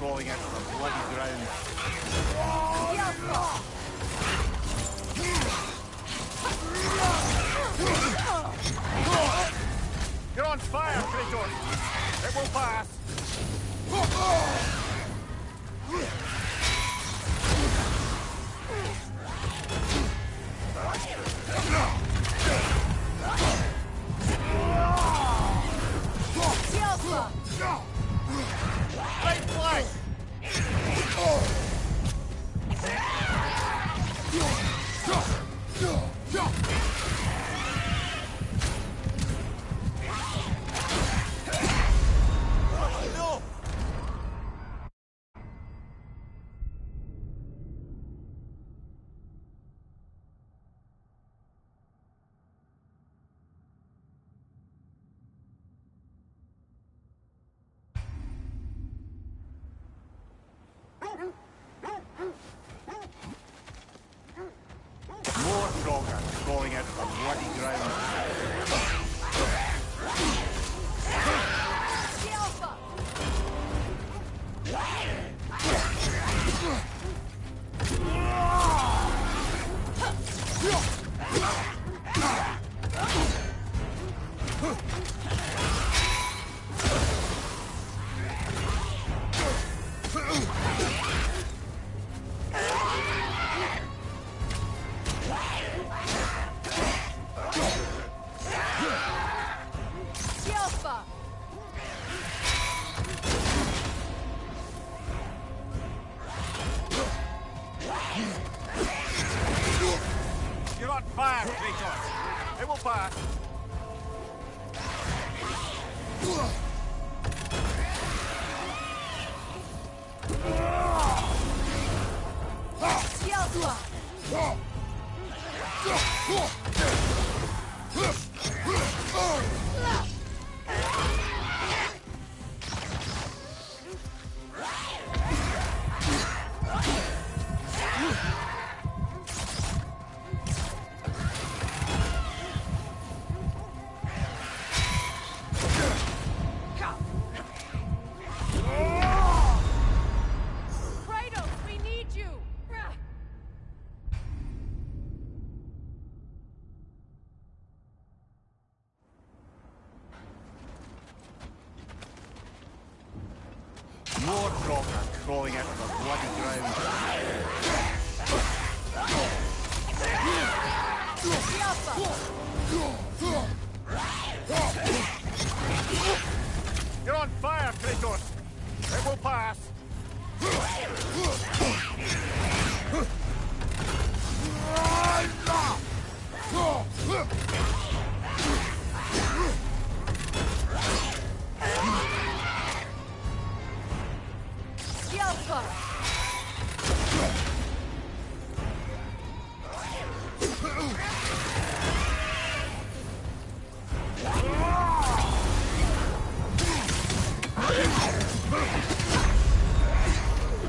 crawling out of the bloody ground. You're on fire, Kratos! It will pass! Right flank! More Trogger crawling out of the bloody ground. You're on fire, Kratos! It will pass! More Trogger crawling out of the bloody ground. You're on fire, Kratos! It will pass!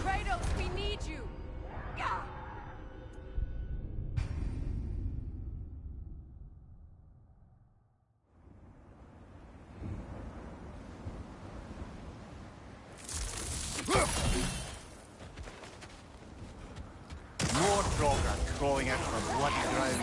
Kratos, we need you! More Trogger crawling out of the bloody ground.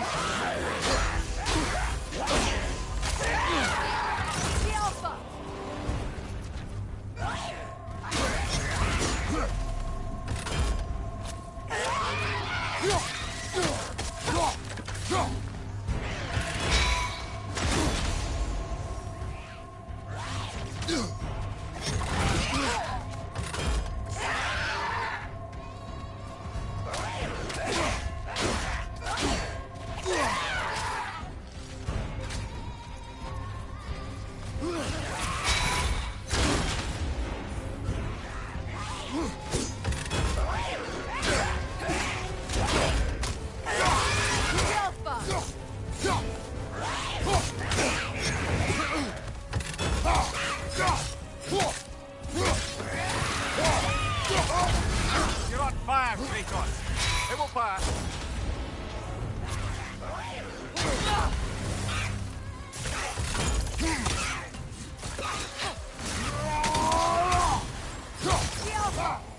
You're on fire, Kratos! It will pass! Alpha!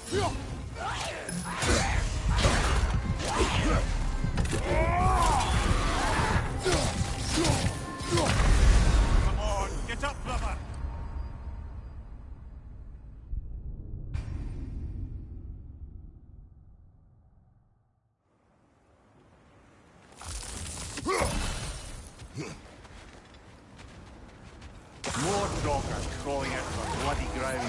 crawling out of the bloody ground.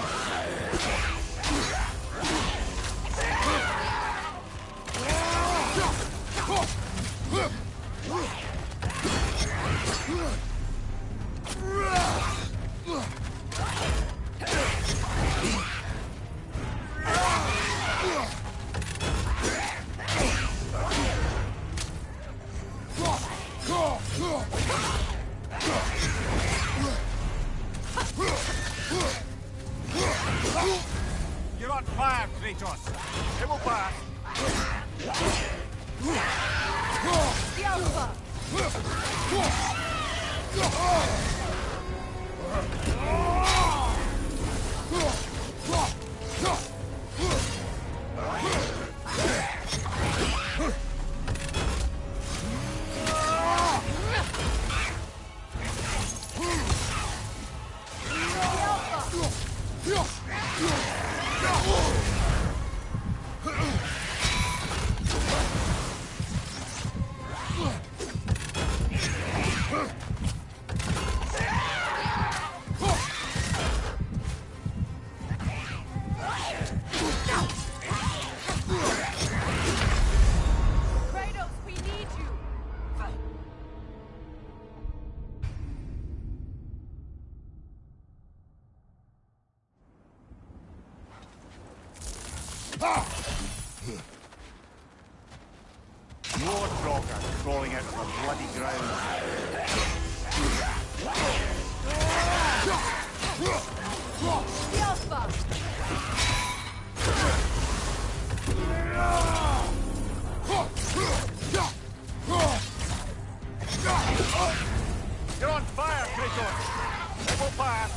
You're on fire, Kratos! It will pass! The Alpha! Kratos, we need you! More Draugr crawling out of the bloody ground. The Alpha! You're on fire, Kratos! It will pass!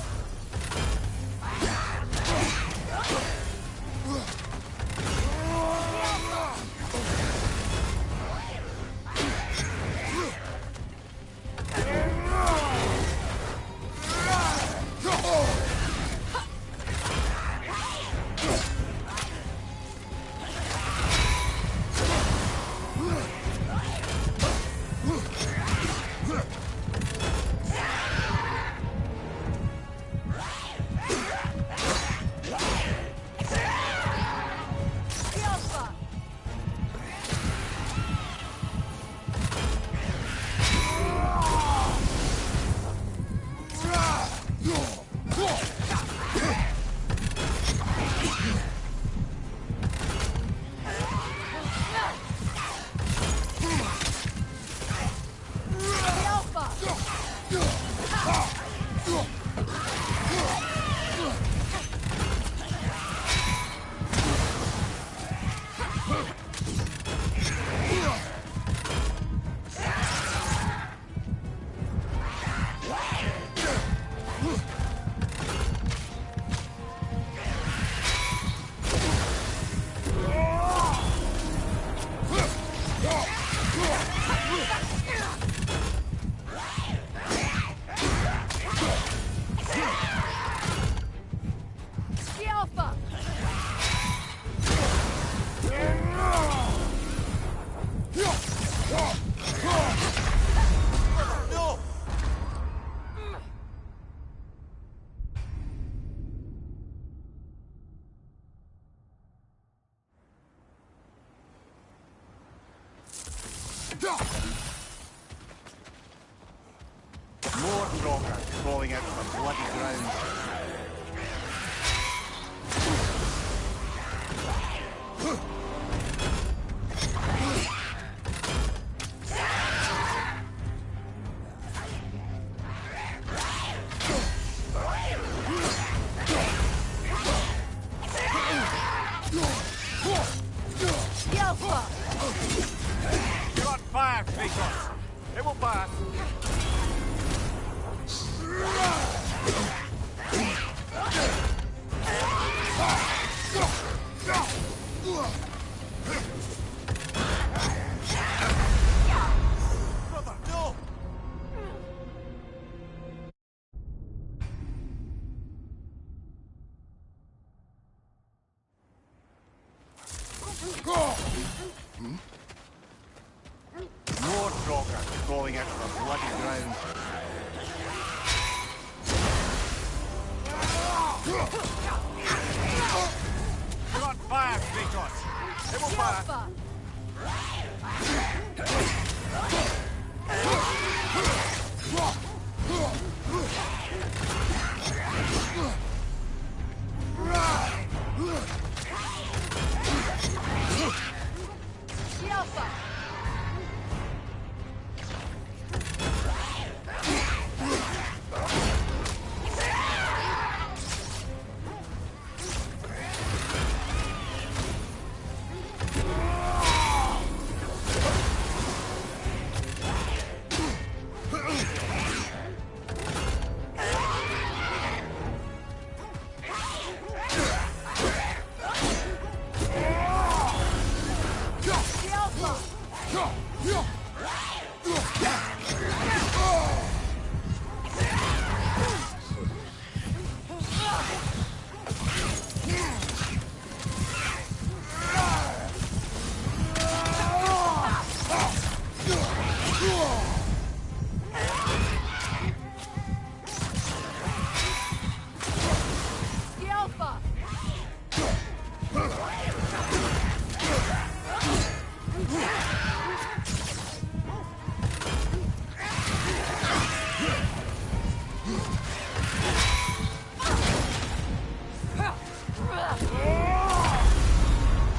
The Alpha! The Alpha! The Alpha! No! More Draugr crawling out of the bloody ground. The Alpha! You're on fire, Kratos! It will pass! Brother, no! More Draugr crawling out of the bloody ground. You're on fire, Kratos! It will pass! Alpha! Alpha!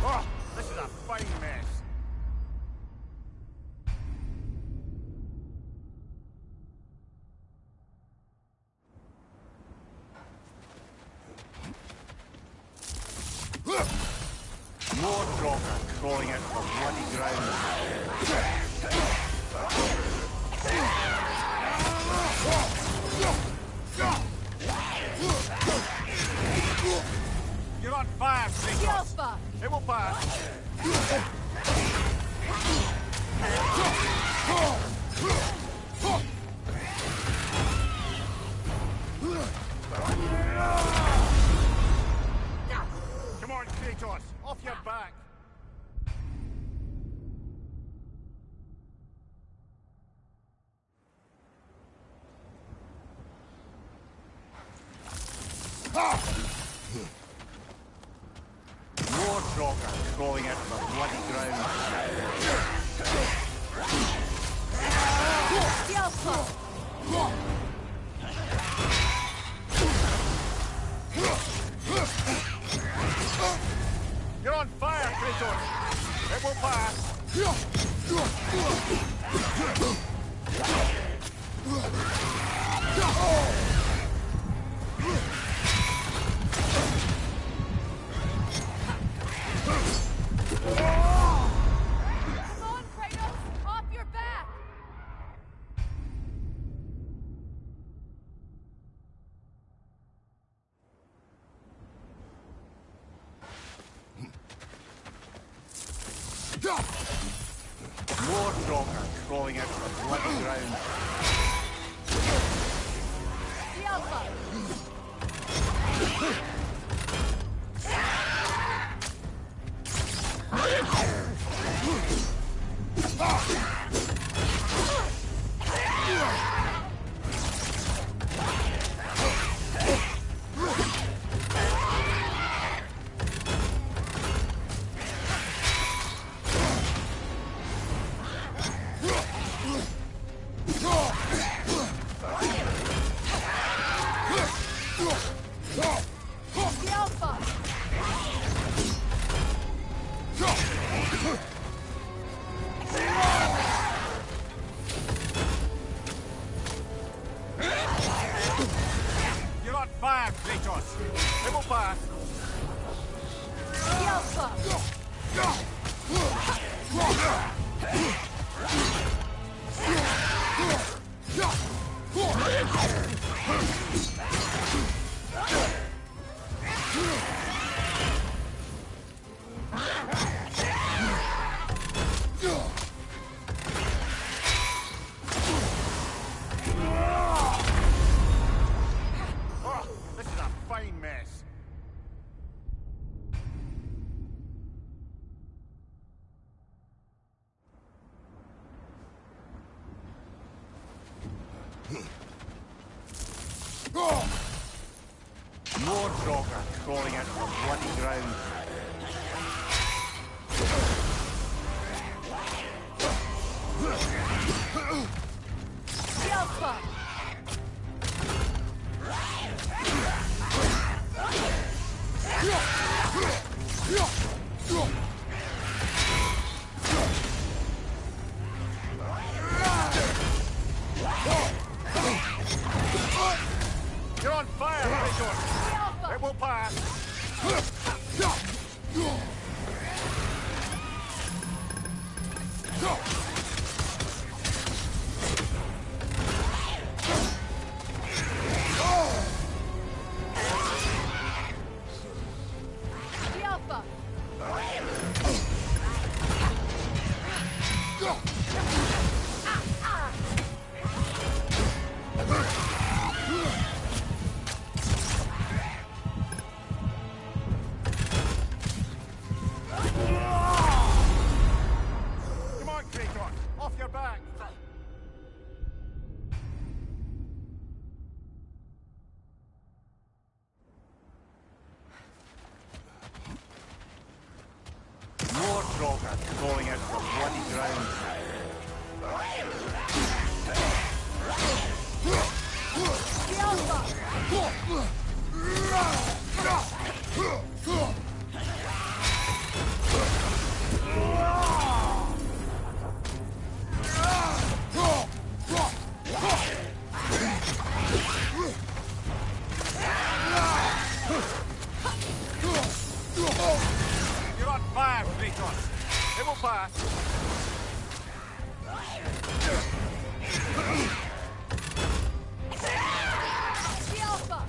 Oh, this is a fine mess. More Draugr crawling out of the bloody ground. You're on fire, Kratos! Alpha! It will pass! Come on, Kratos! Off your back! More Draugr crawling out of the bloody ground. Alpha! You're on fire, Kratos! It will pass! Come on, Kratos! Off your back! More Draugr crawling out of the bloody ground. Alpha! Alpha! You're on fire, Kratos! It will pass! Alpha! calling it the bloody ground. The Alpha! You're on fire, Ragnorök. It will pass. The Alpha! Come on, Ragnorök. Off your back. More Troggers calling out the bloody ground. The Alpha! You're on fire, Ragnorök. It will pass. The Alpha! The Alpha!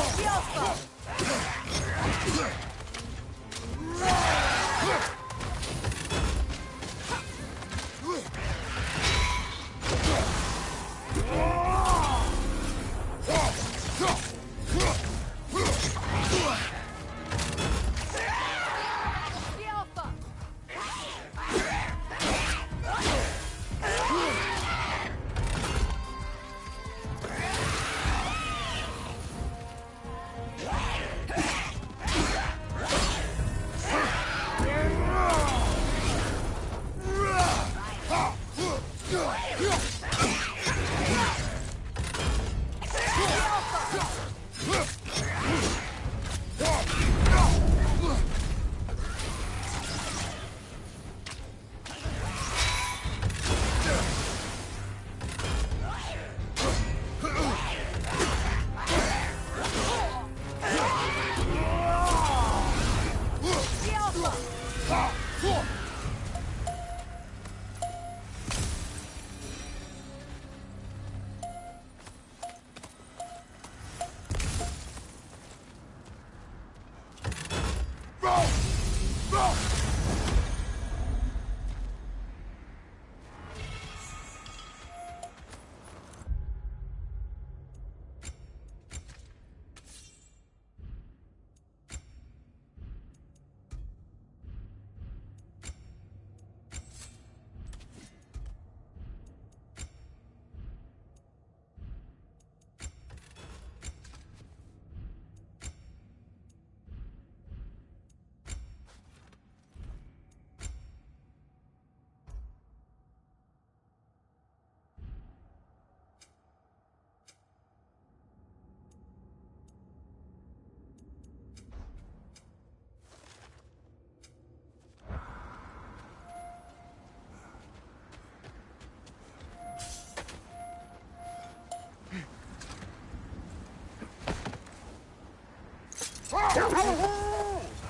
The Alpha! The Alpha!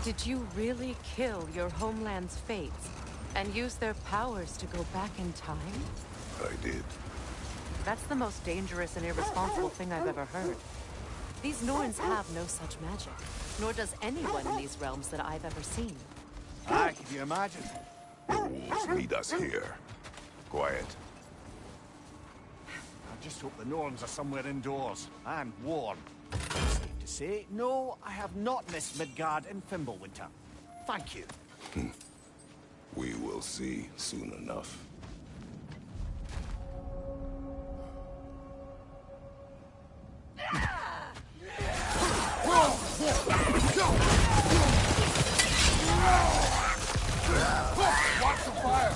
Did you really kill your homeland's fates and use their powers to go back in time? I did. That's the most dangerous and irresponsible thing I've ever heard. These Norns have no such magic. Nor does anyone in these realms that I've ever seen. Aye, can you imagine? Wolves meet us here. Quiet. I just hope the Norns are somewhere indoors and warm. Safe to say, no, I have not missed Midgard in Fimbulwinter. Thank you. We will see soon enough. Watch the fire!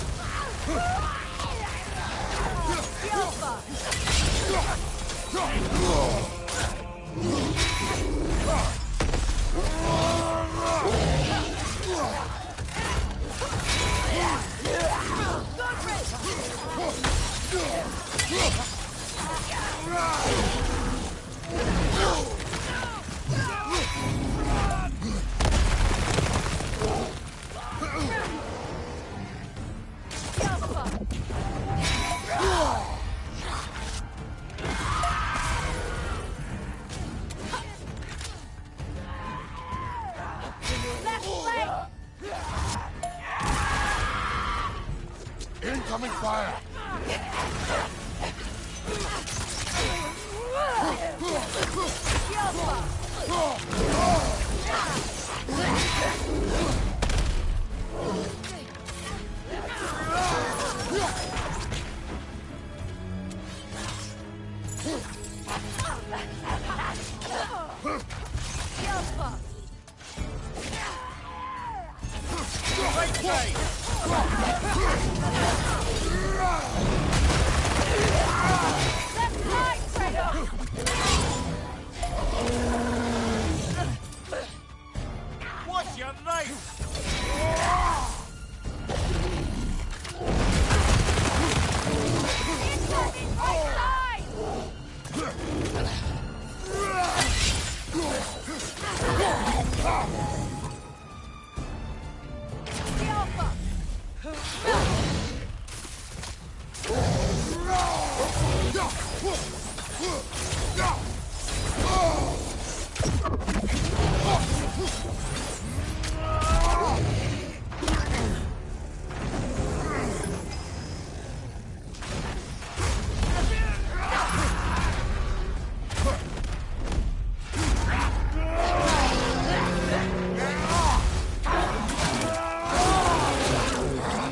Incoming fire! What's your knife?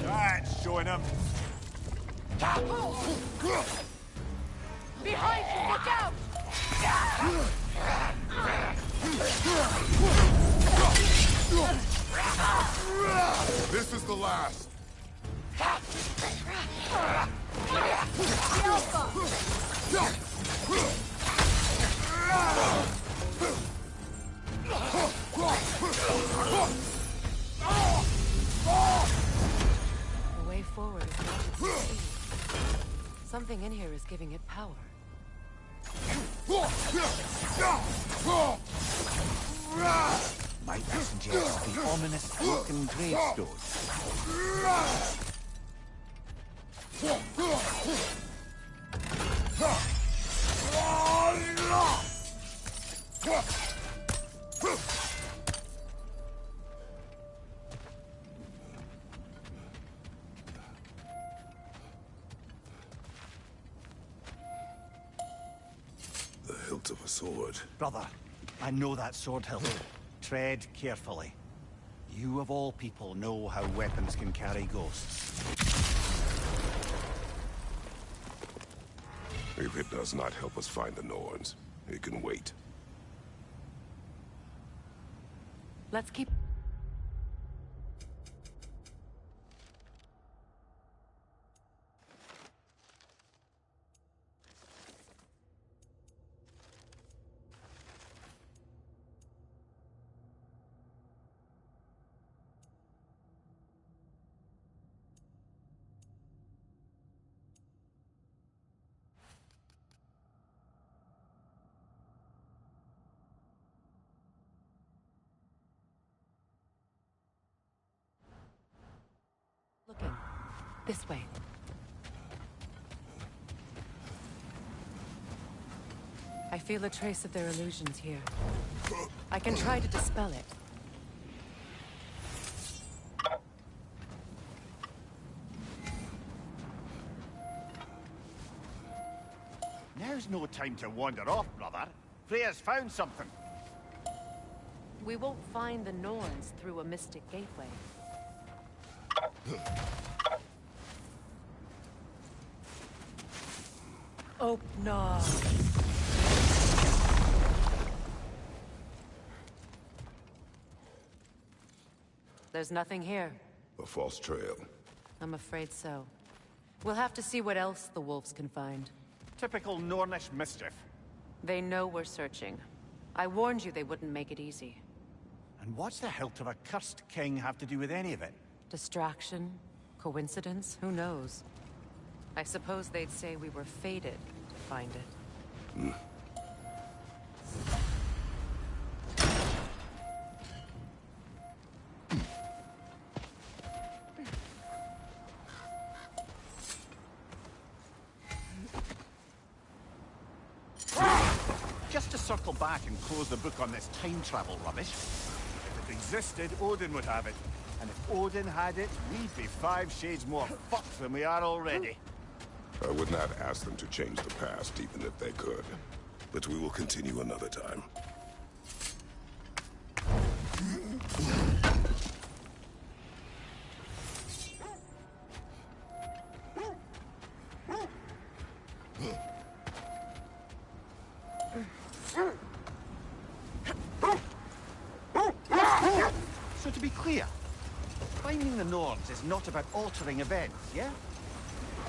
That's showing him. Behind you! Look out! This is the last. The way forward is not to be seen. Something in here is giving it power. Might I suggest the ominous broken gravestone? The hilt of a sword. Brother, I know that sword hilt. Tread carefully. You of all people know how weapons can carry ghosts. If it does not help us find the Norns, it can wait. Let's keep... looking. This way. I feel a trace of their illusions here. I can try to dispel it. Now's no time to wander off, brother. Freya's found something. We won't find the Norns through a mystic gateway. Open. There's nothing here. A false trail. I'm afraid so. We'll have to see what else the wolves can find. Typical Nornish mischief. They know we're searching. I warned you they wouldn't make it easy. And what's the hilt of a cursed king have to do with any of it? Distraction? Coincidence? Who knows? I suppose they'd say we were fated to find it. Just to circle back and close the book on this time travel rubbish. If it existed, Odin would have it. And if Odin had it, we'd be 5 shades more fucked than we are already. I would not ask them to change the past, even if they could. But we will continue another time. So to be clear, finding the Norns is not about altering events, yeah?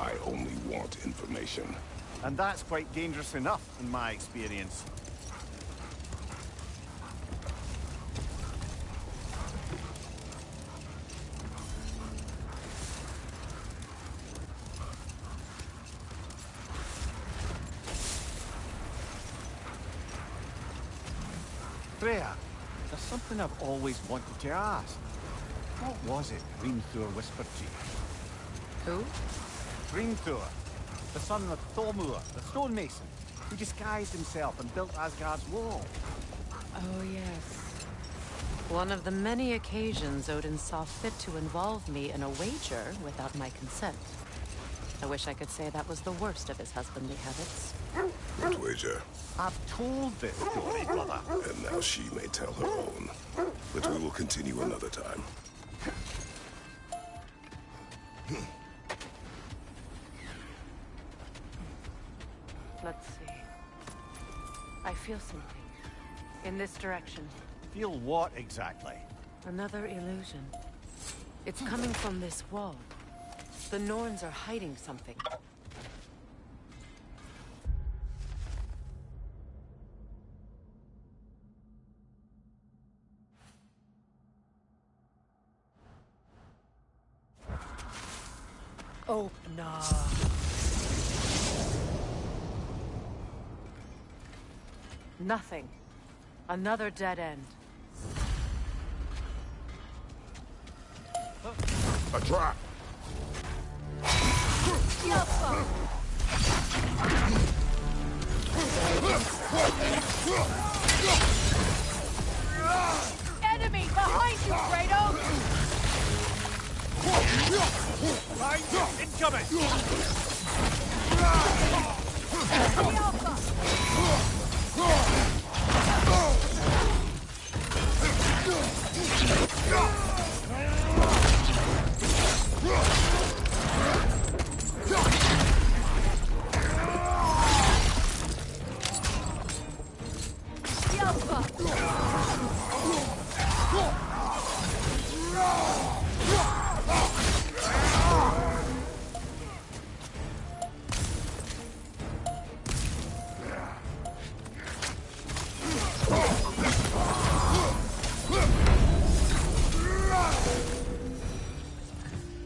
I only want information. And that's quite dangerous enough, in my experience. Freya, there's something I've always wanted to ask. What was it Hrimthur whispered to you? Who? Hrimthur, the son of Thormur, the stonemason, who disguised himself and built Asgard's wall. Oh, yes. One of the many occasions Odin saw fit to involve me in a wager without my consent. I wish I could say that was the worst of his husbandly habits. What wager? I've told this story, brother. And now she may tell her own. But we will continue another time. Let's see. I feel something. In this direction. Feel what exactly? Another illusion. It's coming from this wall. The Norns are hiding something. Open up. Nothing. Another dead end. A trap! Enemy behind you, Kratos! Incoming! The Alpha! The Alpha!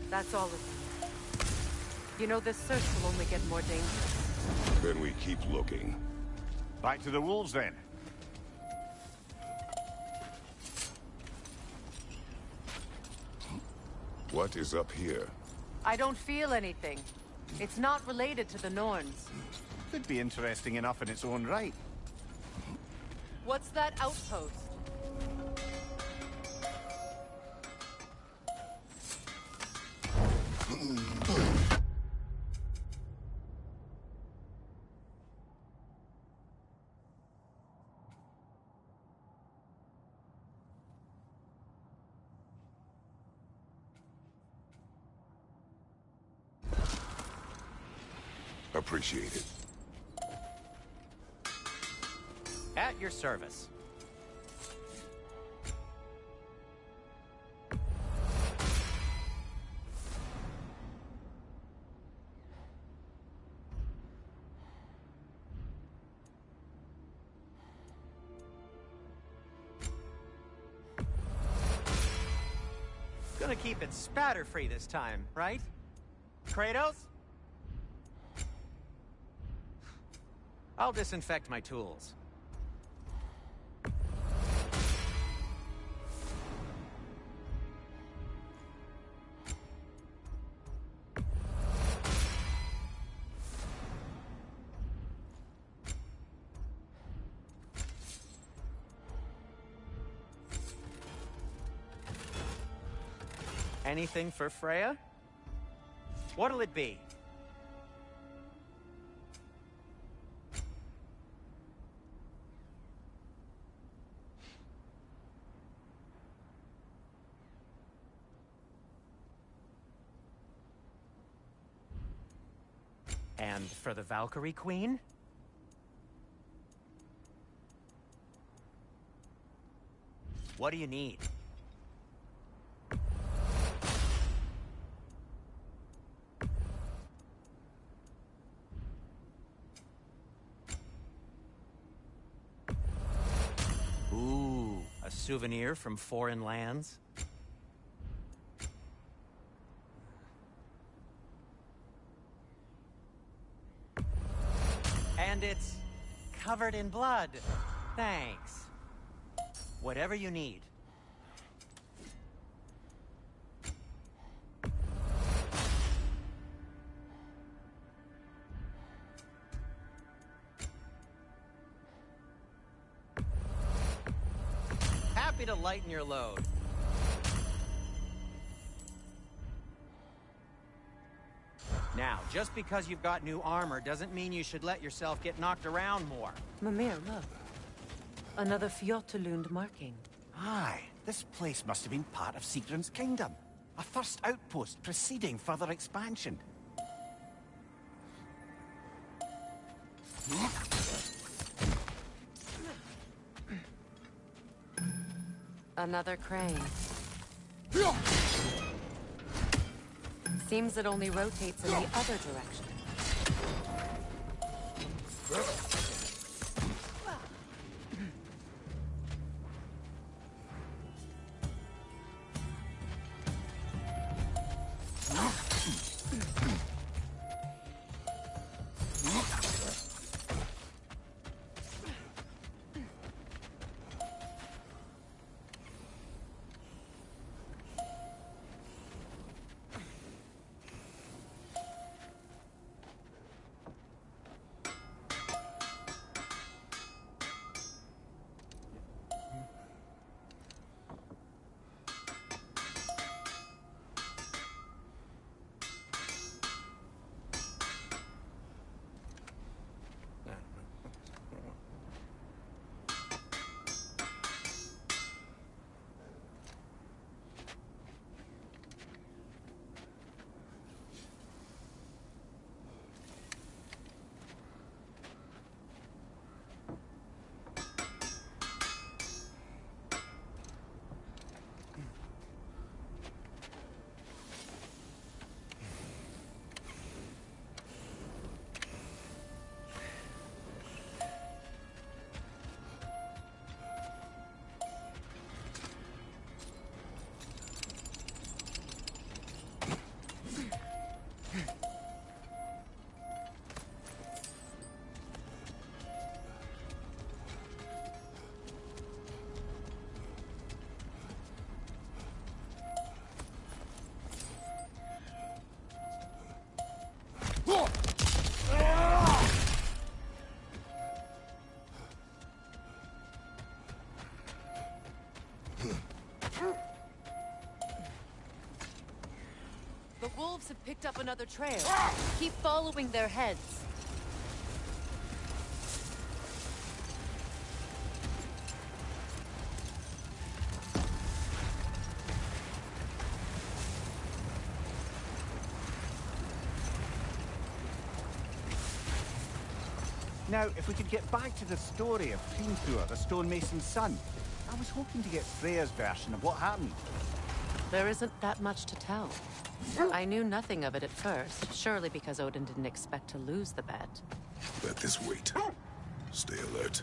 That's all of them. You know, this search will only get more dangerous. Then we keep looking. Back to the wolves, then. What is up here? I don't feel anything. It's not related to the Norns. Could be interesting enough in its own right. What's that outpost? Appreciate it. At your service. Gonna keep it spatter-free this time, right? Kratos? I'll disinfect my tools. Anything for Freya? What'll it be? And for the Valkyrie Queen? What do you need? Ooh, a souvenir from foreign lands? And it's covered in blood. Thanks. Whatever you need. Happy to lighten your load. Now, just because you've got new armor doesn't mean you should let yourself get knocked around more. Mimir, look. Another Fjotalund marking. Aye, this place must have been part of Sigrun's kingdom. A first outpost preceding further expansion. Another crane. Seems it only rotates in the other direction. have picked up another trail. Keep following their heads. Now, if we could get back to the story of Hrimthur, the stonemason's son. I was hoping to get Freya's version of what happened. There isn't that much to tell. I knew nothing of it at first, surely because Odin didn't expect to lose the bet. Let this wait. Stay alert.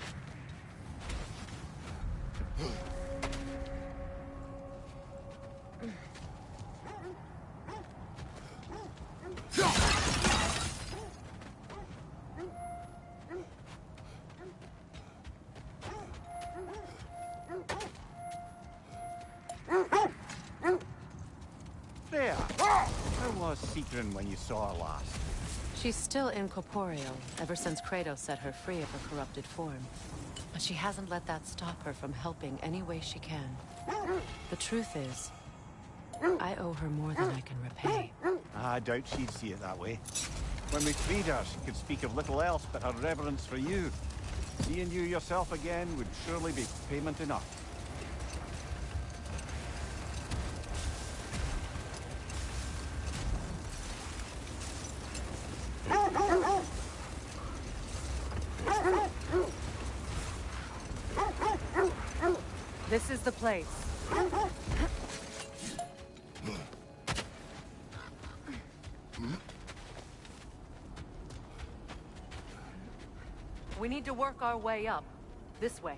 Freya, how was Sigrun when you saw her last? She's still incorporeal, ever since Kratos set her free of her corrupted form. But she hasn't let that stop her from helping any way she can. The truth is, I owe her more than I can repay. I doubt she'd see it that way. When we freed her, she could speak of little else but her reverence for you. Seeing you yourself again would surely be payment enough. This is the place. We need to work our way up. This way.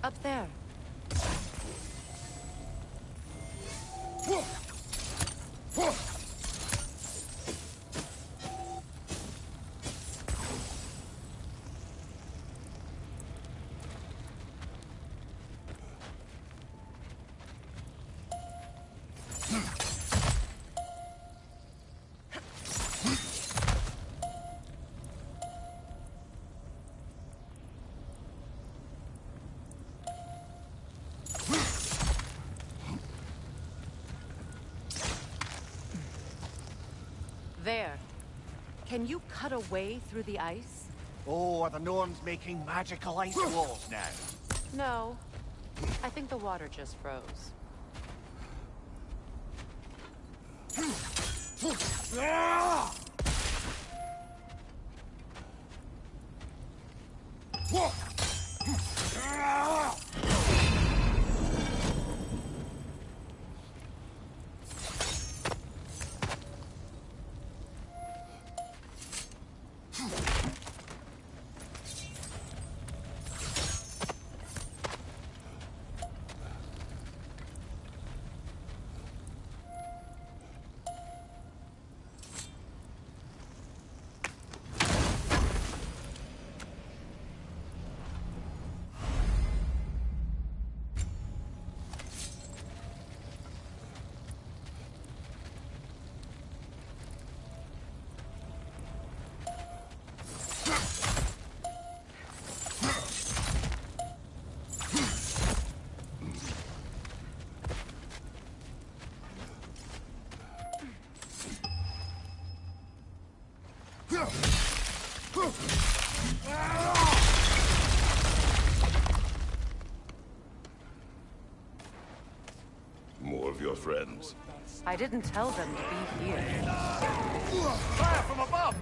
Up there. There. Can you cut a way through the ice? Oh, are the Norns making magical ice walls now? No. I think the water just froze. More of your friends. I didn't tell them to be here. Fire from above!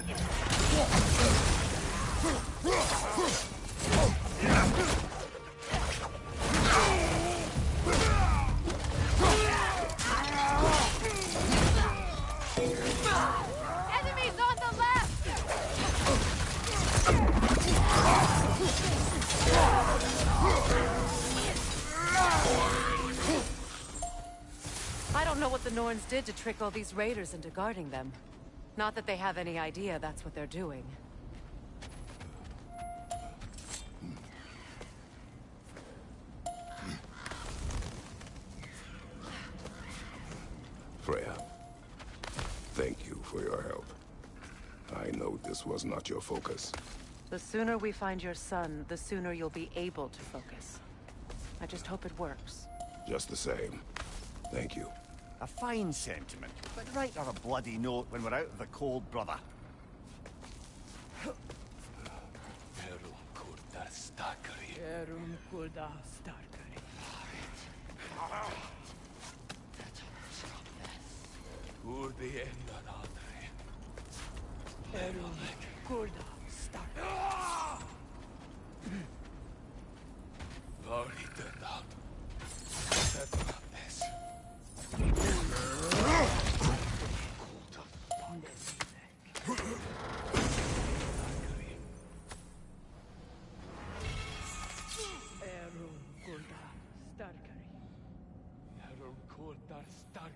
Enemies on the left! I don't know what the Norns did to trick all these raiders into guarding them. Not that they have any idea that's what they're doing. Freya, thank you for your help. I know this was not your focus. The sooner we find your son, the sooner you'll be able to focus. I just hope it works. Just the same, thank you. A fine sentiment, but write her a bloody note when we're out of the cold, brother. låtar starkare.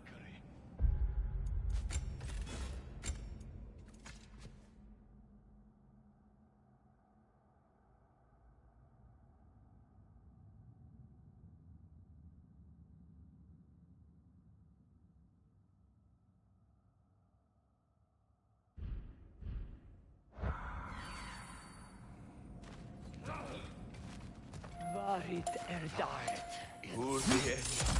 Varit dart. Varit dart.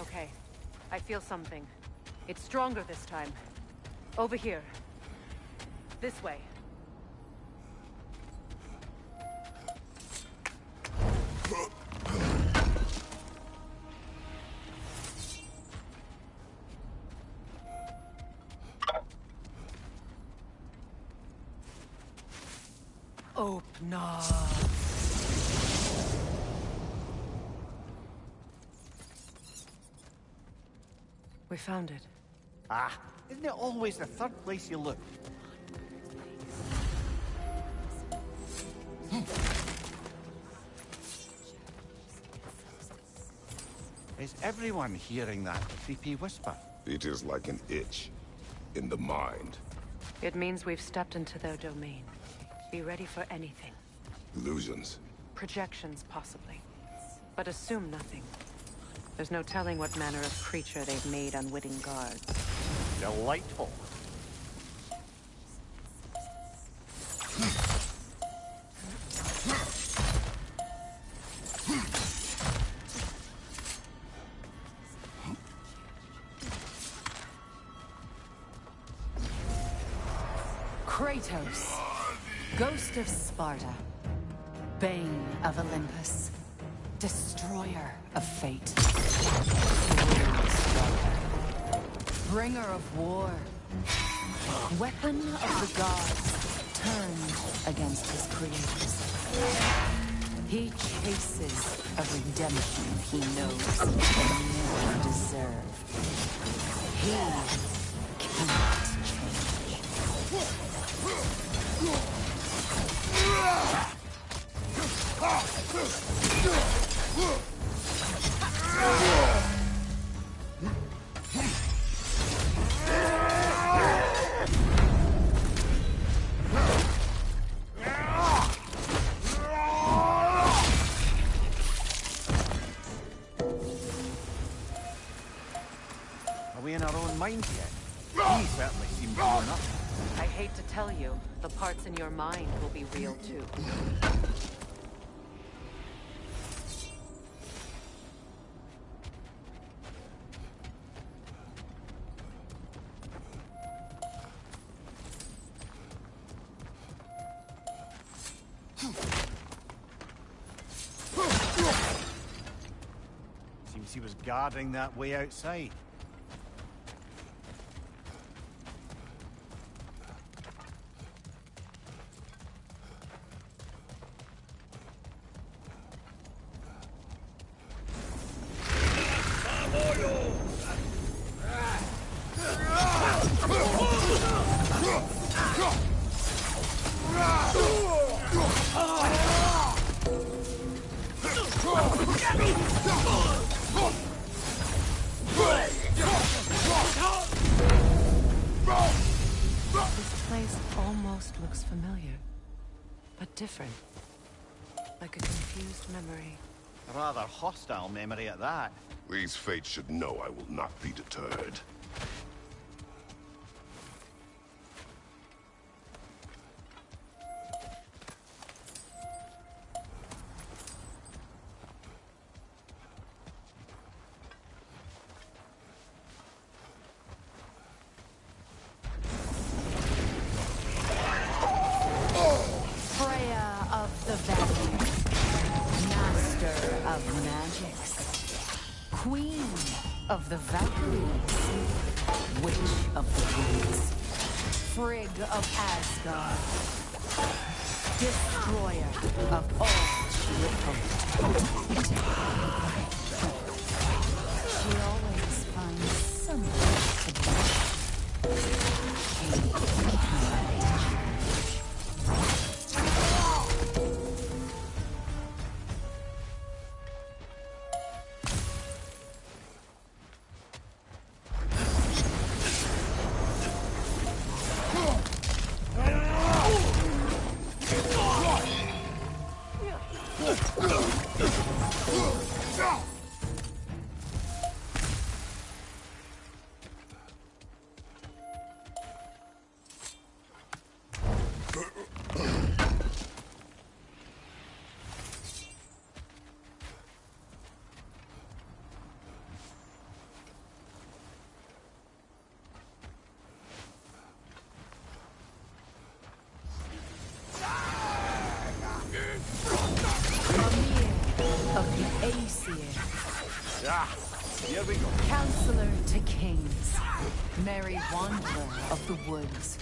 Okay, I feel something. It's stronger this time. Over here. This way. Open up. We found it. Ah, isn't it always the third place you look? Is everyone hearing that creepy whisper? It is like an itch in the mind. It means we've stepped into their domain. Be ready for anything. Illusions. Projections, possibly. But assume nothing. There's no telling what manner of creature they've made unwitting guards. Delightful. Kratos, Ghost of Sparta, Bane of Olympus, Destroyer of Fate, Bringer of War, Weapon of the Gods, turned against his creators. He chases a redemption he knows they never deserve. He cannot change. Are we in our own minds yet? He certainly seems grown up. I hate to tell you, the parts in your mind will be real too. Seems he was guarding that way outside. almost looks familiar, but different. Like a confused memory. A rather hostile memory at that. These fates should know I will not be deterred. Queen of the Valkyries, Witch of the Winds, Frigg of Asgard, Destroyer of all triple. She always finds something to do. Here we go. Counselor to kings, Merry Wanderer of the woods,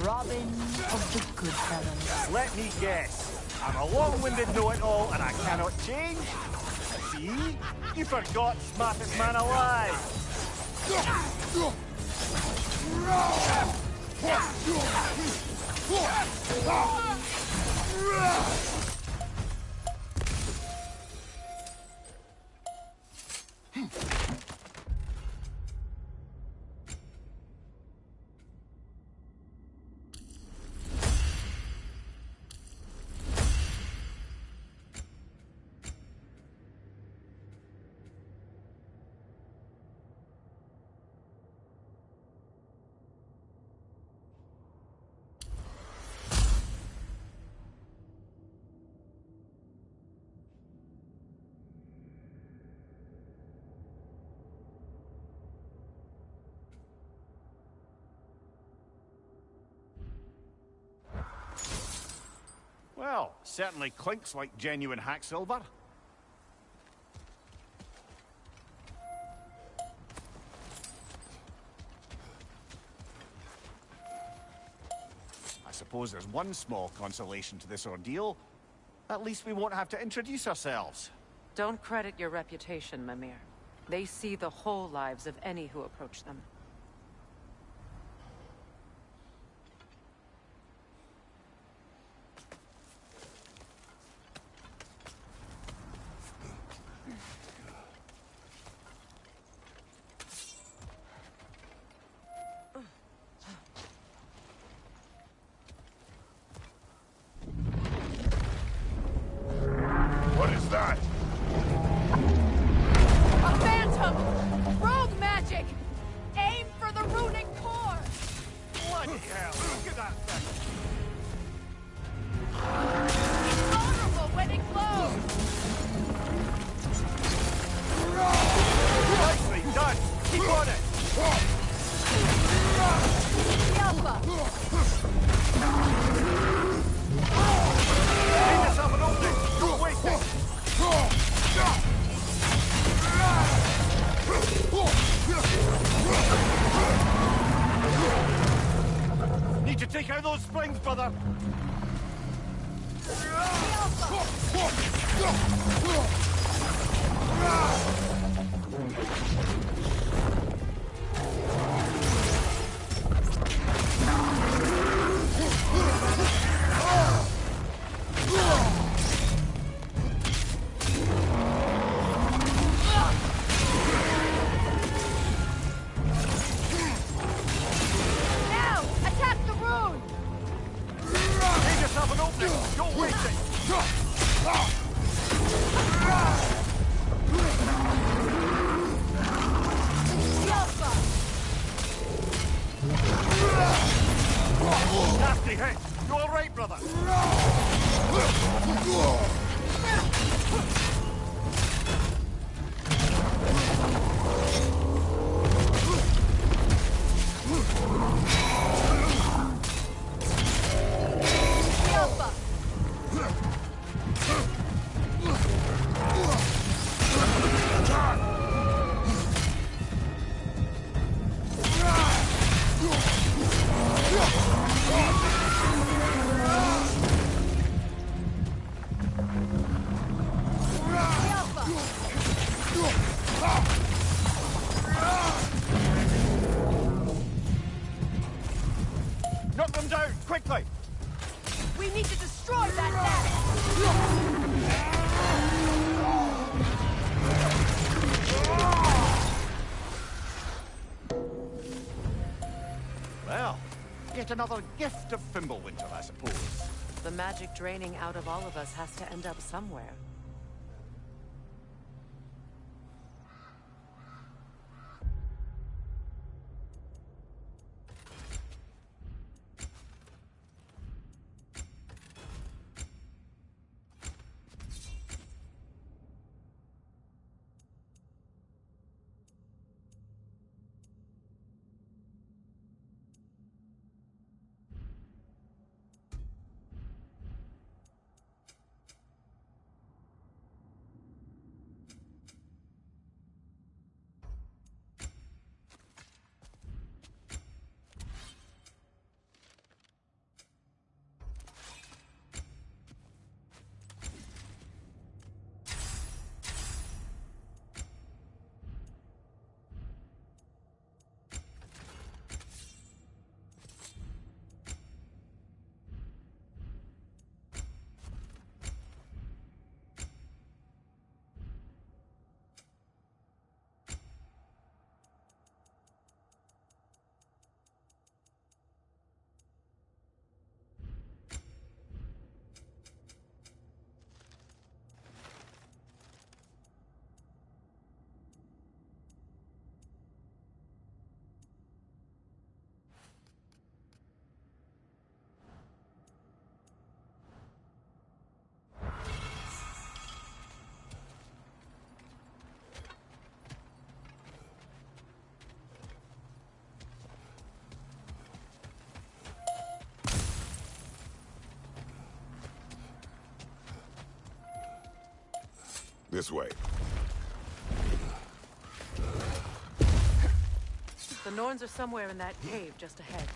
Robin of the Goodfellows. Let me guess. I'm a long-winded know-it-all and I cannot change? See? You forgot smartest man alive. Well, certainly clinks like genuine hack silver. I suppose there's one small consolation to this ordeal. At least we won't have to introduce ourselves. Don't credit your reputation, Mimir. They see the whole lives of any who approach them. What is that? A phantom! Rogue magic! Aim for the runic core! Bloody hell, look at that thing! Vulnerable when it glows! Nicely done! Keep on it! Yalpa! Make yourself an opening! Don't waste it! Need to take out those springs, brother! Now! Attack the rune! have an opening! Don't waste it! Nasty hit! You alright, brother? Knock them down, quickly! We need to destroy that nest! Well, yet another gift of Fimbulwinter, I suppose. The magic draining out of all of us has to end up somewhere. This way. The Norns are somewhere in that cave just ahead.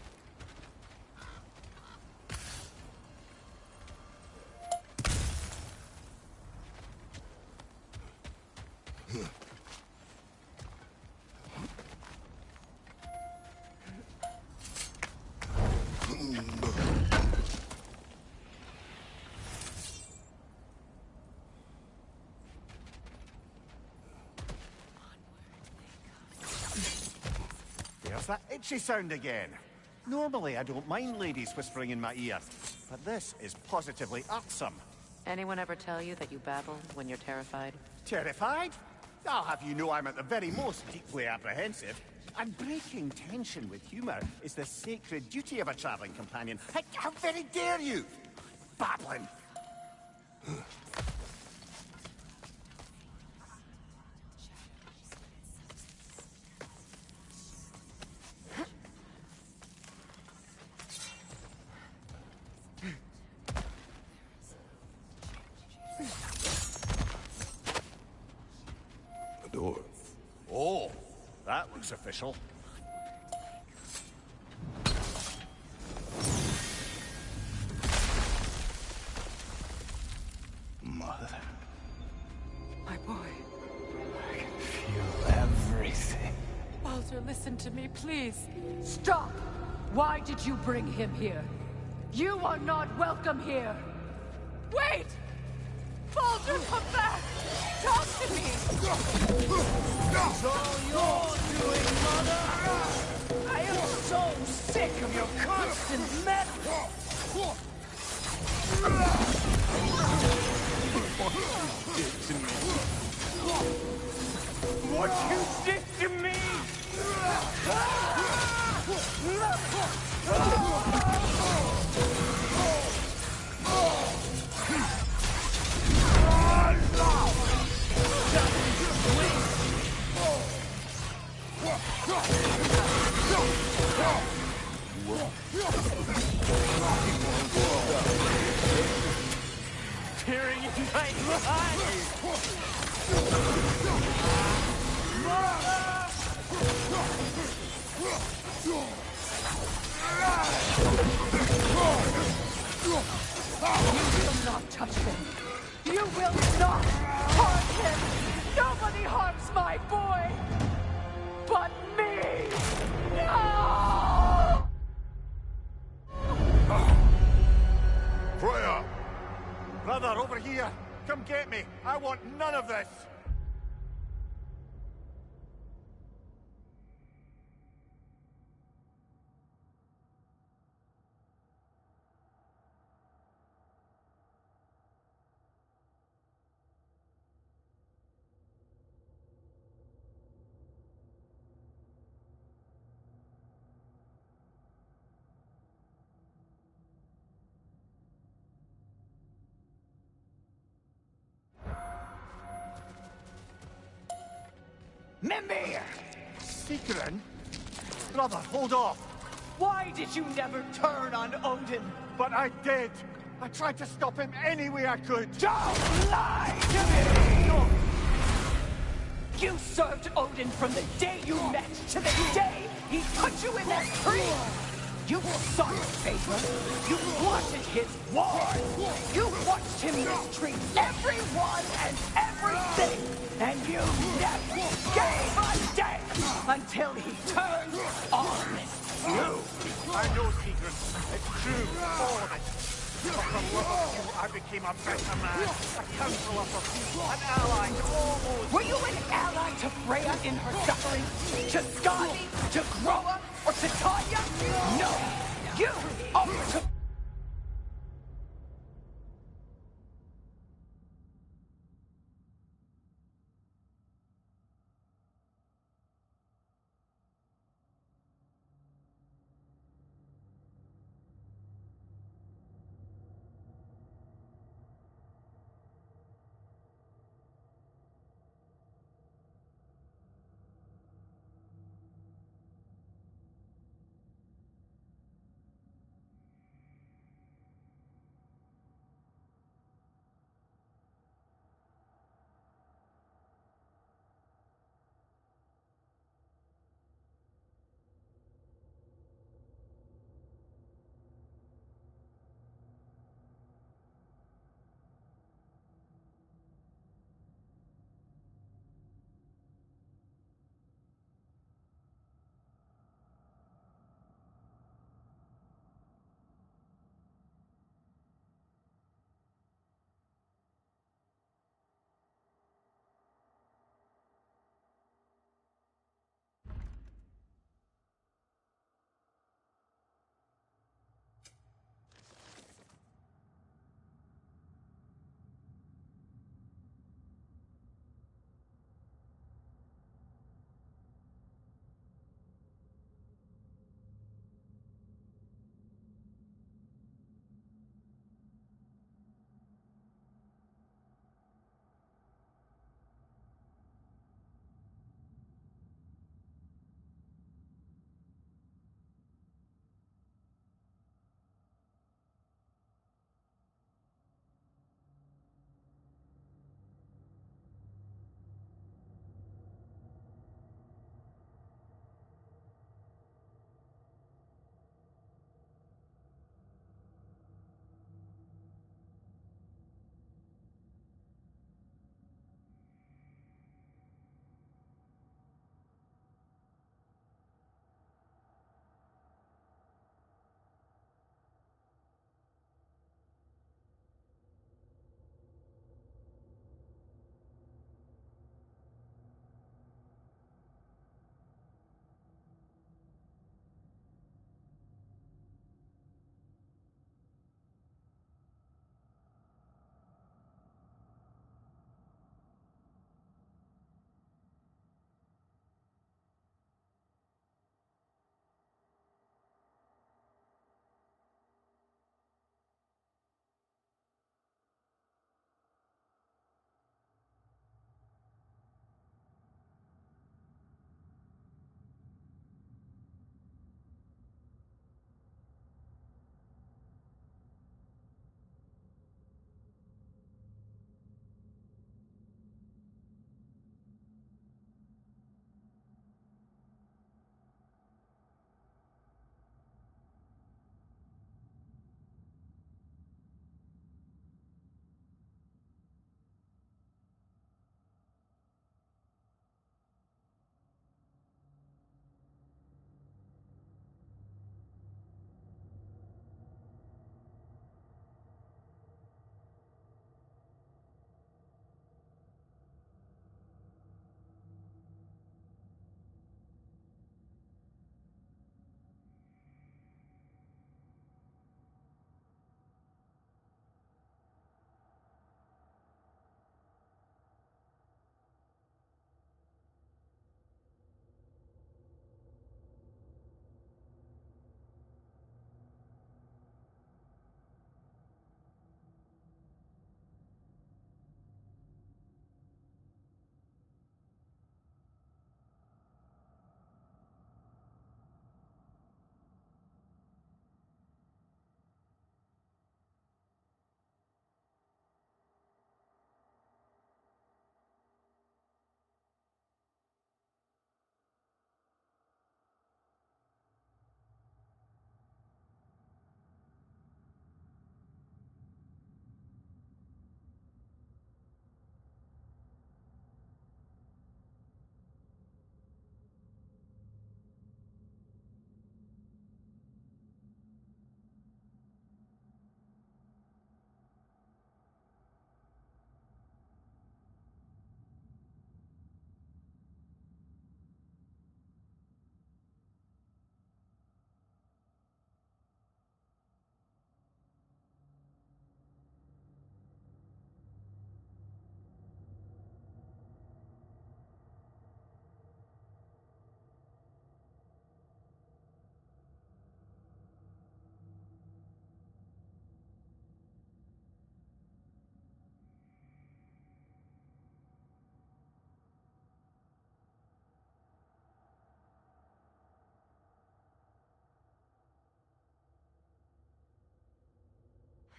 There's that itchy sound again. Normally, I don't mind ladies whispering in my ear, but this is positively irksome. Anyone ever tell you that you babble when you're terrified? Terrified? I'll have you know I'm at the very most deeply apprehensive. And breaking tension with humour is the sacred duty of a travelling companion. How very dare you! Babbling! Door. Oh, that looks official. Mother, My boy. I can feel everything. Baldur, listen to me, please. Stop! Why did you bring him here? You are not welcome here! Wait! Baldur, come back! Talk to me! It's all your doing, Mother! I am so sick of your constant meddling! will not touch him. You will not harm him. Nobody harms my boy but me. No! Freya! Brother, over here! Come get me! I want none of this! Mimir! Secret? Brother, hold off! Why did you never turn on Odin? But I did! I tried to stop him any way I could! Don't lie to me! No! You served Odin from the day you met to the day he put you in that tree! You sought his favor. You wanted his war. You watched him mistreat everyone and everything. And you never gave a damn until he turned on you. I know, Secret. It's true. All of it. For the love of you, I became a better man. A counselor for peace. An ally to almost... Were you an ally to Freya in her suffering? To Skadi? To Groa? Or to Tanya? No! You offered to...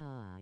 Hi.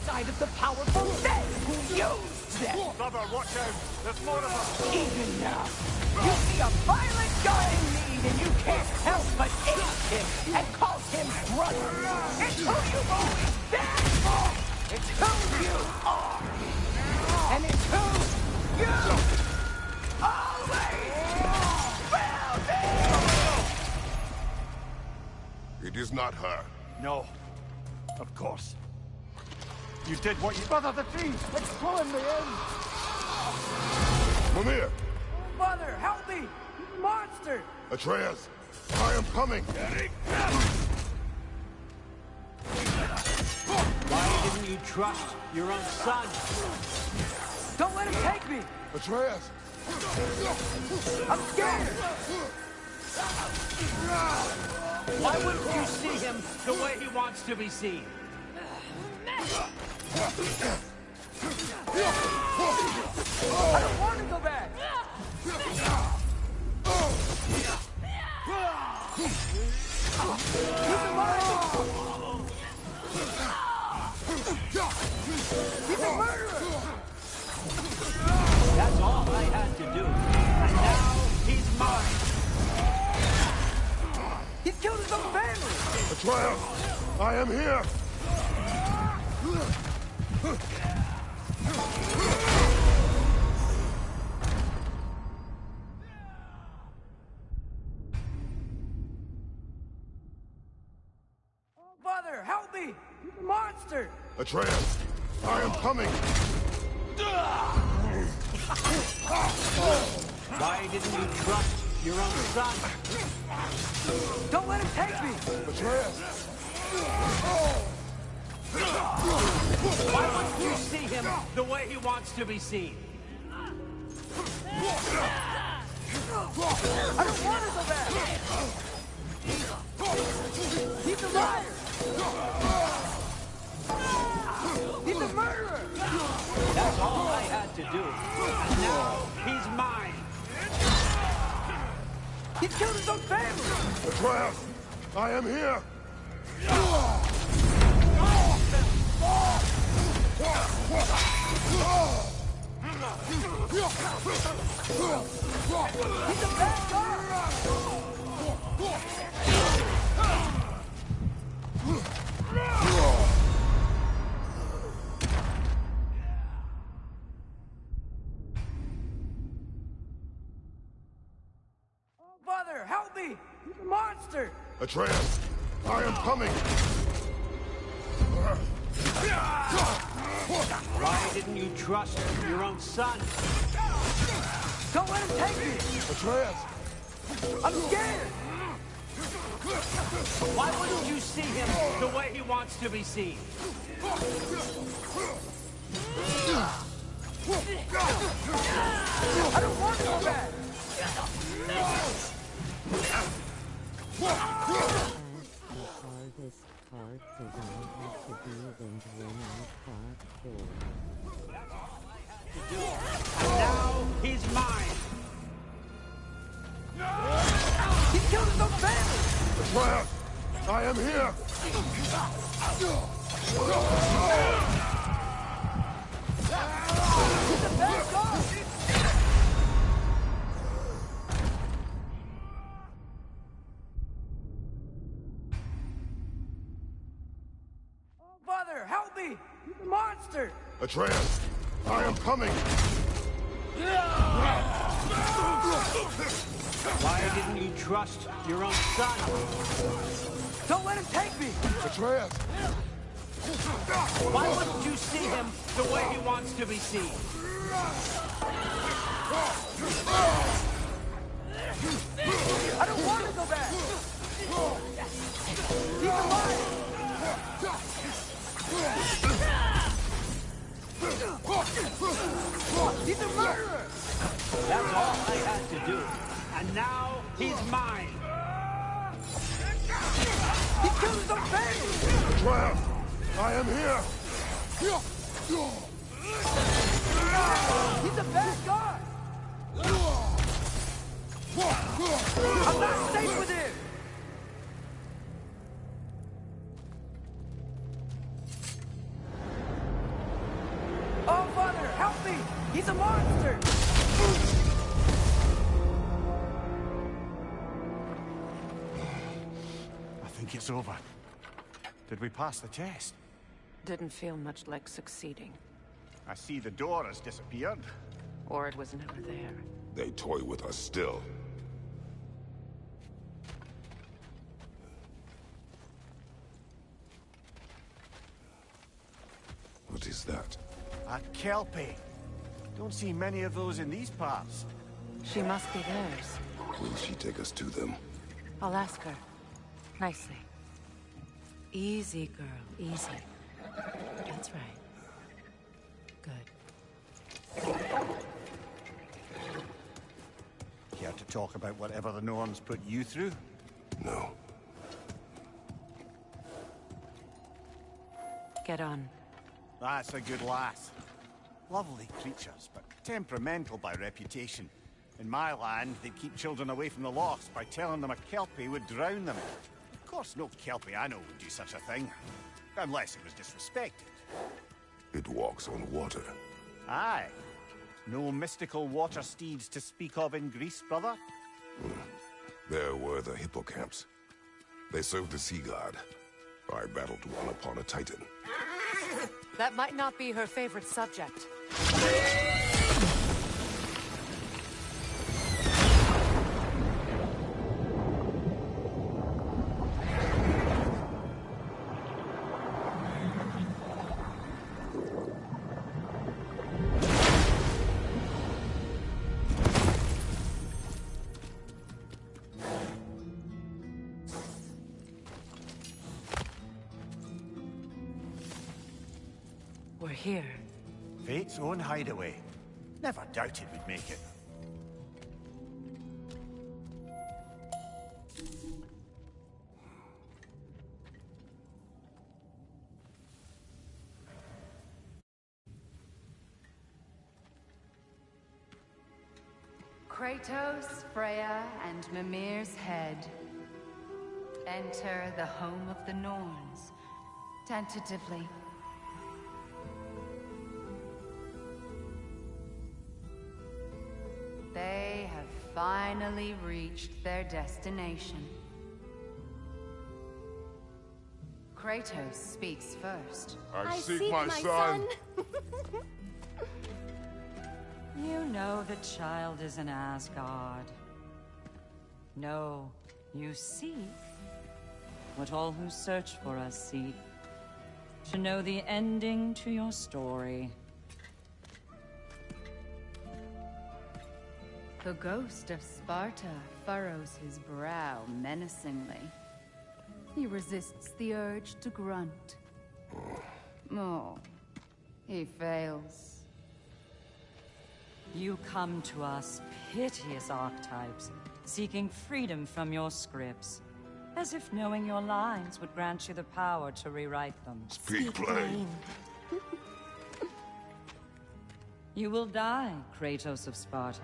Side of the powerful they who used them. Brother, watch out! There's more of them! Even now, you see a violent guy in need and you can't help but hate him and call him brother. It's who you've always been. It's who you are. And it's who you always will be. It is not her. No. Of course. You did what you... Brother, the trees! It's pulling me in! Mimir! Mother, help me! Monster! Atreus! I am coming! Why didn't you trust your own son? Don't let him take me! Atreus! I'm scared! Why wouldn't you see him the way he wants to be seen? I don't want to go back! He's alive! He's a murderer! That's all I had to do. And now he's mine. He's killed his own family! Atreus! I am here! Mother, help me! He's a monster! Atreus! I am coming! Why didn't you trust your own son? Don't let him take me! Atreus! Why wouldn't you see him the way he wants to be seen? I don't want to go back! He's a liar! He's a murderer! That's all I had to do. And now he's mine. He's killed his own family! Atreus! I am here! He's a bad guy! Mother, help me! He's a monster! Atreus! I am coming! Why didn't you trust your own son? Don't let him take me! Atreus! I'm scared! Why wouldn't you see him the way he wants to be seen? I don't want to go back! This part does not have to be into part 4. And now he's mine. He killed his own family! Atreus! I am here! He's a bad guy! Mother, help me! He's a monster! Atreus! I am coming! Why didn't you trust your own son? Don't let him take me! Atreus! Why wouldn't you see him the way he wants to be seen? I don't want to go back! He's alive! He's a murderer! That's all I had to do. And now he's mine. He killed his own family! Well, I am here. He's a bad guy! I'm not safe with him! Oh, Father, help me! He's a monster! I think it's over. Did we pass the test? Didn't feel much like succeeding. I see the door has disappeared. Or it was never there. They toy with us still. What is that? A Kelpie. Don't see many of those in these parts. She must be theirs. Will she take us to them? I'll ask her. Nicely. Easy, girl. Easy. That's right. Good. Care to talk about whatever the Norns put you through? No. Get on. That's a good lass. Lovely creatures, but temperamental by reputation. In my land, they'd keep children away from the lochs by telling them a Kelpie would drown them. Of course, no Kelpie I know would do such a thing. Unless it was disrespected. It walks on water. Aye. No mystical water steeds to speak of in Greece, brother? There were the hippocamps. They served the sea god. I battled one upon a titan. That might not be her favorite subject. We're here. Fate's own hideaway. Never doubted we'd make it. Kratos, Freya, and Mimir's head. Enter the home of the Norns. Tentatively. They have finally reached their destination. Kratos speaks first. I seek my son. You know the child is in Asgard. No, you seek what all who search for us seek. To know the ending to your story. The ghost of Sparta furrows his brow menacingly. He resists the urge to grunt. Oh, he fails. You come to us, piteous archetypes, seeking freedom from your scripts. As if knowing your lines would grant you the power to rewrite them. Speak plain. You will die, Kratos of Sparta.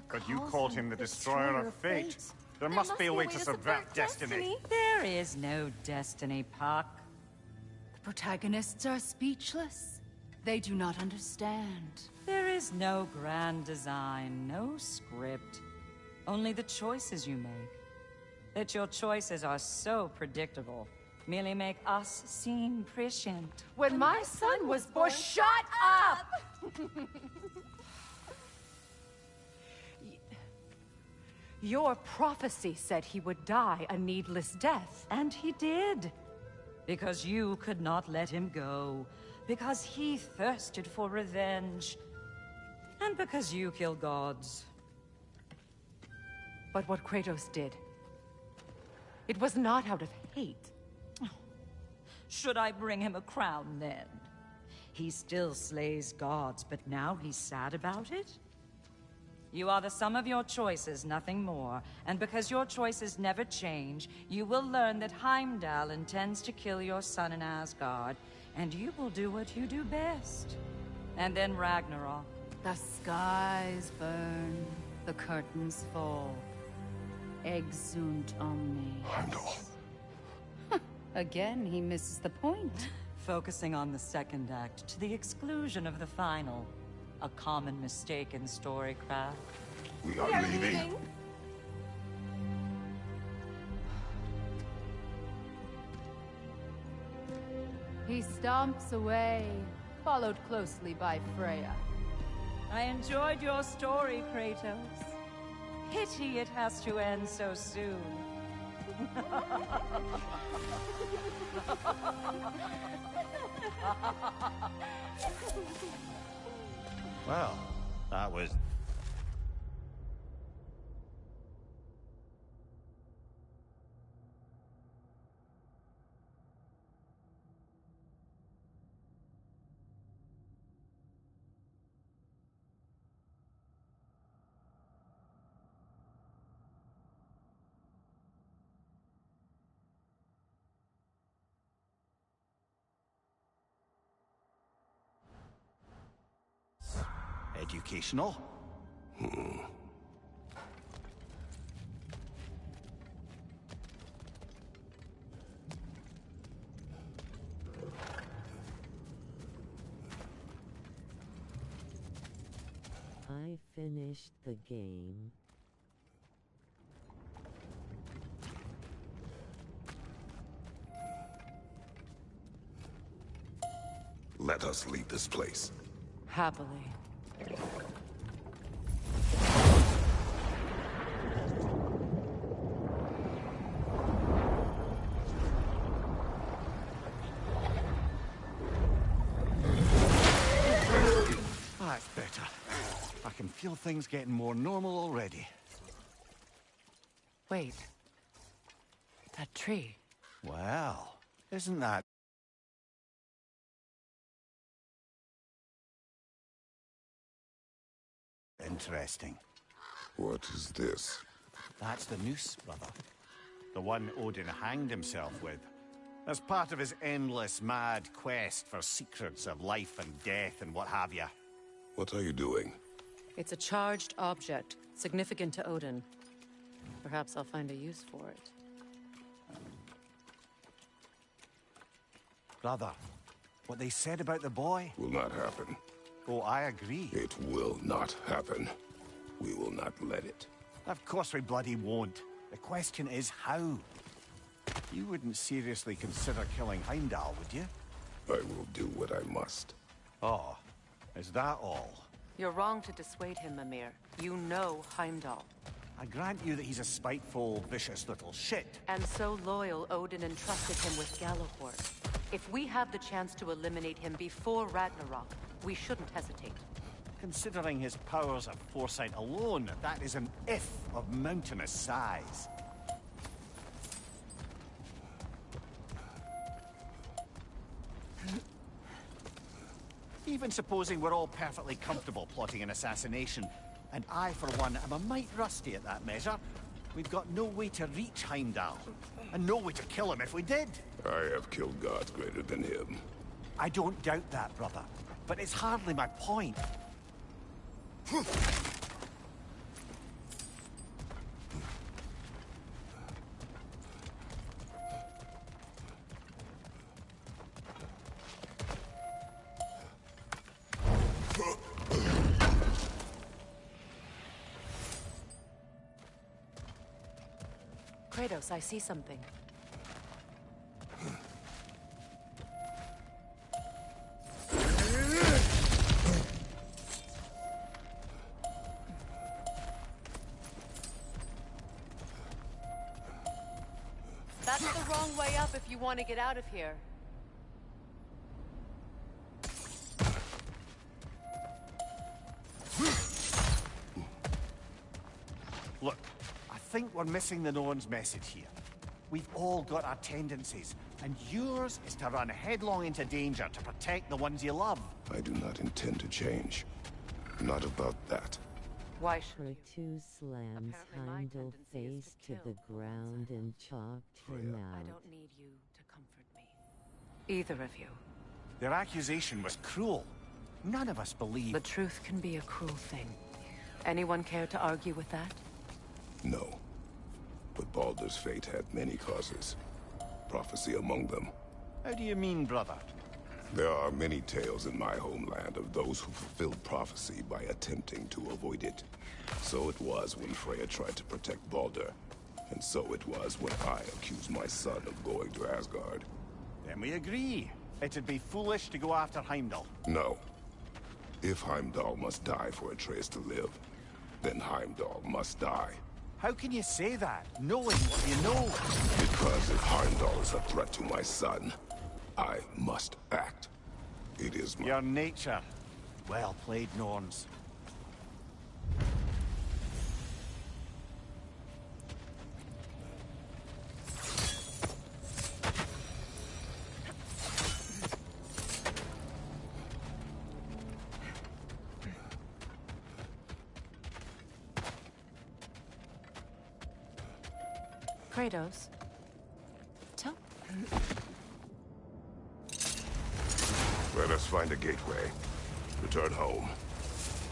But you called him the Destroyer of Fate. There must be a way to subvert destiny. There is no destiny, Puck. The protagonists are speechless. They do not understand. There is no grand design, no script. Only the choices you make. That your choices are so predictable merely make us seem prescient. When my son was born, shut up! Your prophecy said he would die a needless death. And he did. Because you could not let him go. because he thirsted for revenge. And because you kill gods. But what Kratos did, it was not out of hate. Should I bring him a crown then? He still slays gods, but now he's sad about it? You are the sum of your choices, nothing more. And because your choices never change, you will learn that Heimdall intends to kill your son in Asgard, and you will do what you do best. And then Ragnarok. The skies burn, the curtains fall. Exunt omnes. Heimdall. Again, he misses the point. Focusing on the second act to the exclusion of the final. A common mistake in storycraft. We are leaving. He stomps away, followed closely by Freya. I enjoyed your story, Kratos. Pity it has to end so soon. Well, that was... educational. I finished the game. Let us leave this place. Happily. That's better. I can feel things getting more normal already. Wait. That tree. Well, isn't that... interesting? What is this? That's the noose, brother. The one Odin hanged himself with. As part of his endless, mad quest for secrets of life and death and what have you. What are you doing? It's a charged object, significant to Odin. Perhaps I'll find a use for it. Brother, what they said about the boy? Will not happen. Oh, I agree. It will not happen. We will not let it. Of course we bloody won't. The question is how. You wouldn't seriously consider killing Heimdall, would you? I will do what I must. Oh, is that all? You're wrong to dissuade him, Mimir. You know Heimdall. I grant you that he's a spiteful, vicious little shit. And so loyal, Odin entrusted him with Gjallarhorn. If we have the chance to eliminate him before Ragnarok, we shouldn't hesitate. Considering his powers of foresight alone, that is an if of mountainous size. Even supposing we're all perfectly comfortable plotting an assassination, and I, for one, am a mite rusty at that measure, we've got no way to reach Heimdall, and no way to kill him if we did. I have killed gods greater than him. I don't doubt that, brother, but it's hardly my point. Kratos, I see something. That's the wrong way up if you want to get out of here. Look, I think we're missing the Norn's message here. We've all got our tendencies, and yours is to run headlong into danger to protect the ones you love. I do not intend to change. Not about that. Why should you? Two slams Apparently my Heimdall tendency is face to to the kill. ground and chalked him I out. don't need you to comfort me. Either of you. Their accusation was cruel. None of us believe... The truth can be a cruel thing. Anyone care to argue with that? No. But Baldur's fate had many causes. Prophecy among them. How do you mean, brother? There are many tales in my homeland of those who fulfilled prophecy by attempting to avoid it. So it was when Freya tried to protect Baldur. And so it was when I accused my son of going to Asgard. Then we agree. It'd be foolish to go after Heimdall. No. If Heimdall must die for Atreus to live, then Heimdall must die. How can you say that, knowing what you know? Because if Heimdall is a threat to my son, I must act. It is my... Your nature. Well played, Norns. Kratos. Tell. Let us find a gateway. Return home.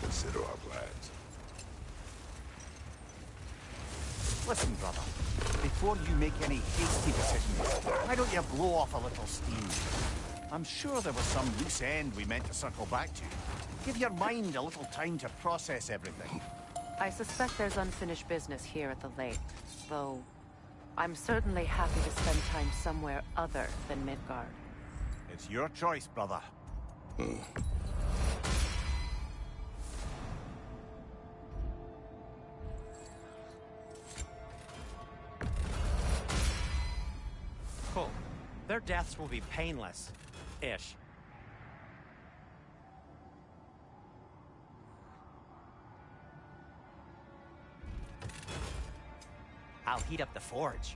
Consider our plans. Listen, brother. Before you make any hasty decisions, why don't you blow off a little steam? I'm sure there was some loose end we meant to circle back to. Give your mind a little time to process everything. I suspect there's unfinished business here at the lake, though I'm certainly happy to spend time somewhere other than Midgard. It's your choice, brother. Cool. Their deaths will be painless-ish. I'll heat up the forge.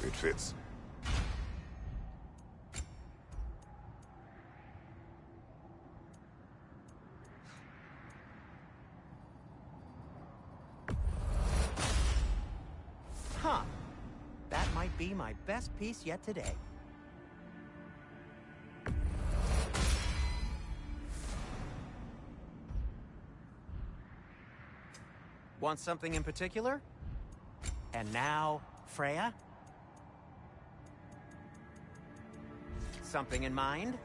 It fits. Huh. That might be my best piece yet today. Want something in particular? And now, Freya? Something in mind?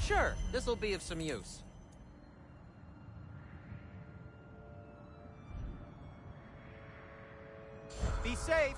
Sure, this'll be of some use. Be safe!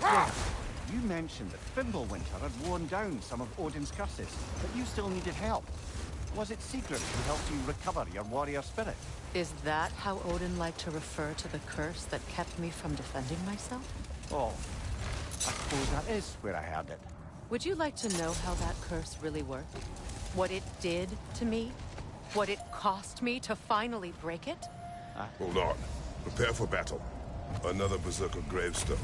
Freya, you mentioned that Fimbulwinter had worn down some of Odin's curses, but you still needed help. Was it Sigrid who helped you recover your warrior spirit? Is that how Odin liked to refer to the curse that kept me from defending myself? Oh, I suppose that is where I heard it. Would you like to know how that curse really worked? What it did to me? What it cost me to finally break it? Hold on. Prepare for battle. Another Berserker gravestone.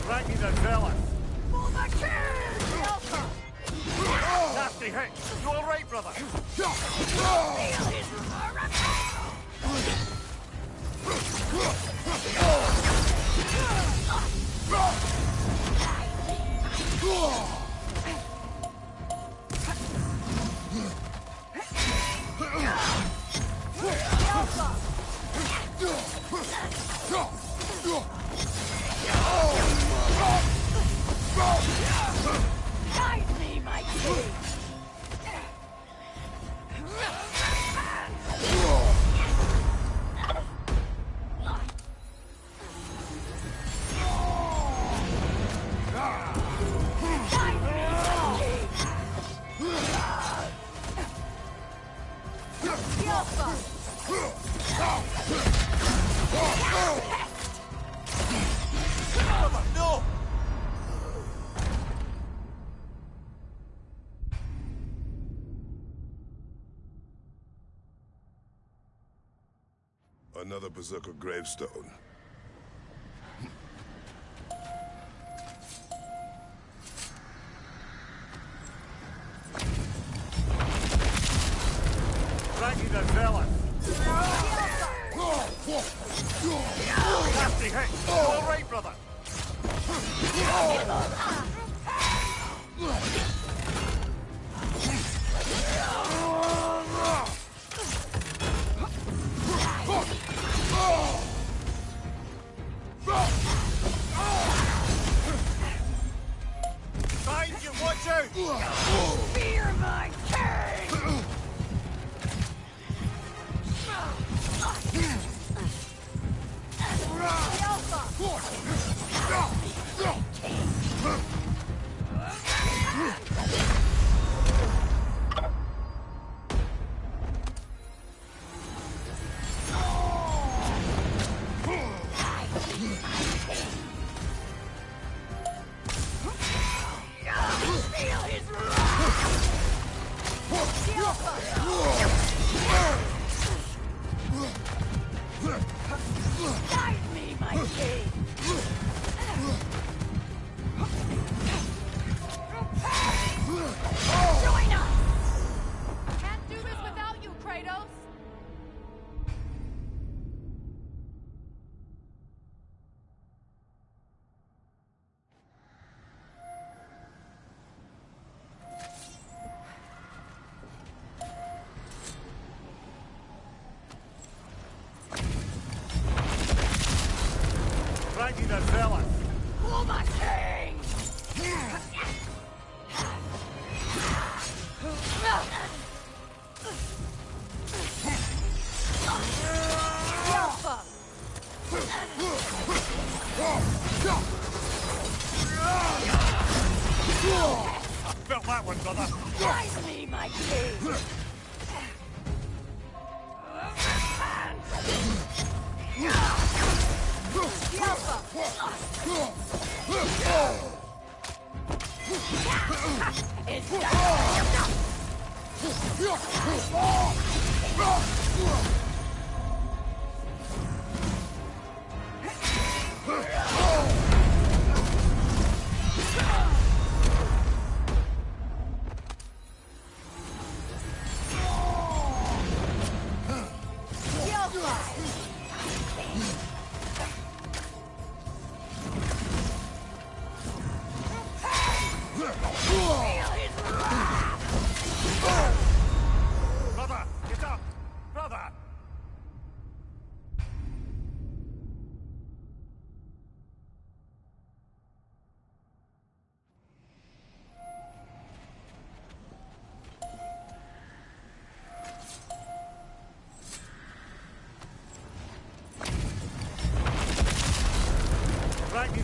Ragnarök zealot! For the king! Nasty hit! You alright, brother? Feel his Guide me, my king! No! Another Berserker gravestone. Ragnarök zealot! Nasty hit! You alright, brother? Find you, watch out! Fear my king! Feel his Guide me, my king! Join us! Can't do this without you, Kratos! Ragnarök zealot! For my king! Felt that one, brother! Guide me, my king! It's Brother,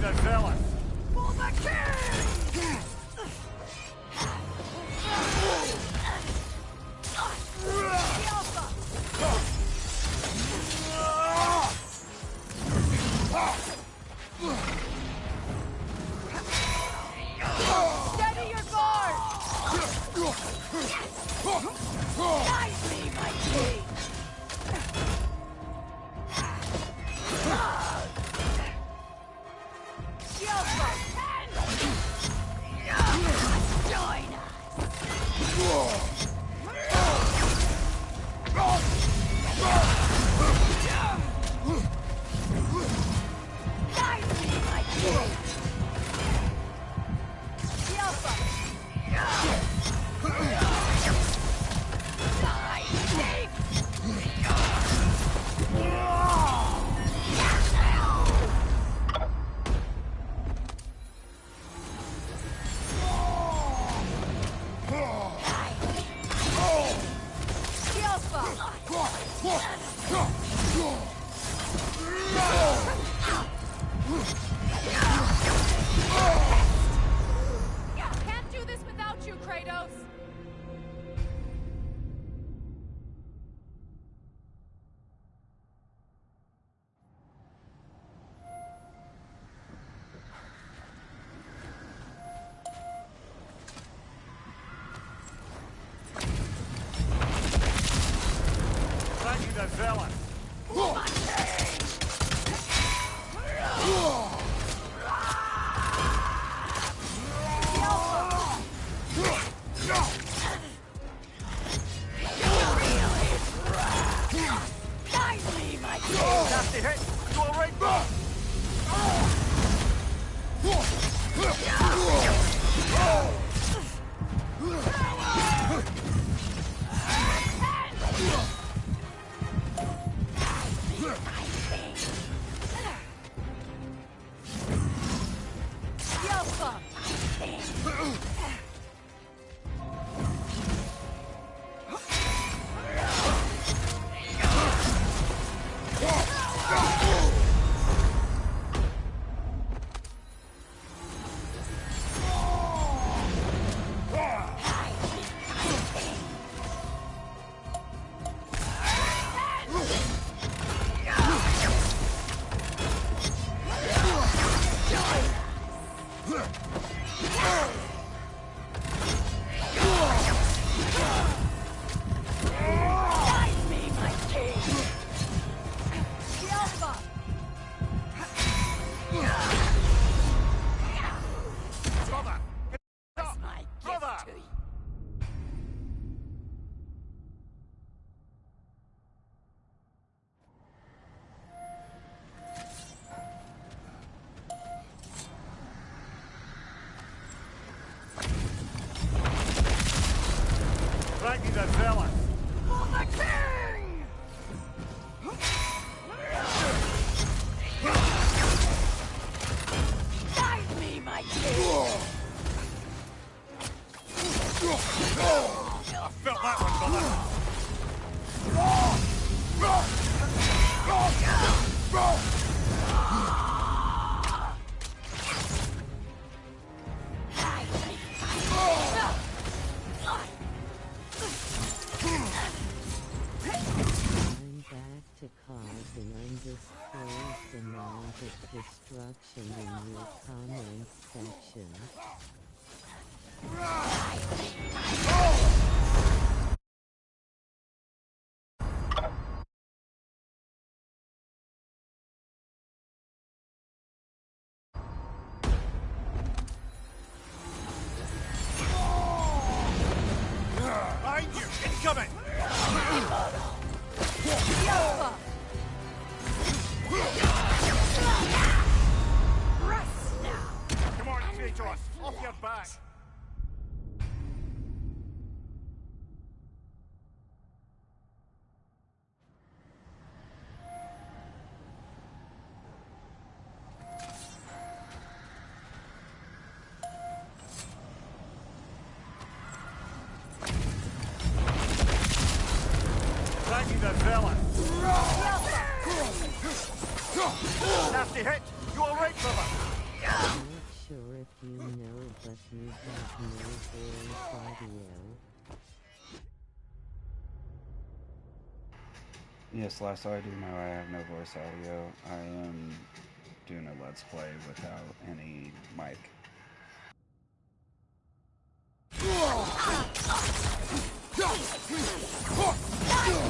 the zealous! For the king! Steady your guard! Guide me, my king! Join Guide me, my king! Can't do this without you, Kratos! Thank you, the zealous! Guide me, my king! Nasty hit! You all right, bro? Guide me, my king! Brother! That's my Brother! gift to you. Thank you, the zealous! For the king! Guide me, my king! I felt that one, brother! I'm back to cause an undisclosed amount of destruction in your comments section. Behind you! Incoming! Rest now! Come on, Kratos! Off your back! Thank you, the zealous! Nasty hit! You all right, brother? Not sure if you know, but you have no voice audio. Yes, last I do know I have no voice audio. I am doing a Let's Play without any mic.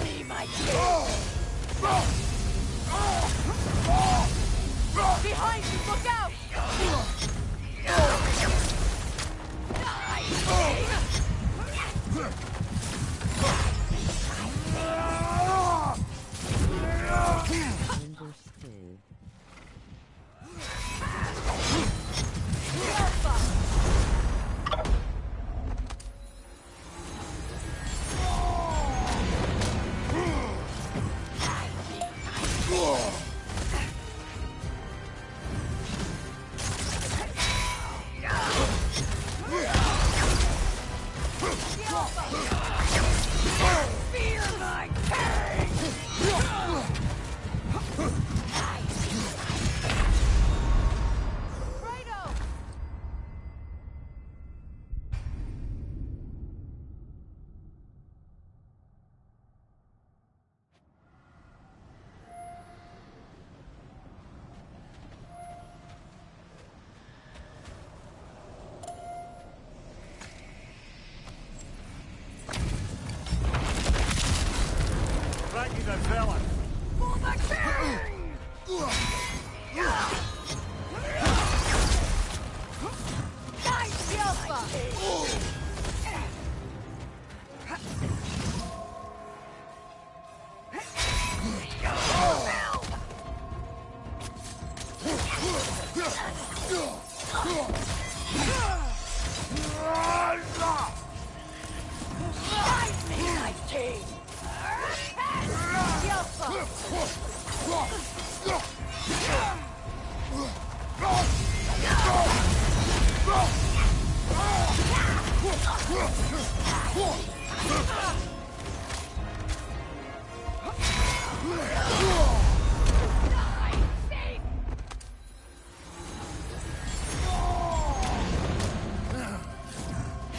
Me, my behind you, look out! Understood. Ragnarök villain. For the king! Nice, Yelpa! Guide me, my king!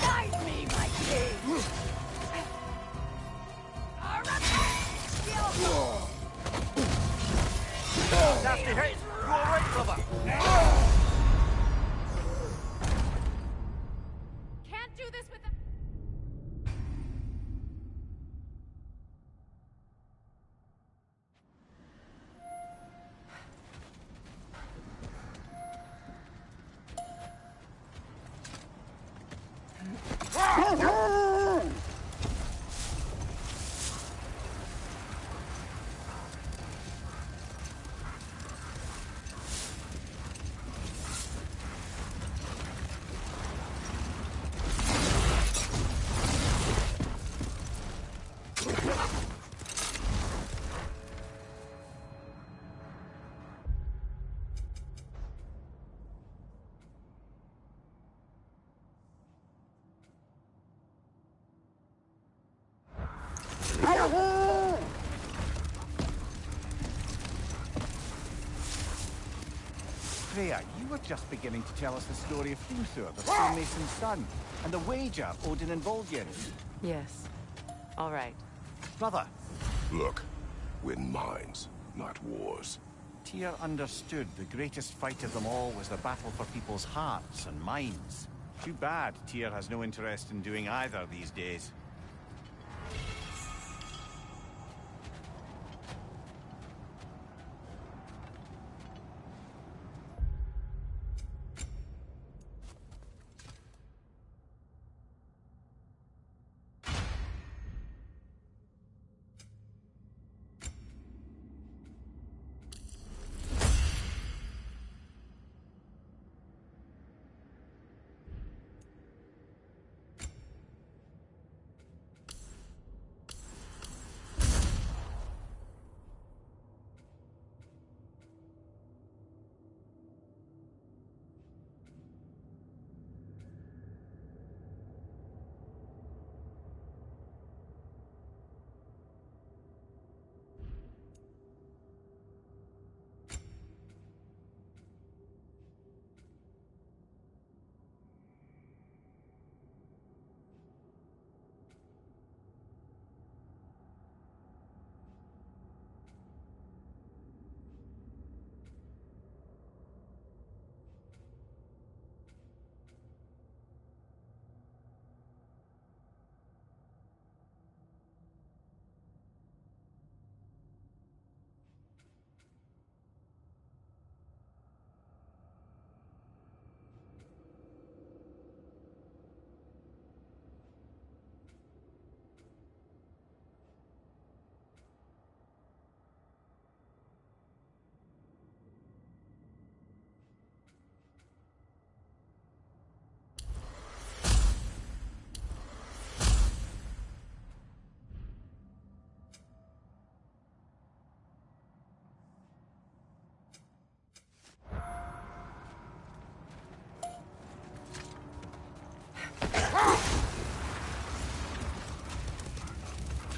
Guide me, my king! Nasty hit. You all right, brother? Can't do this with Freya, you were just beginning to tell us the story of Hrimthur, the stonemason's son, and the wager Odin involved you in. Yes. All right. Brother, Look, win minds, not wars. Tyr understood the greatest fight of them all was the battle for people's hearts and minds. Too bad Tyr has no interest in doing either these days.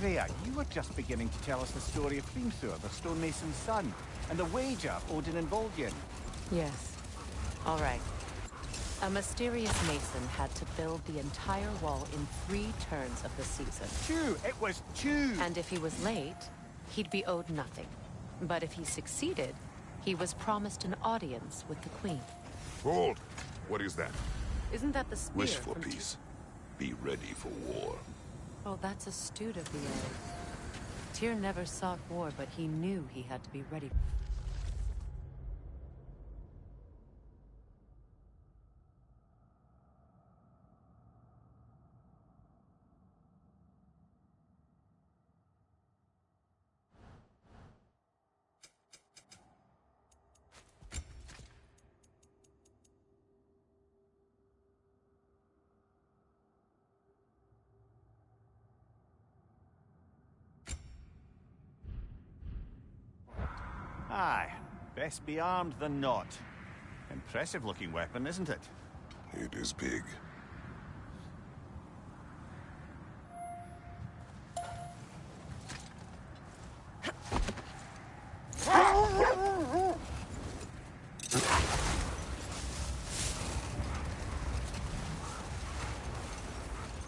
Freya, you were just beginning to tell us the story of Hrimthur, the stonemason's son, and the wager Odin involved you in. Yes. All right. A mysterious mason had to build the entire wall in 3 turns of the season. 2! It was 2! And if he was late, he'd be owed nothing. But if he succeeded, he was promised an audience with the queen. Hold! What is that? Isn't that the spear? Wish for from peace. Be ready for war. Oh, that's astute of the elf. Tyr never sought war, but he knew he had to be ready. Aye. Best be armed than not. Impressive looking weapon, isn't it? It is big.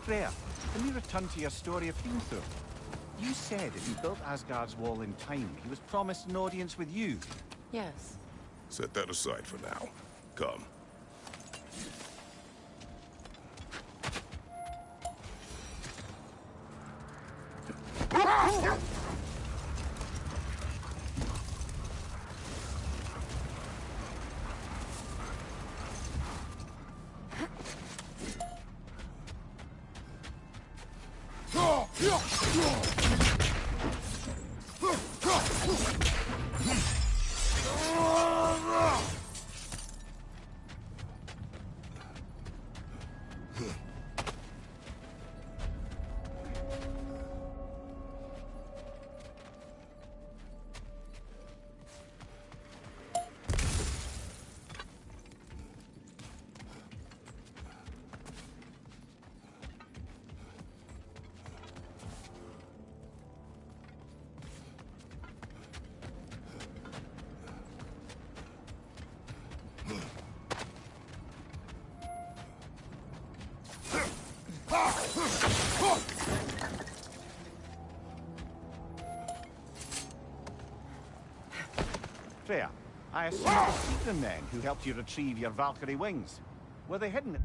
Freya, can we return to your story of Hrimthur? You said if he built Asgard's wall in time, he was promised an audience with you. Yes. Set that aside for now. Come. Freya, I assume it was Sigrun then who helped you retrieve your Valkyrie wings. Were they hidden?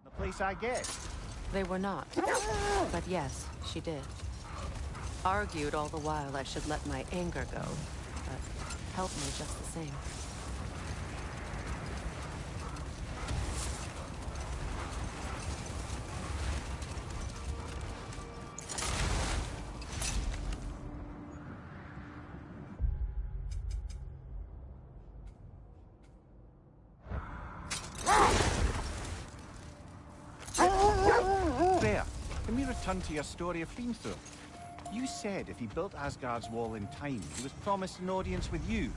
The place I guessed. They were not. But yes, she did. Argued all the while I should let my anger go, but helped me just the same. Freya, can we return to your story of Hrimthur? You said if he built Asgard's wall in time, he was promised an audience with you.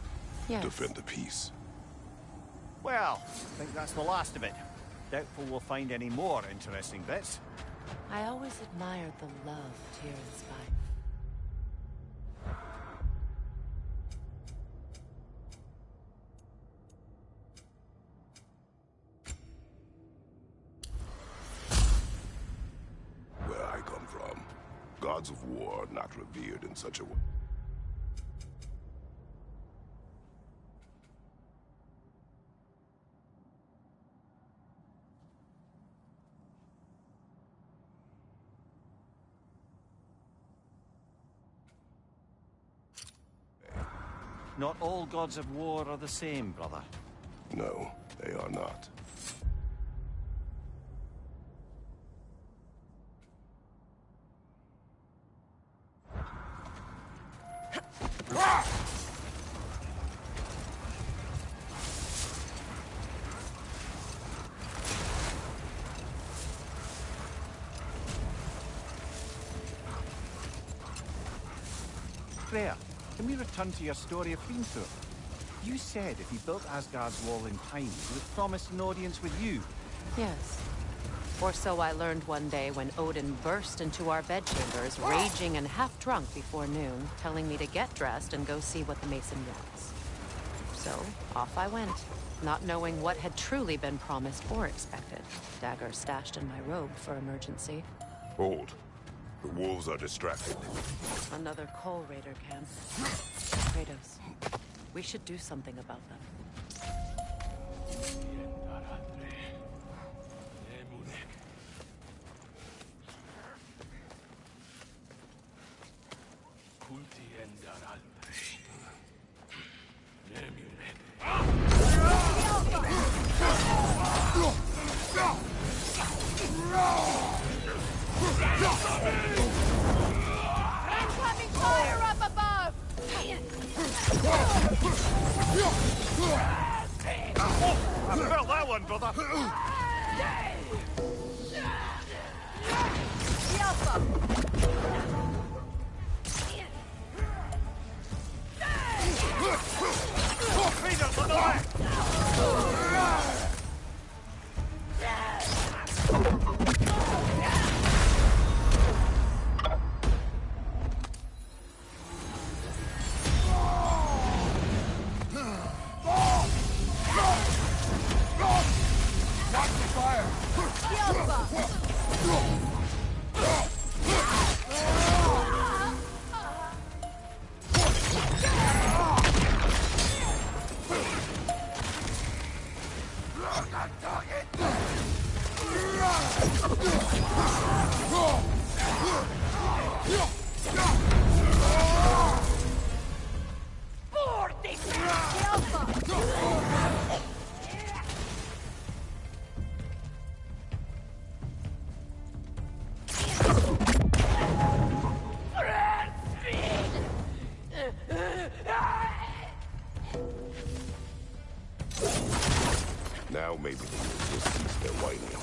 Yes. Defend the peace. Well, I think that's the last of it. Doubtful we'll find any more interesting bits. I always admired the love Tyr inspired. Where I come from, gods of war are not revered in such a way. Not all gods of war are the same, brother. No, they are not. Freya, can we return to your story of Hrimthur? You said if he built Asgard's wall in time, he would promise an audience with you. Yes. Or so I learned one day when Odin burst into our bedchambers, raging and half-drunk before noon, telling me to get dressed and go see what the Mason wants. So, off I went, not knowing what had truly been promised or expected. Dagger stashed in my robe for emergency. Hold. The wolves are distracted. Another Coal Raider camp. Kratos, we should do something about them. Incoming fire up above! I felt that one, brother! Raiders on the left! Now maybe the wolves will cease their whining.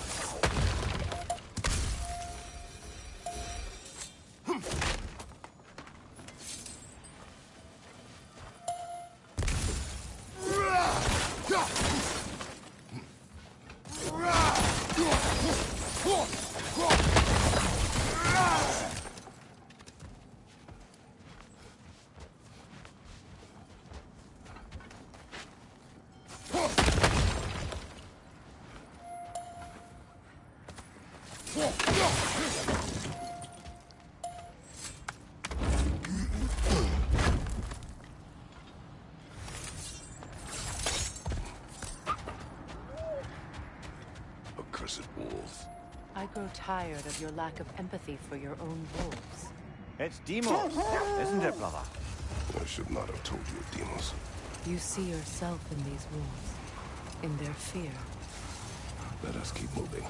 Accursed wolves. I grow tired of your lack of empathy for your own wolves. It's Demos, isn't it, brother? I should not have told you of Demos. You see yourself in these wolves, in their fear. Let us keep moving.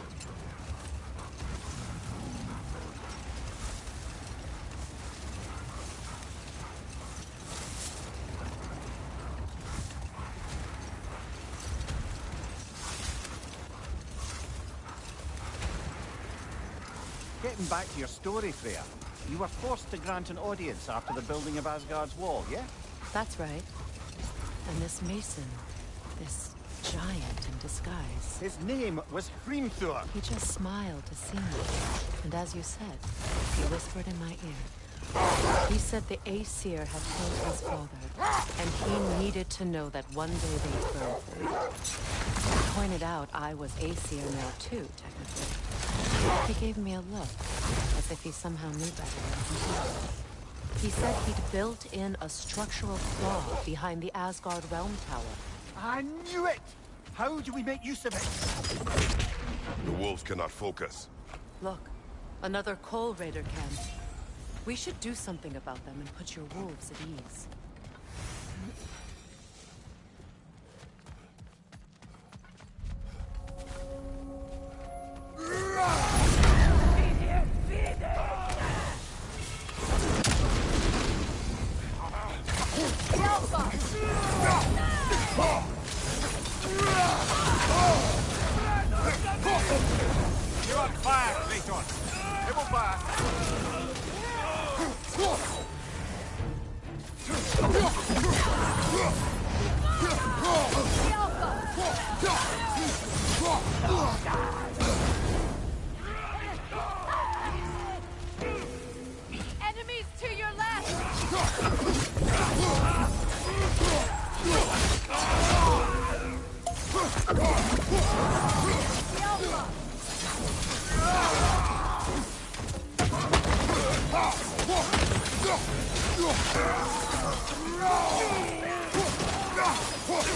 Getting back to your story, Freya. You were forced to grant an audience after the building of Asgard's wall, yeah? That's right. And this Mason, this giant in disguise. His name was Hrimthur. He just smiled to see me. And as you said, he whispered in my ear. He said the Aesir had killed his father, and he needed to know that one day they'd grow free. He pointed out I was Aesir now too, technically. He gave me a look, as if he somehow knew better than he said he'd built in a structural flaw behind the Asgard Realm Tower. I knew it! How do we make use of it? The wolves cannot focus. Look, another Coal Raider camp. We should do something about them and put your wolves at ease. You're on fire, Kratos! It will fire! Enemies to your left!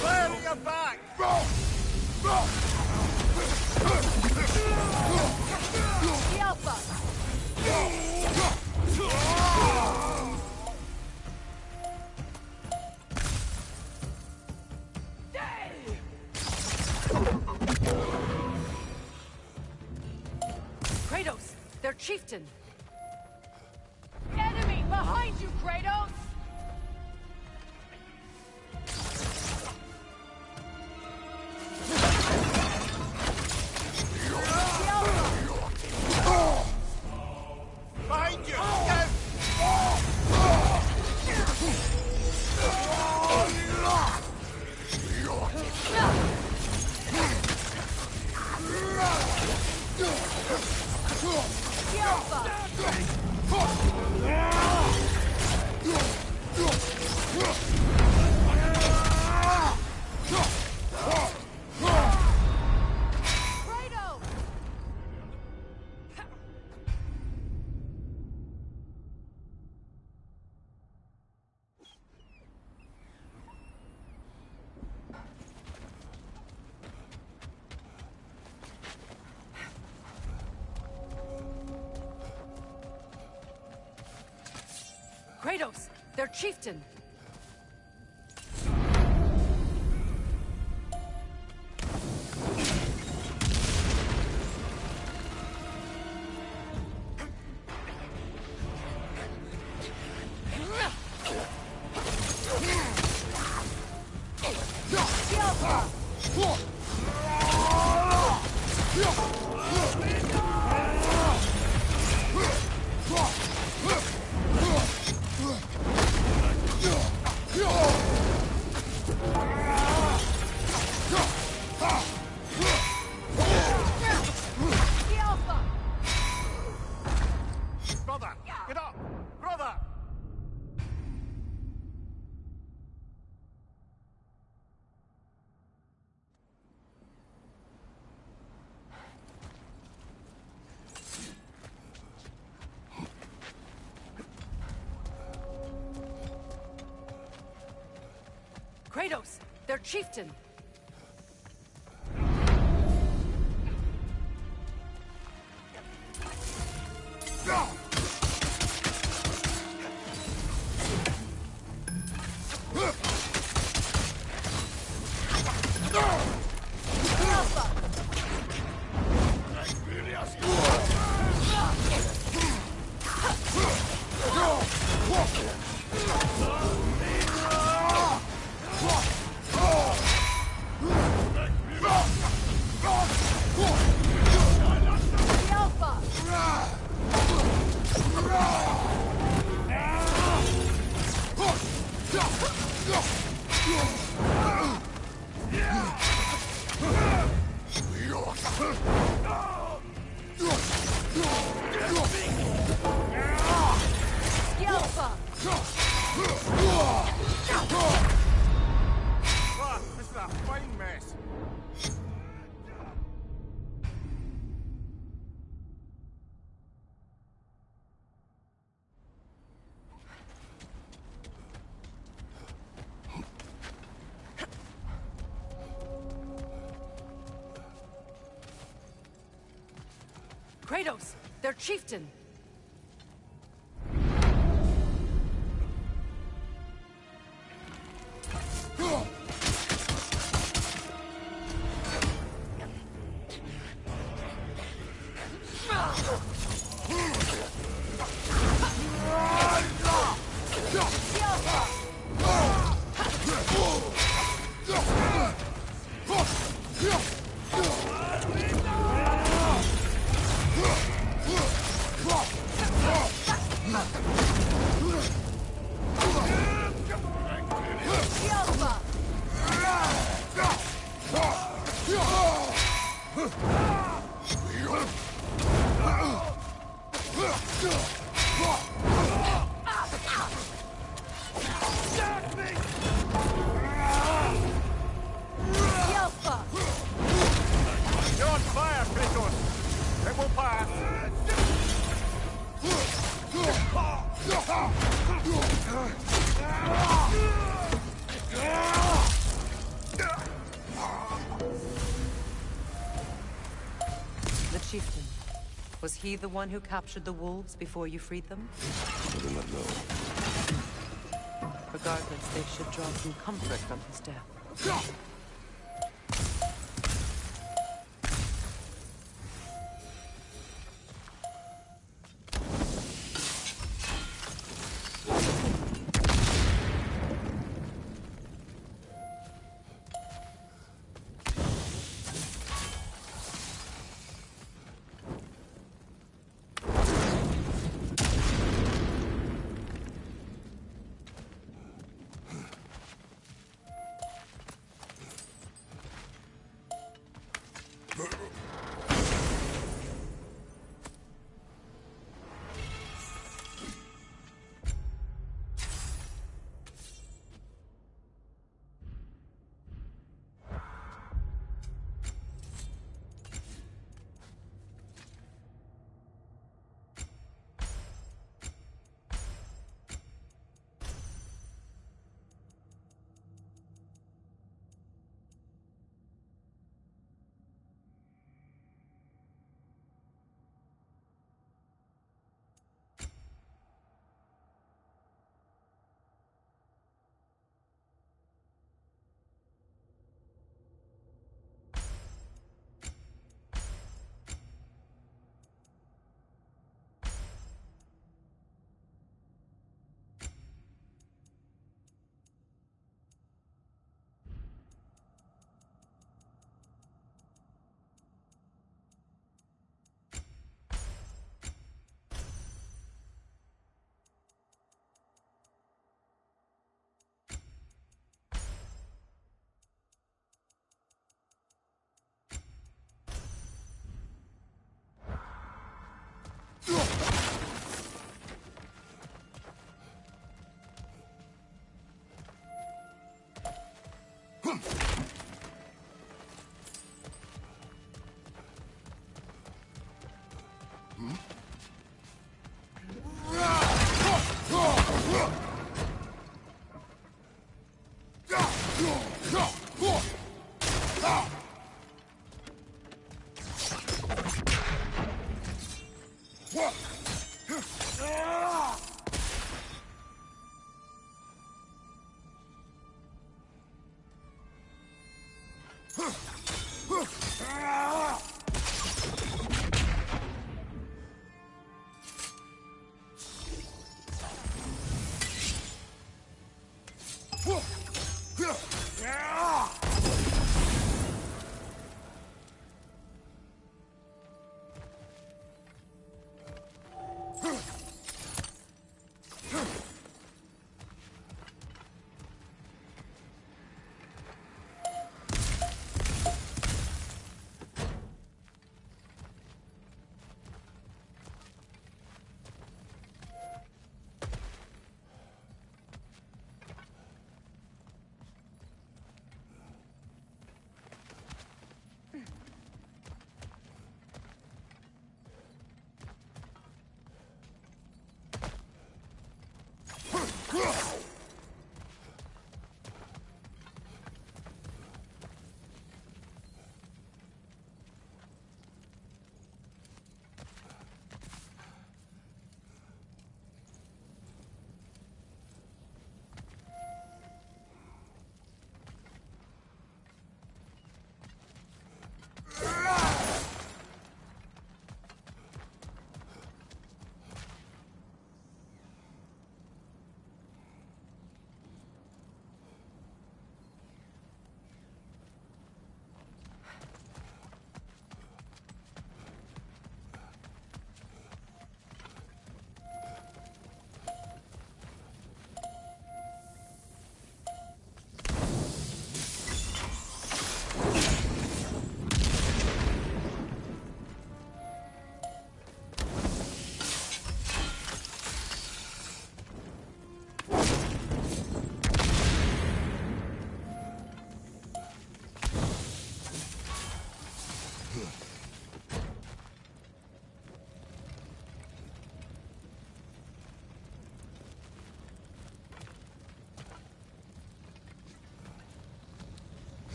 Clearing your back! The Alpha! Kratos, their chieftain. Enemy behind you, Kratos! Behind you! Go! The Alpha! Kratos! Kratos, their chieftain. The Alpha! The Alpha! Brother! Get up! Brother! Kratos, their chieftain. The Alpha! The Alpha! The Alpha! Ah, this is a fine mess. Kratos, their chieftain. The Alpha! The chieftain. Was he the one who captured the wolves before you freed them? I do not know. Regardless, they should draw some comfort from his death.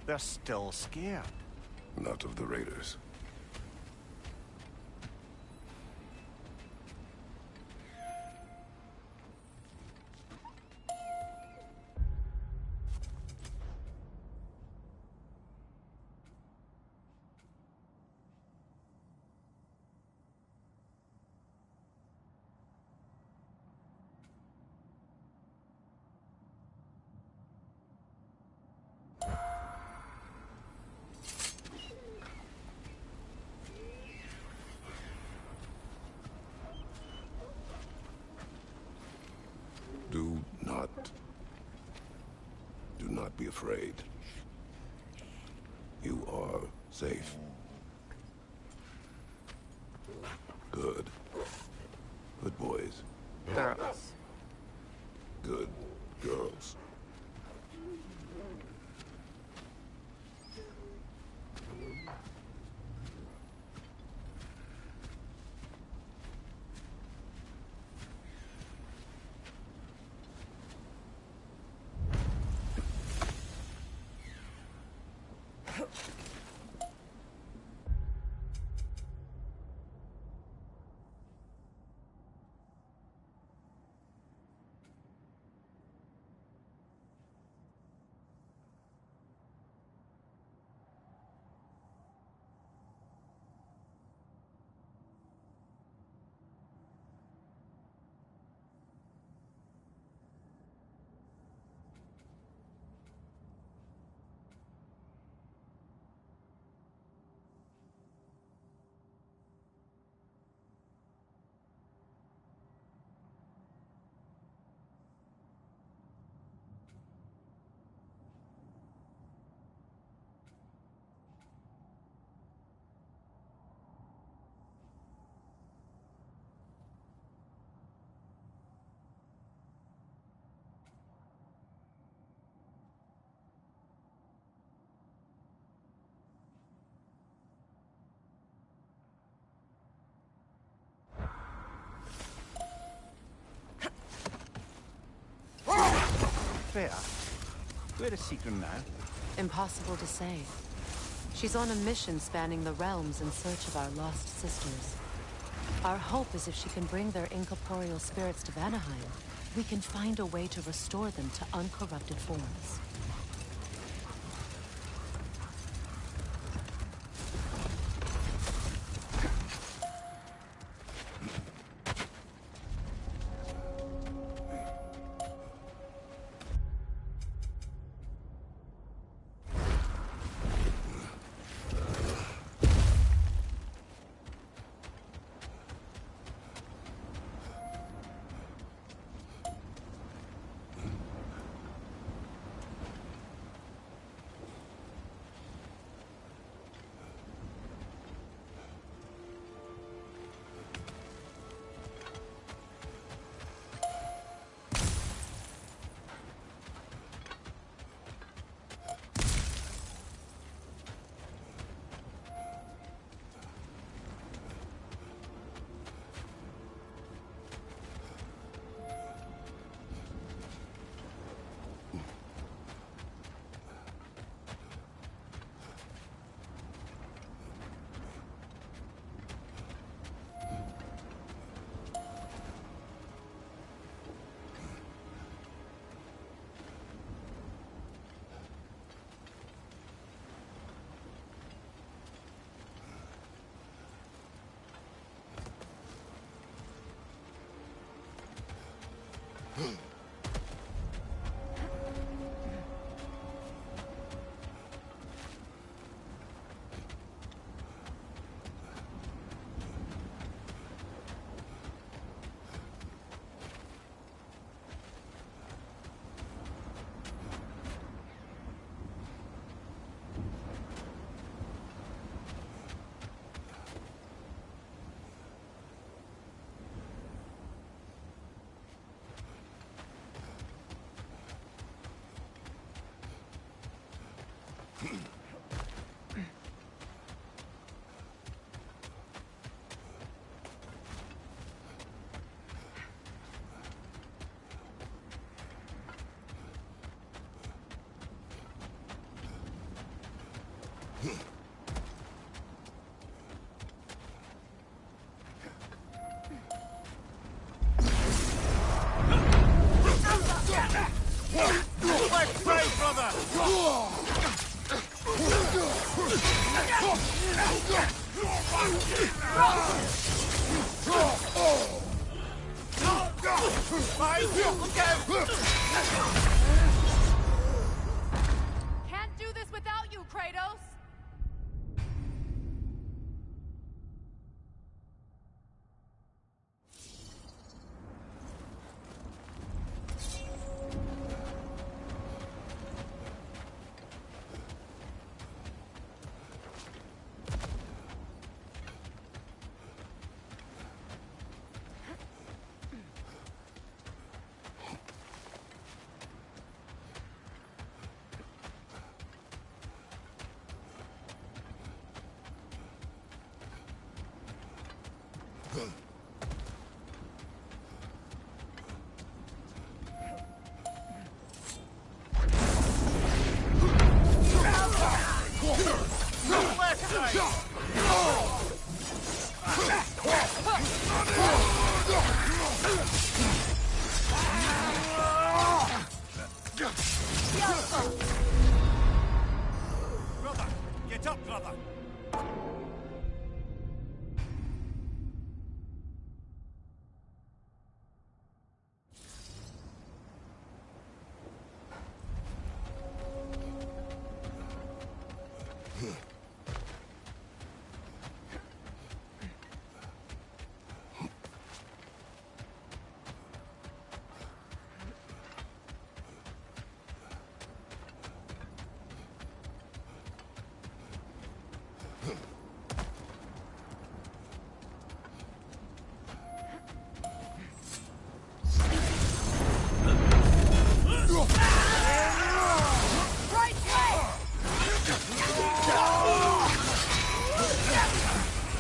They're still scared. Not of the raiders. Do not be afraid. You are safe. Good. Good boys. Girls. Good girls. Freya, where is Sigrun now? Impossible to say. She's on a mission spanning the realms in search of our lost sisters. Our hope is if she can bring their incorporeal spirits to Vanaheim, we can find a way to restore them to uncorrupted forms. Let's pray, brother! Can't do this without you, Kratos!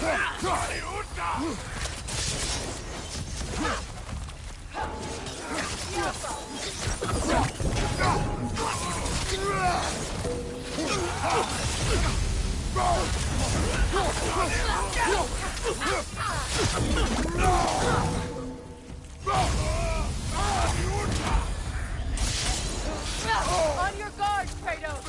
On your guard, Kratos!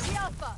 The Alpha!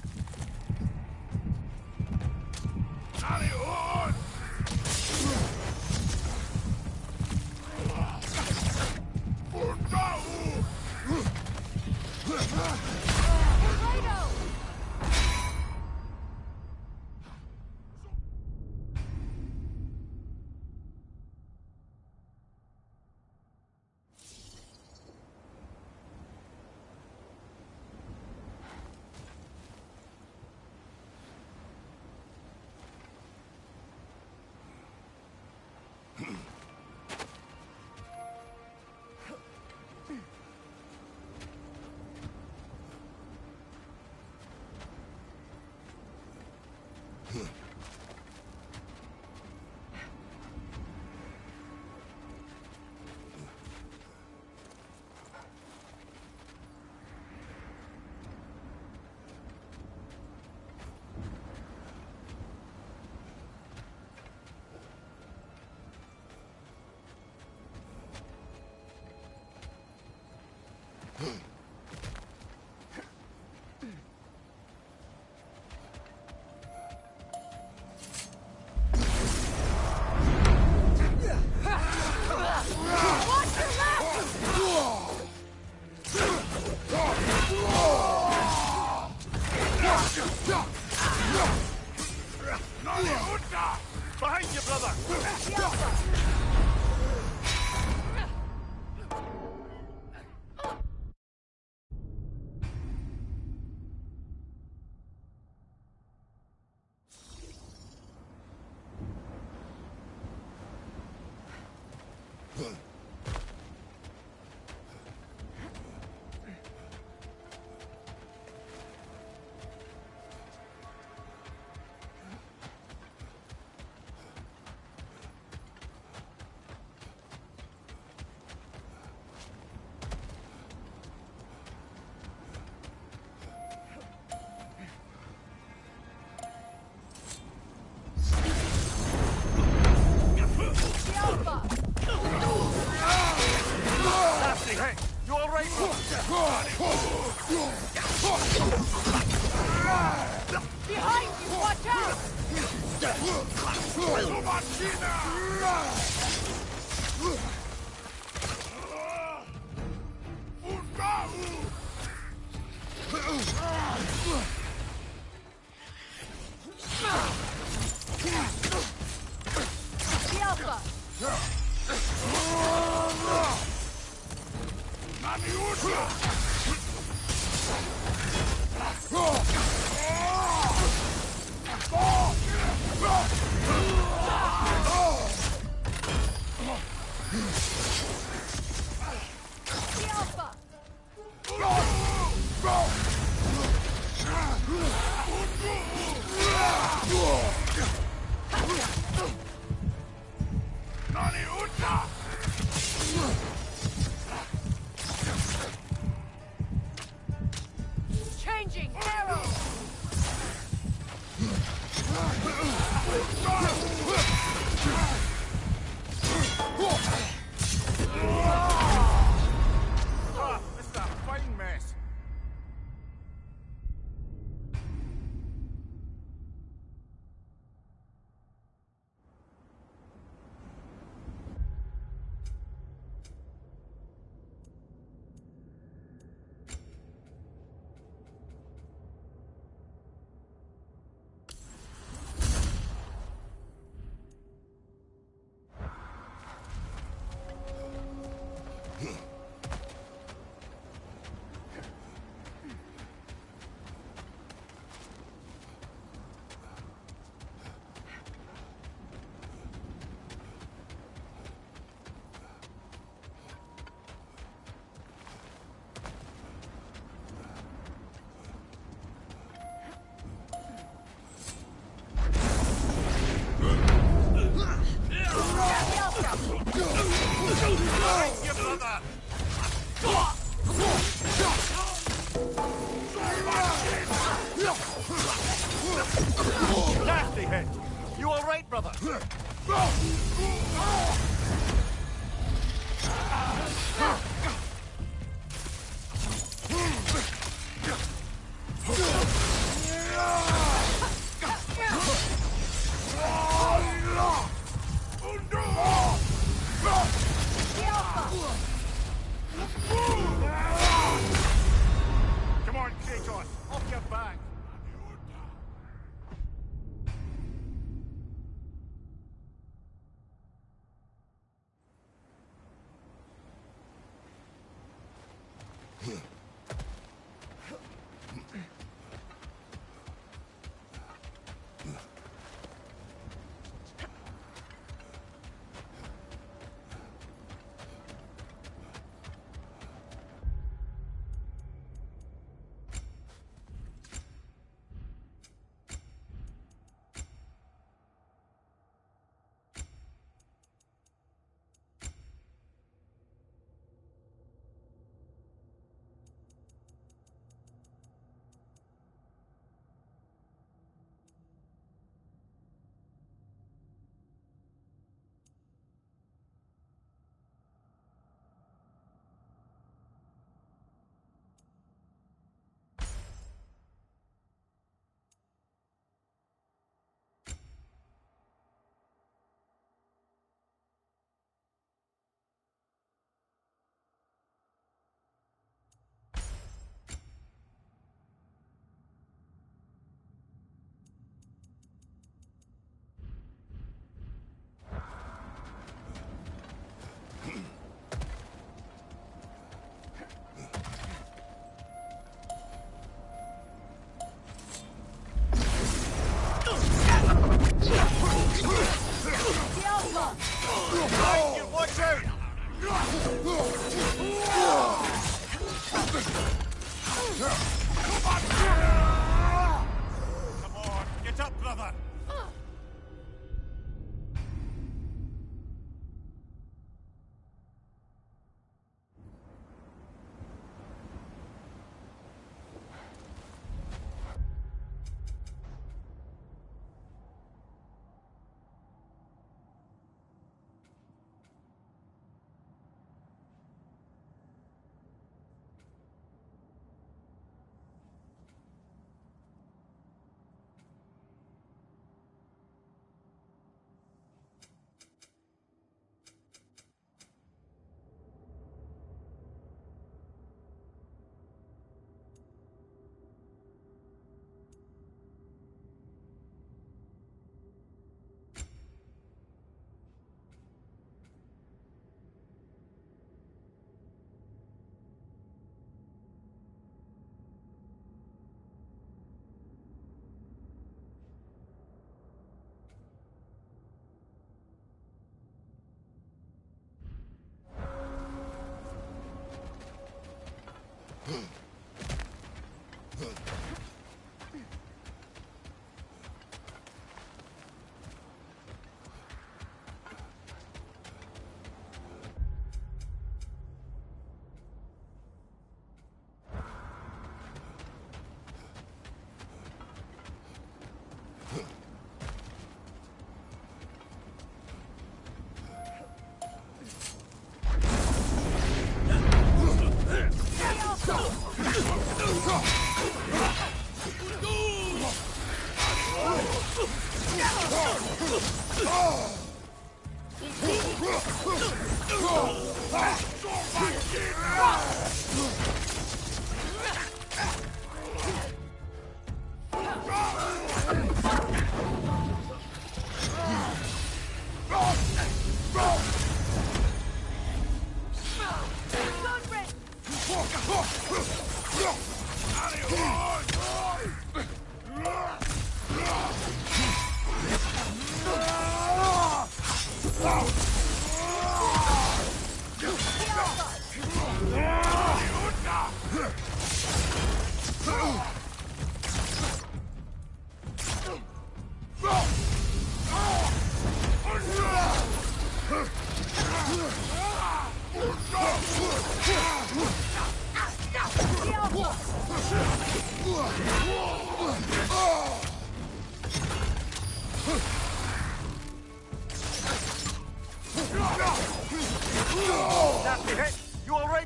Behind you, brother! Hey, you all right? Behind you, watch out! The Alpha! The Alpha! Changing arrows! brother! Nasty hit! You all right, brother? Come on, Kratos, off your back! Watch out! Come on, get up, brother!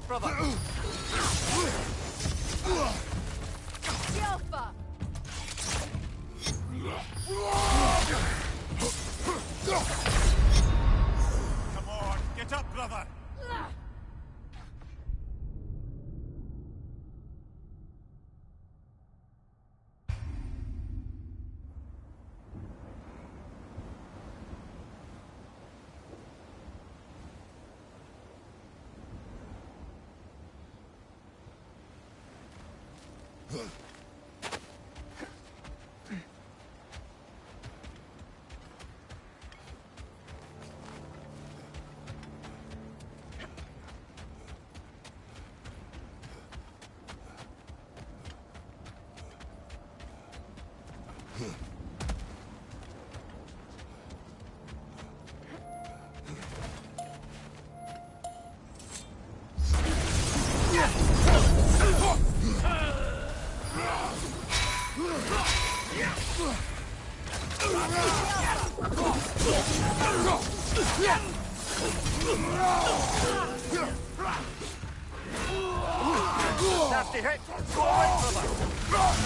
brother! Alpha! Come on, get up, brother! Nasty hit! Go away, brother!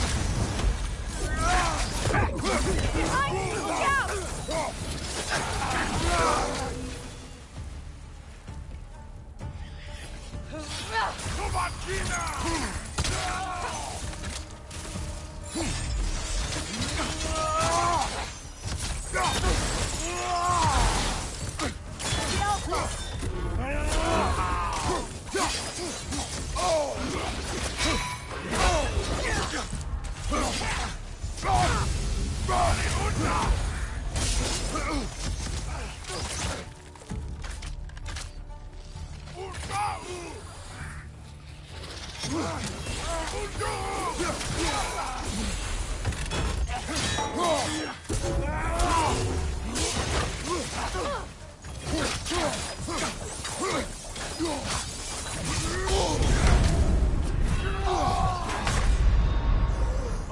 Look out!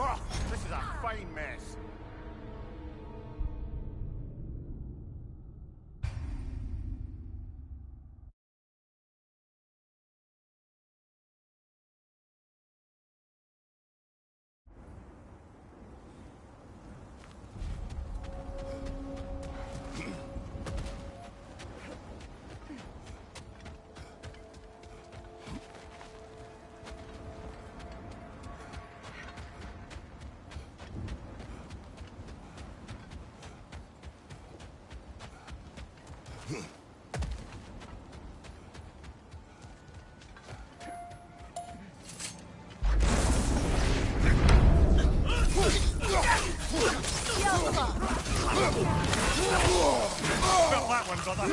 Oh, this is a fine mess. Felt that one, brother.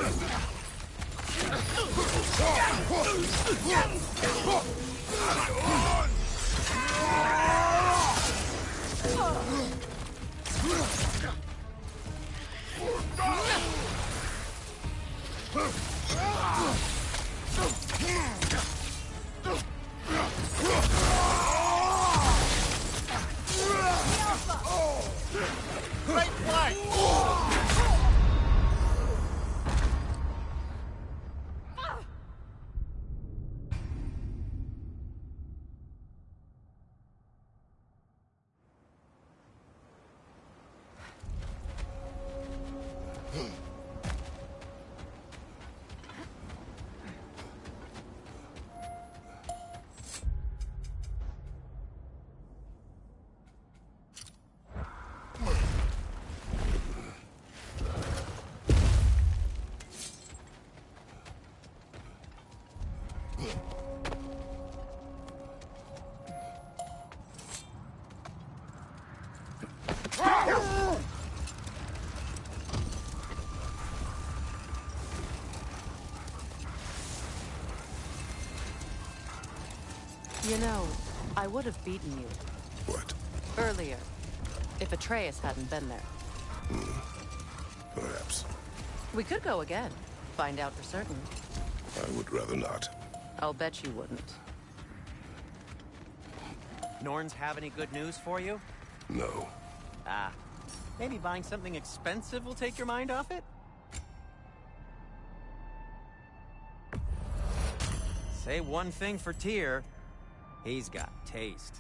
Right flank! You know, I would have beaten you What? earlier if Atreus hadn't been there. Perhaps. We could go again, find out for certain. I would rather not. I'll bet you wouldn't. Norns have any good news for you? No. Ah, maybe buying something expensive will take your mind off it? Say one thing for Tyr, he's got taste.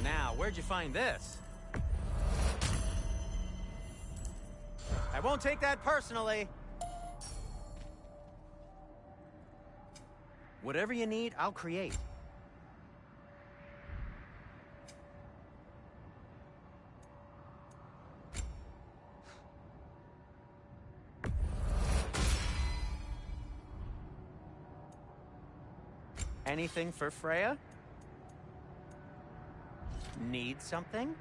Now, where'd you find this? I won't take that personally. Whatever you need, I'll create. Anything for Freya? Need something?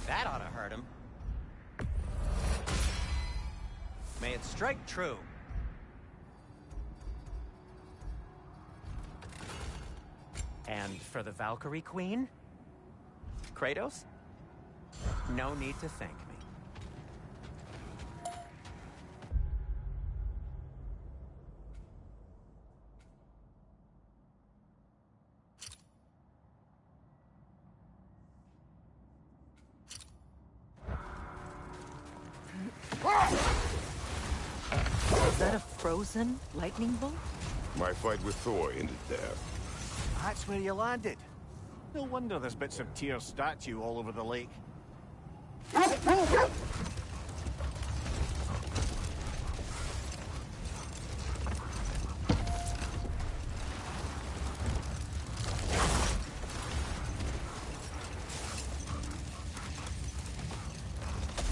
That ought to hurt him. May it strike true. And for the Valkyrie Queen? Kratos? No need to thank me. Is that a frozen lightning bolt? My fight with Thor ended there. That's where you landed. No wonder there's bits of Tyr's statue all over the lake.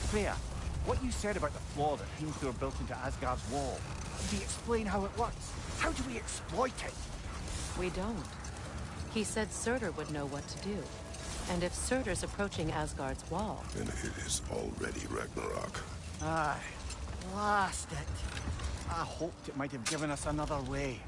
Freya, what you said about the flaw that Heimdall built into Asgard's wall, did he explain how it works? How do we exploit it? We don't. He said Surtur would know what to do. And if Surtur's approaching Asgard's wall... Then it is already Ragnarok. Aye, blast it. I hoped it might have given us another way.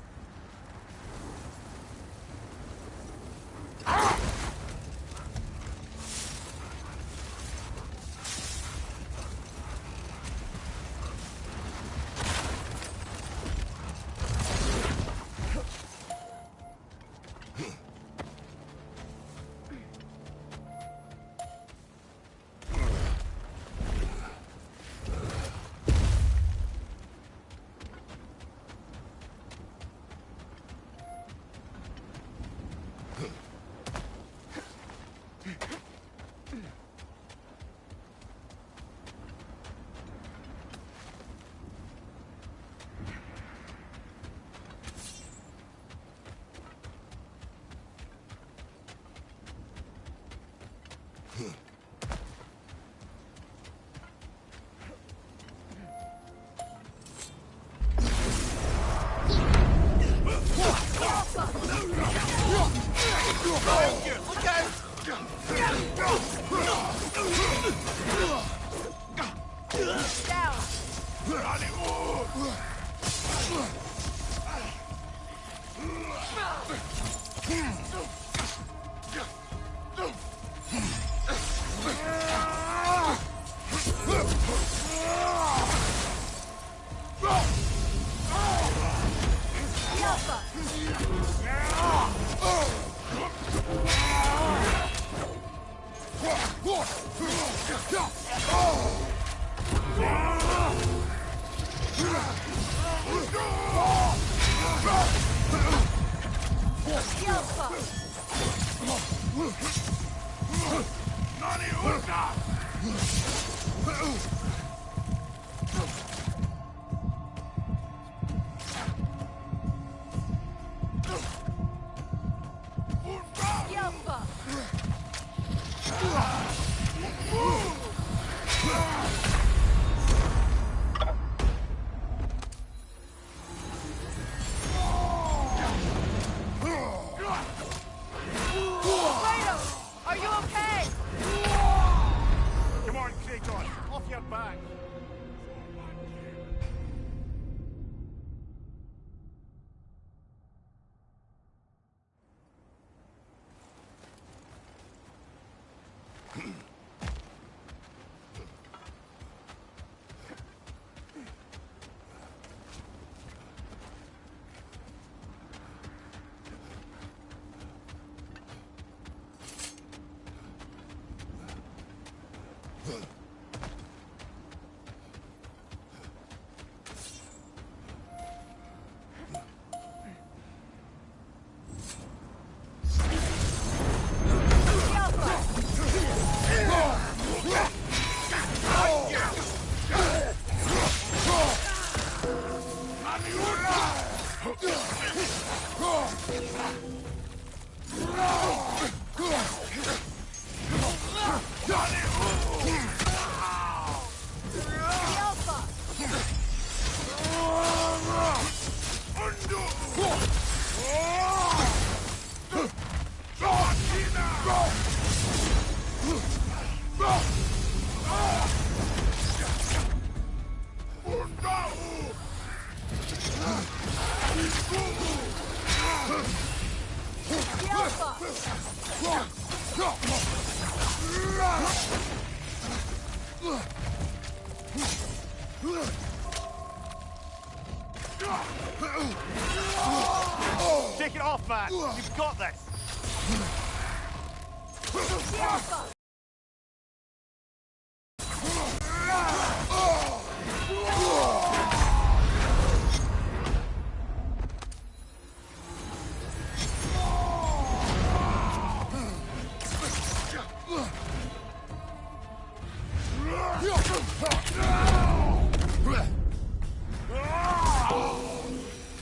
Take it off, man! You've got this!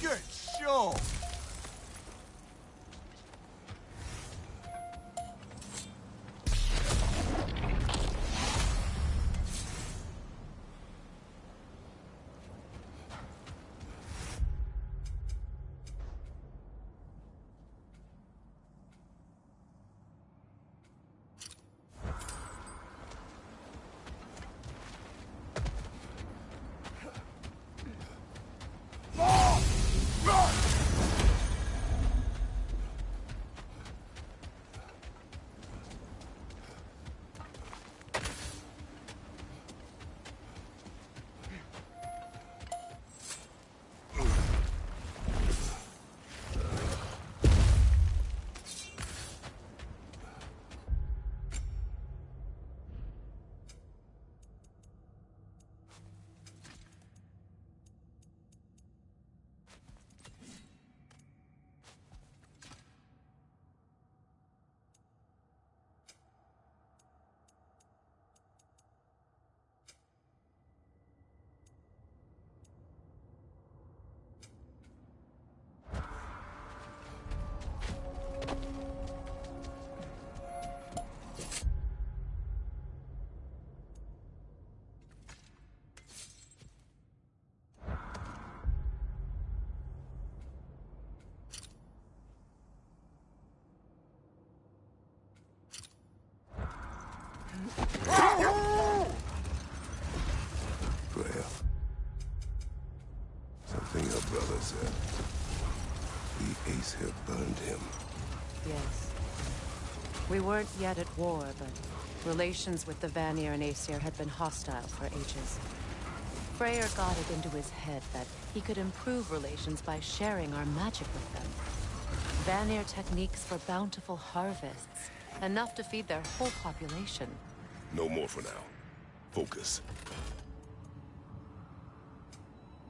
Good show! Freya, something your brother said. The Aesir burned him. Yes. We weren't yet at war, but relations with the Vanir and Aesir had been hostile for ages. Freyr got it into his head that he could improve relations by sharing our magic with them. Vanir techniques for bountiful harvests, enough to feed their whole population. No more for now. Focus.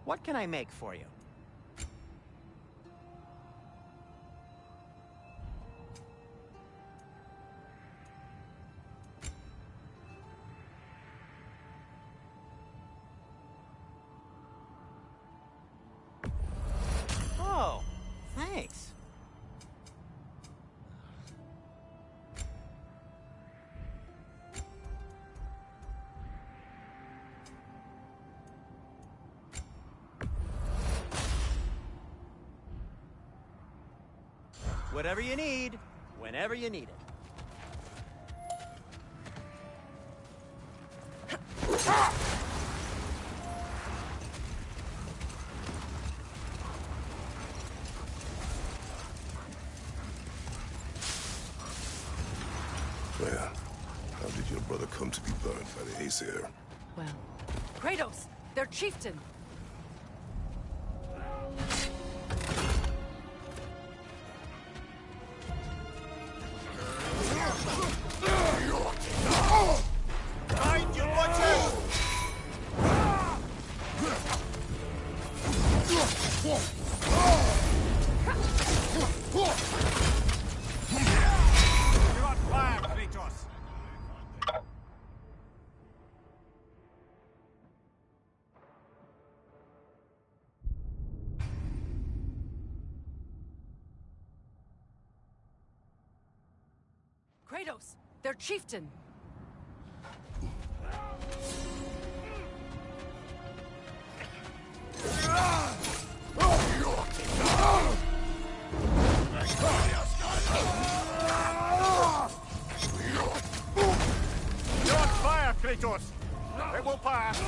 What can I make for you? Oh, thanks. Whatever you need, whenever you need it. Freya, how did your brother come to be burned by the Aesir? Well, Kratos! Their chieftain! Mind you, watch out! You're on fire, Kratos! Kratos! Their chieftain! You're on fire, Kratos! It will pass!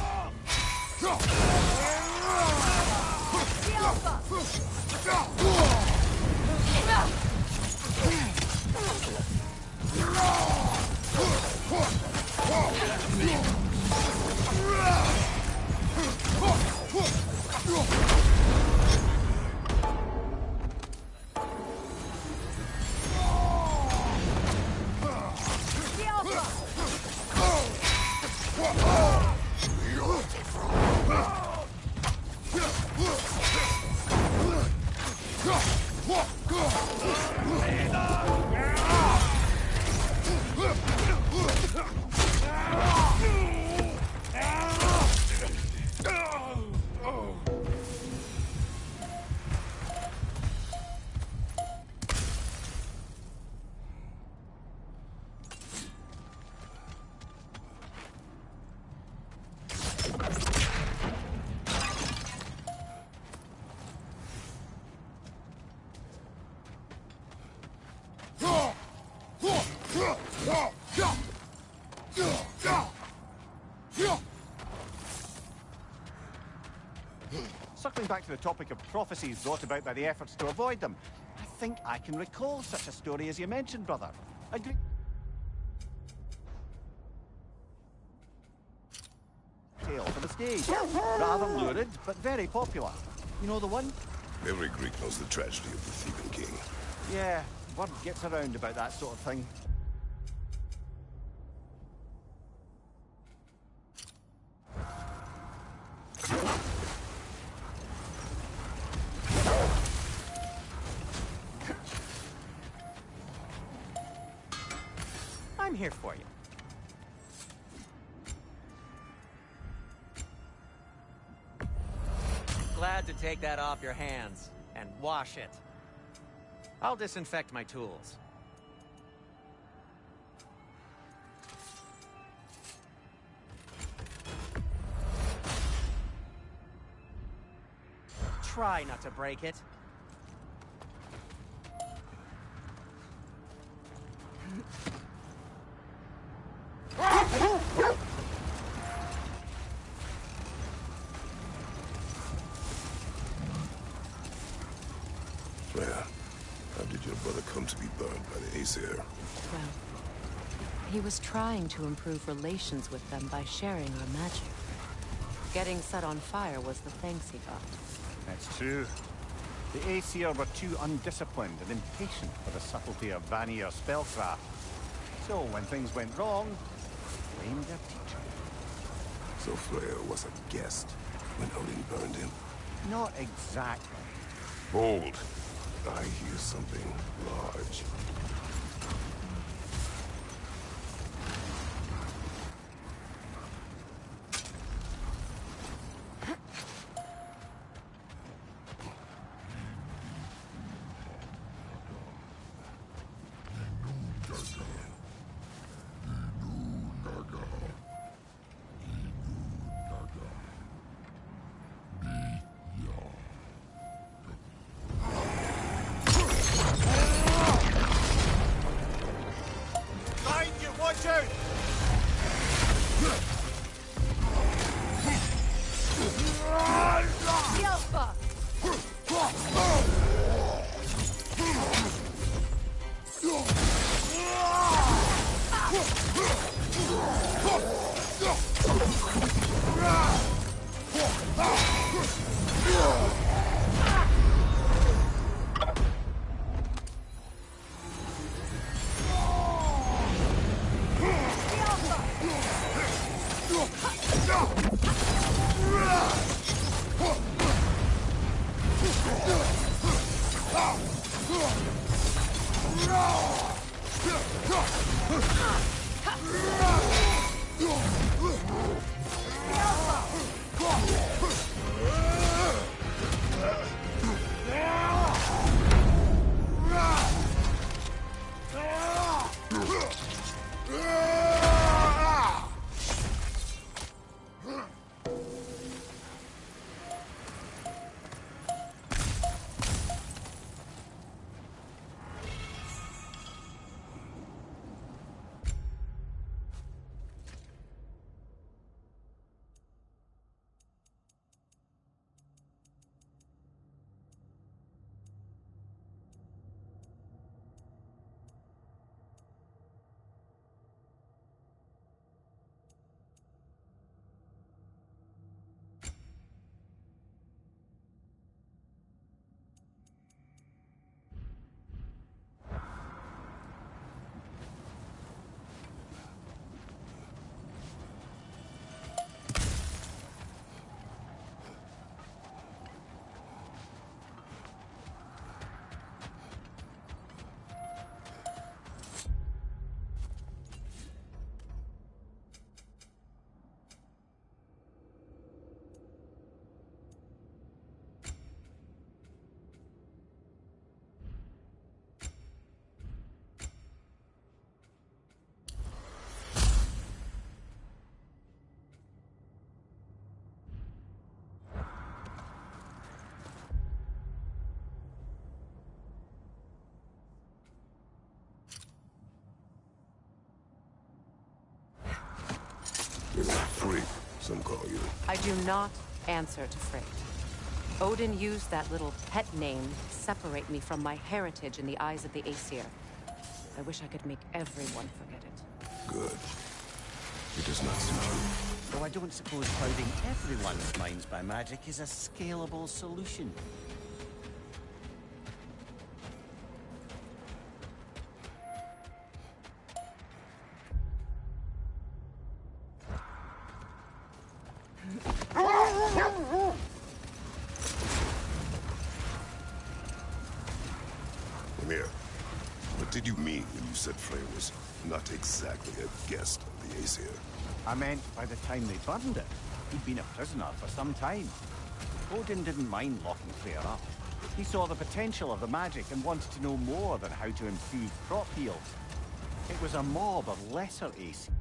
Circling back to the topic of prophecies brought about by the efforts to avoid them, I think I can recall such a story as you mentioned, brother. Agree? Tale for the stage. Rather lurid, but very popular. You know the one? Every Greek knows the tragedy of the Theban king. Yeah, word gets around about that sort of thing. I'm here for you. Glad to take that off your hands and wash it. I'll disinfect my tools. Try not to break it. Freya, how did your brother come to be burned by the Aesir? Well, he was trying to improve relations with them by sharing our magic. Getting set on fire was the thanks he got. That's true. The Aesir were too undisciplined and impatient for the subtlety of Vanir spellcraft. So when things went wrong, they blamed their teacher. So Freya was a guest when Odin burned him? Not exactly. Hold. I hear something large. Watch out! Yelpa! Free, some call you. I do not answer to Frigg. Odin used that little pet name to separate me from my heritage in the eyes of the Aesir. I wish I could make everyone forget it. Good. It does not suit you. Though I don't suppose clouding everyone's minds by magic is a scalable solution. Mimir, what did you mean when you said Freyr was not exactly a guest of the Aesir? I meant by the time they burned it, he'd been a prisoner for some time. Odin didn't mind locking Freyr up. He saw the potential of the magic and wanted to know more than how to improve crop yields. It was a mob of lesser Aesir.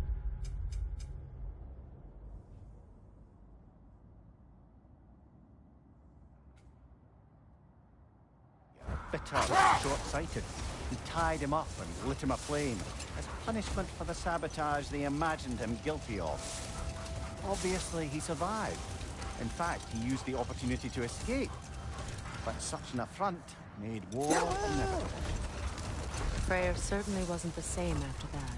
Bitter and short-sighted. He tied him up and lit him aflame, as punishment for the sabotage they imagined him guilty of. Obviously, he survived. In fact, he used the opportunity to escape. But such an affront made war inevitable. Freyr certainly wasn't the same after that.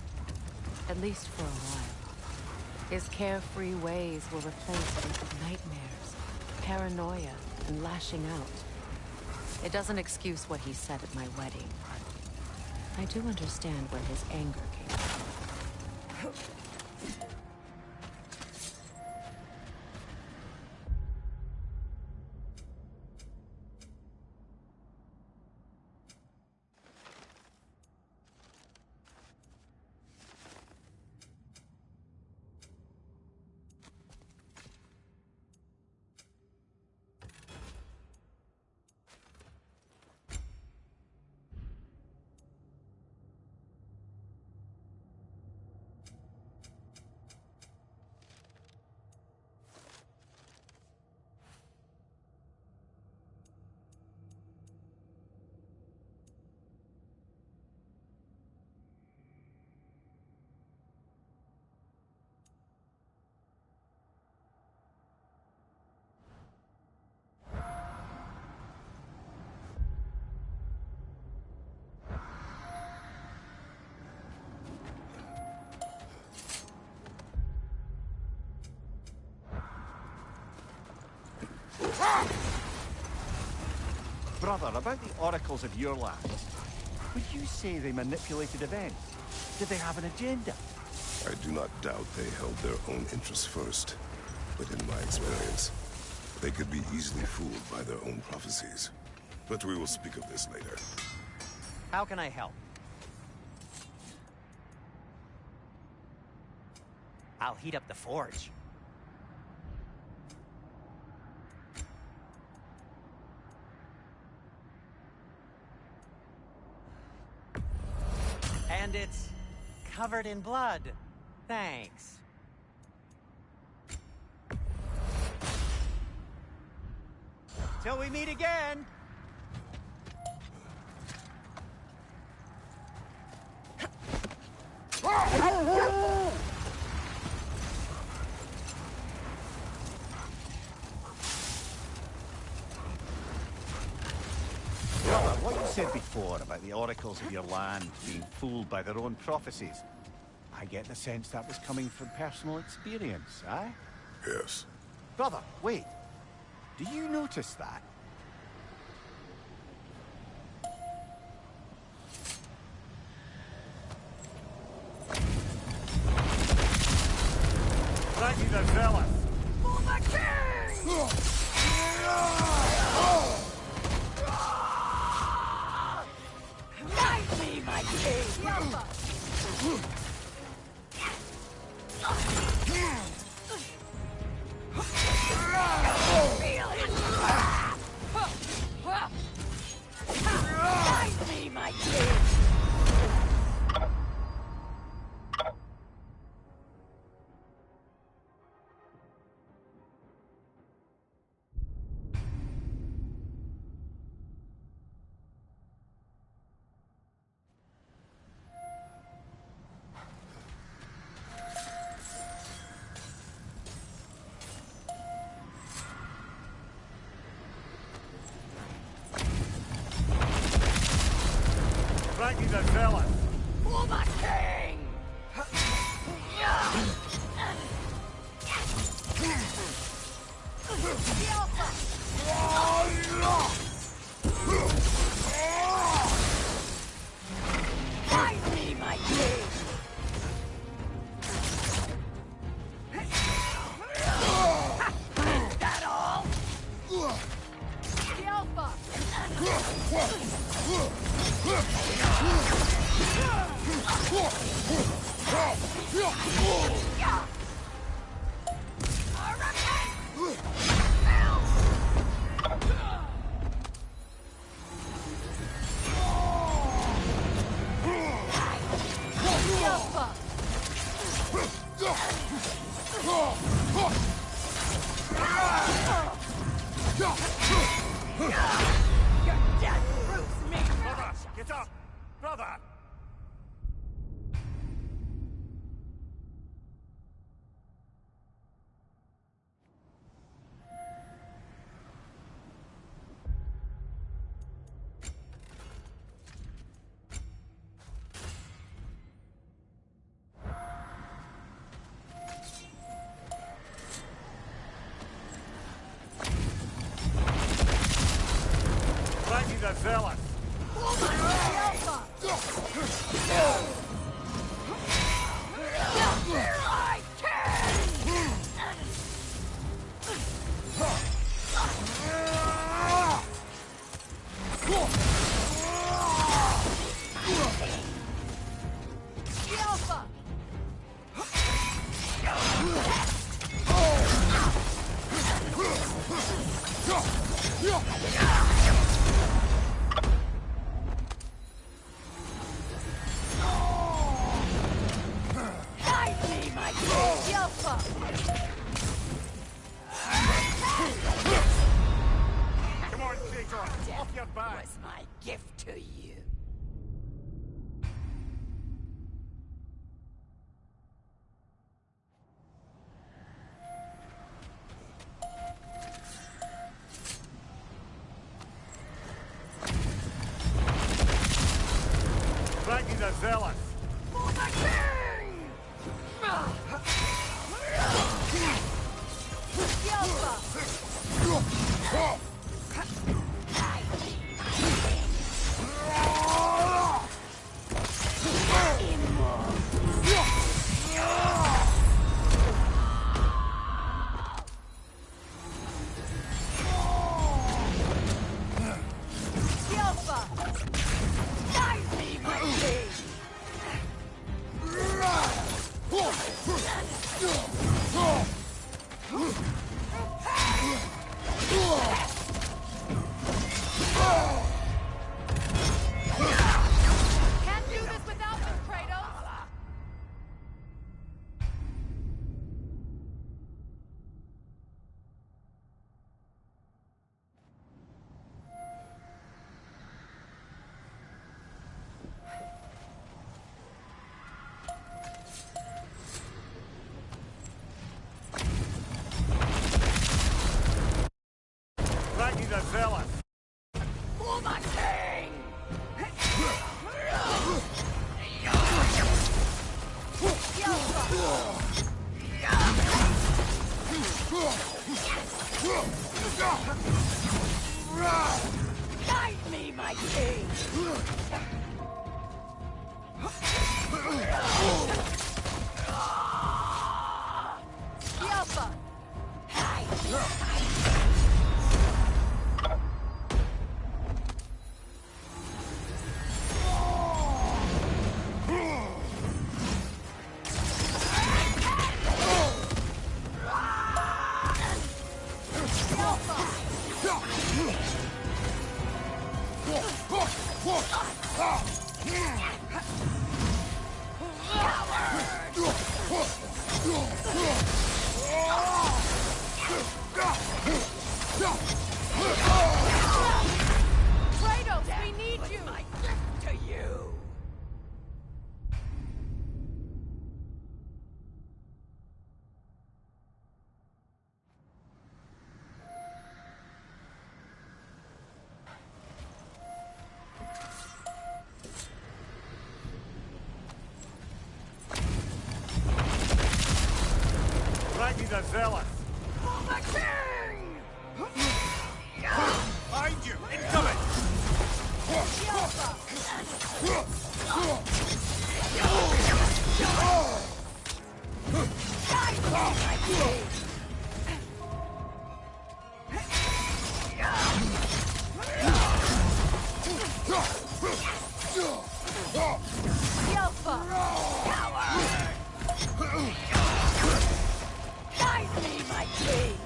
At least for a while. His carefree ways were replaced with nightmares, paranoia, and lashing out. It doesn't excuse what he said at my wedding, but I do understand where his anger came from. Brother, about the oracles of your land, would you say they manipulated events? Did they have an agenda? I do not doubt they held their own interests first. But in my experience, they could be easily fooled by their own prophecies. But we will speak of this later. How can I help? I'll heat up the forge. And it's covered in blood. Thanks. Till we meet again! What you said before about the oracles of your land being fooled by their own prophecies, I get the sense that was coming from personal experience, eh? Yes. Brother, wait. Do you notice that? Thank you, the zealous. For the king! Knight me, my king! Feel it! Frankie the Zealot! For the king! The Alpha! Find me, my king! Is that all? The Alpha! Your death proves me! Brother, get up! Brother! Frankie the Zealot! I can! The Alpha! Guide me, my king! The Alpha! Come on, Kratos! Off your back! Was my gift to you. Frankie the Zealot! For the king! The Alpha! The Alpha! Guide me, my king! Can't do this without you, Kratos! Frankie the Zealot! For the king! The Alpha! Guide me, my king! The Alpha! Kratos, we need you! My gift to you! zealous! For the king! Behind you! Incoming! Yelpa! Coward! Guide me, my king!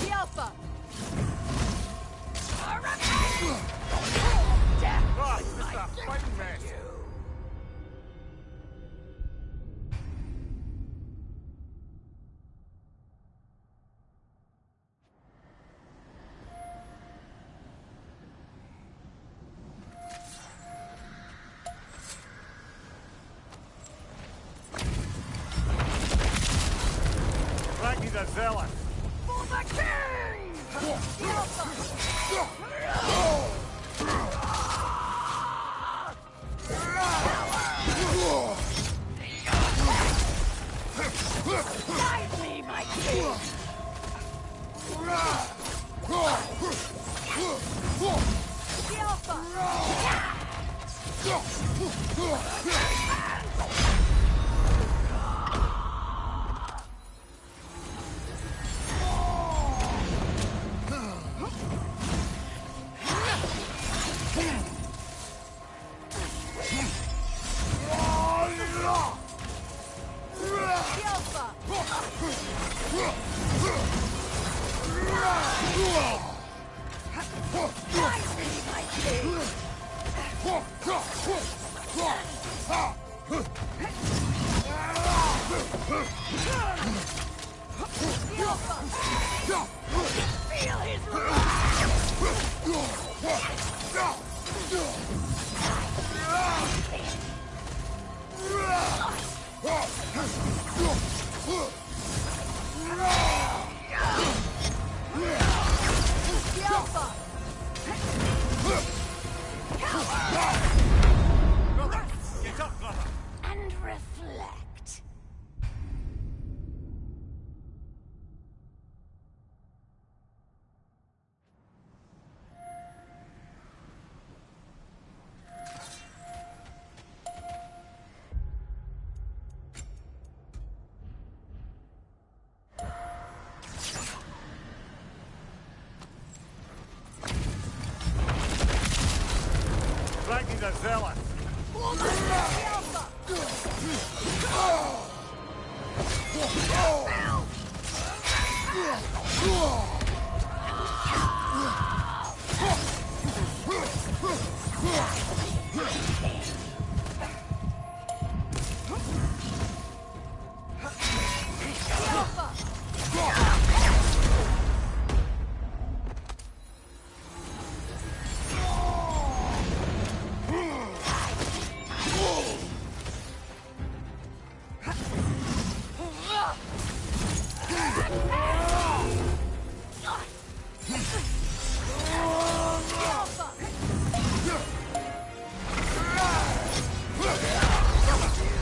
Yelpa! Ah, this is a fighting mess! Ragni the Zealot! For the king! Yelpa! Guide me, my king! Yelpa! Yelpa! Guide me, my king! Yelpa! Feel his Yelpa! Brother! Get up, brother! And reflect. Ragni the Zealot!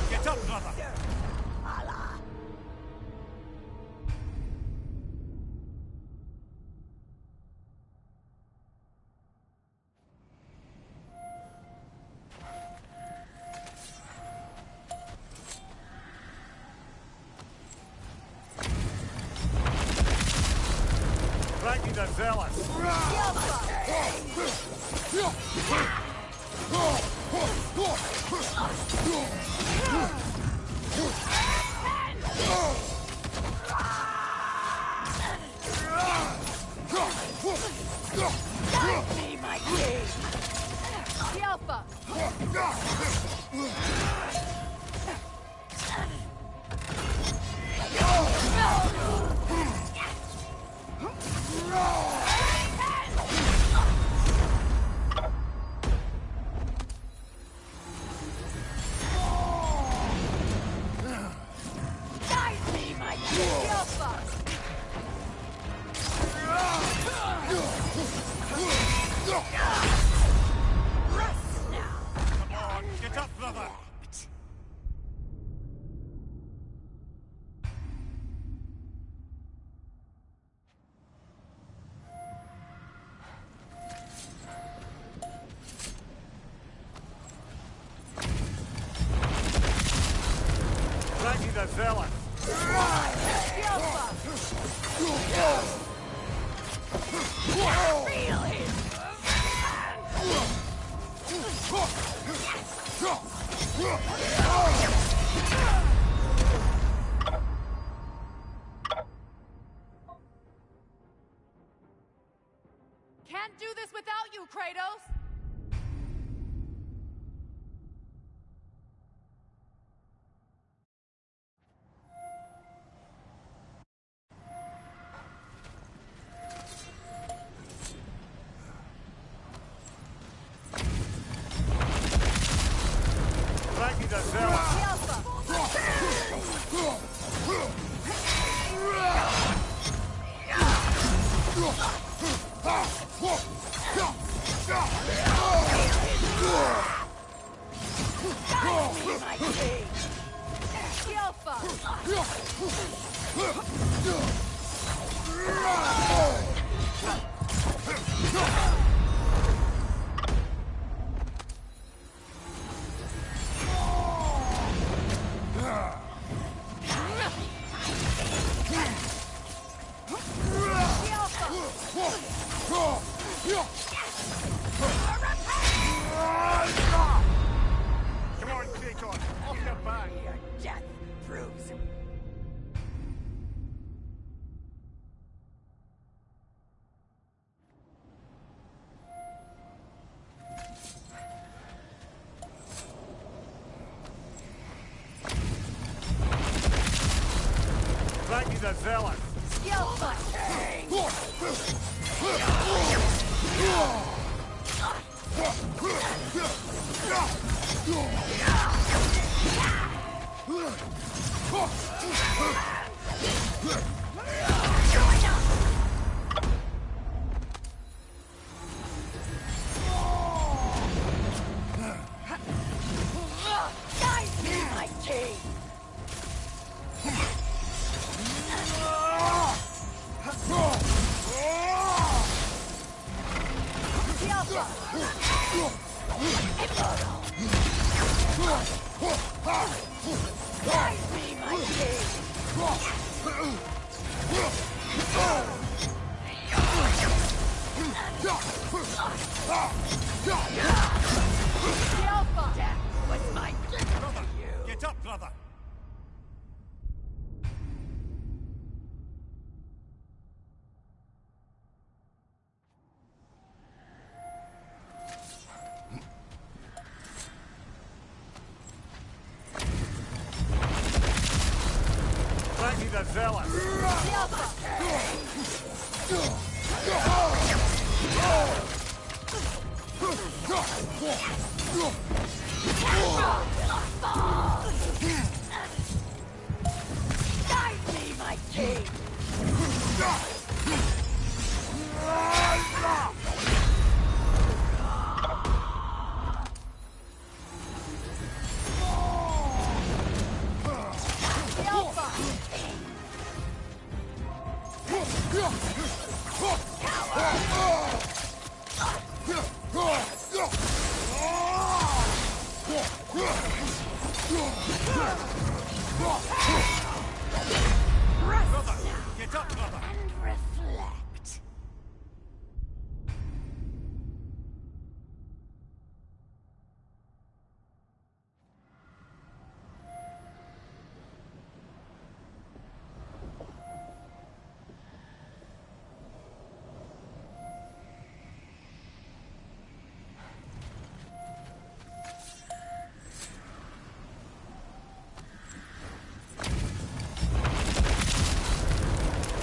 Get up, brother! Ragni the Zealot! Guide me, my king! Yelpa! Ragni the Zealot! Feel it! Can't do this without you, Kratos! Ragni the Zealot! Come on, Kratos! Off your back! Your death proves Ragni the Zealot! Guide me, my king! Guide me, my king! Death was my gift to you! Get up, brother! Ragni the Zealot! Guide me, my king! Brother! Get up, brother! And reflect.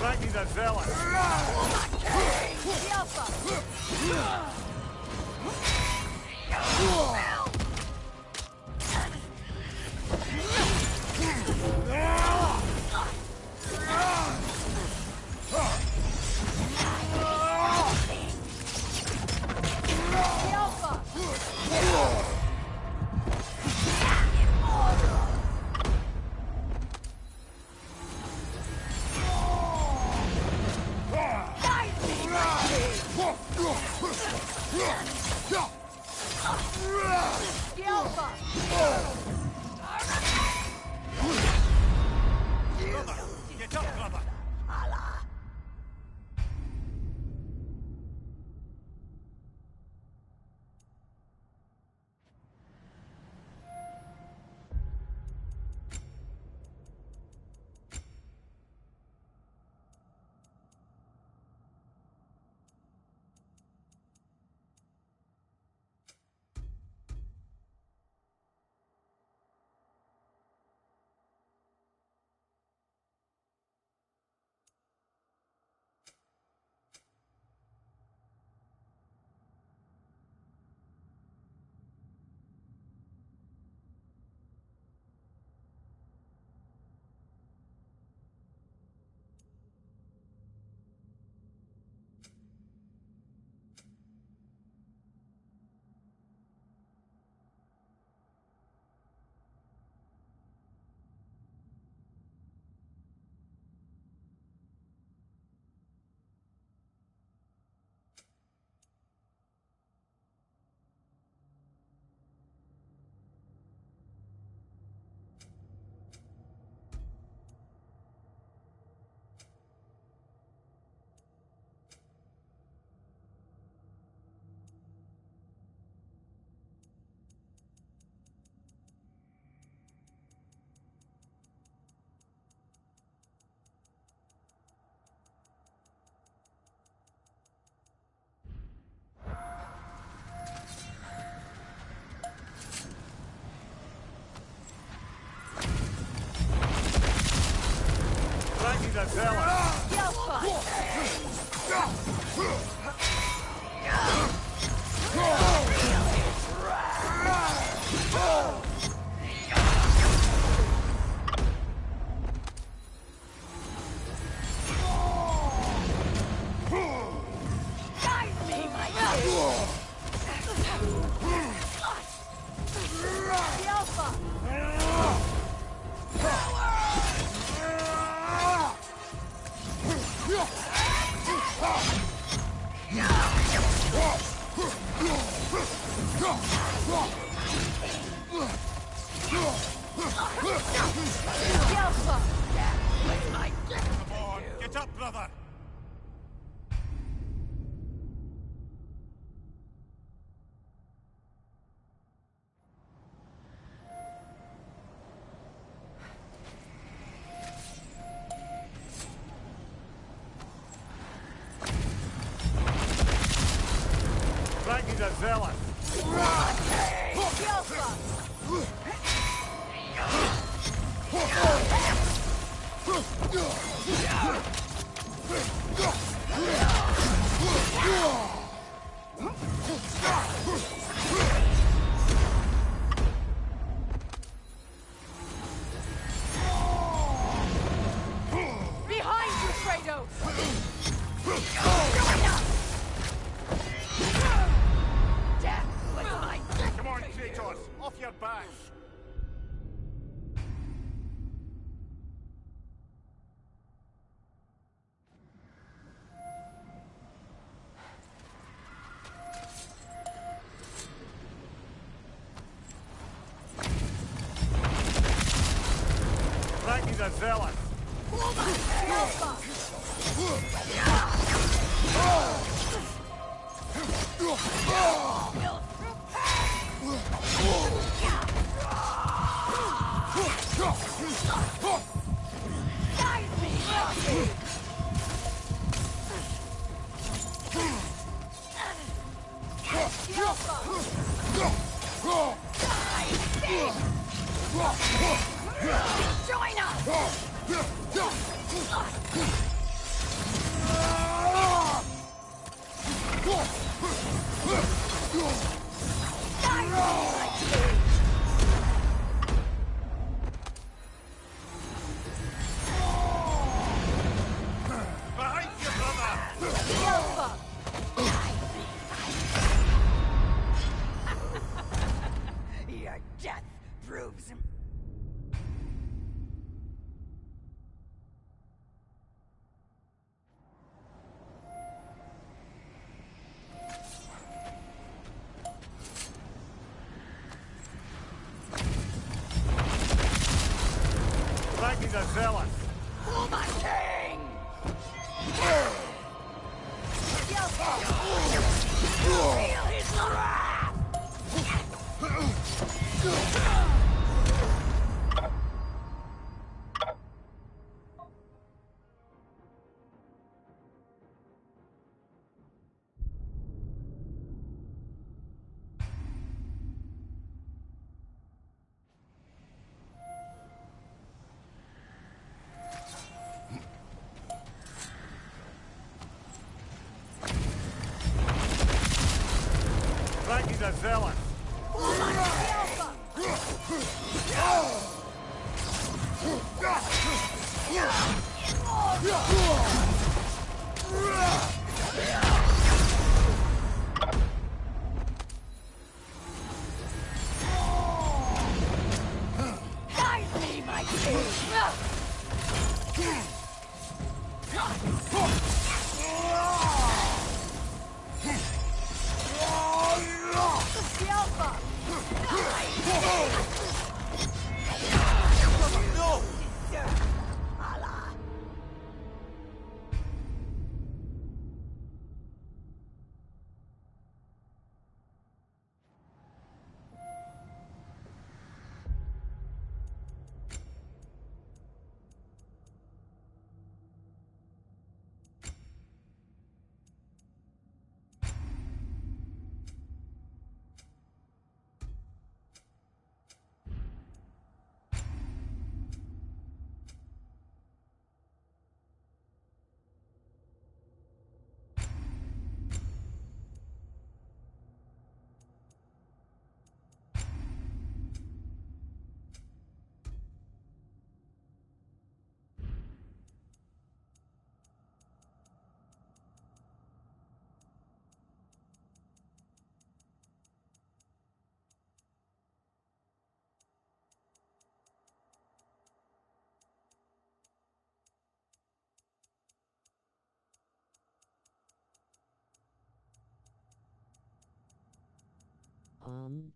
Ragni the Zealot! Get up, brother! Get up, brother! Ragnar zealous! Behind you, Kratos! Death was my... Come on, Kratos! Off your back! Ragnar zealous! Join us! Behind you, brother! Your death proves him. Ragnar zealous! For my king! Feel his wrath! Frankie's a zealot. Guide me, my king!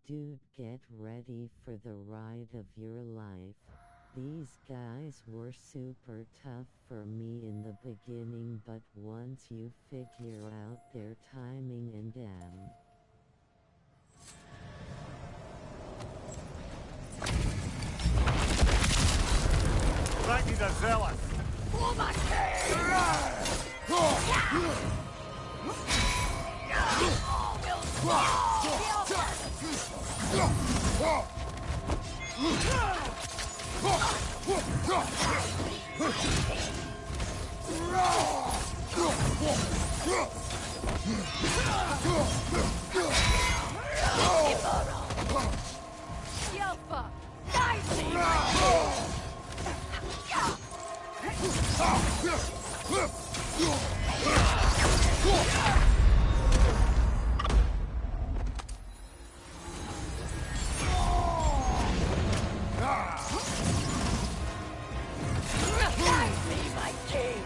Dude, get ready for the ride of your life. These guys were super tough for me in the beginning, but once you figure out their timing and Frankie's a zealot. For my king! All will fall! Yelpa! Guide me, my Guide me, my king!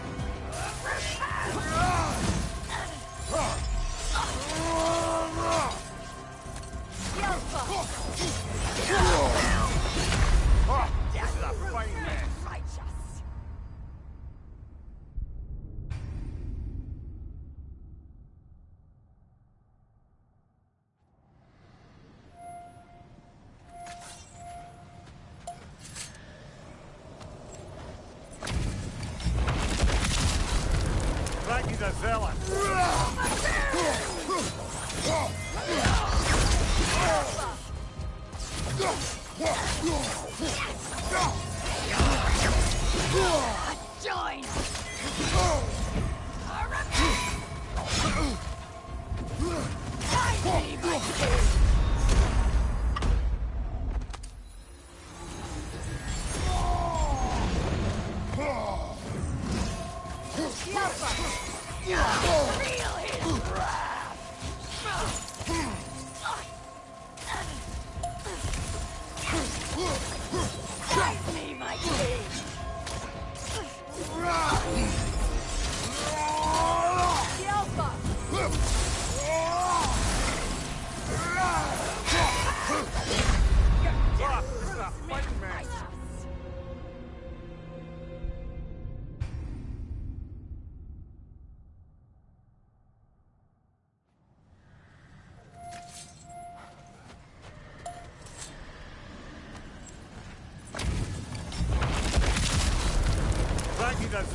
This is a fine mess. Righteous! Frankie's a zealot. Join! Guide me, my king! Feel his wrath! Guide me, my king! This is a fine mess.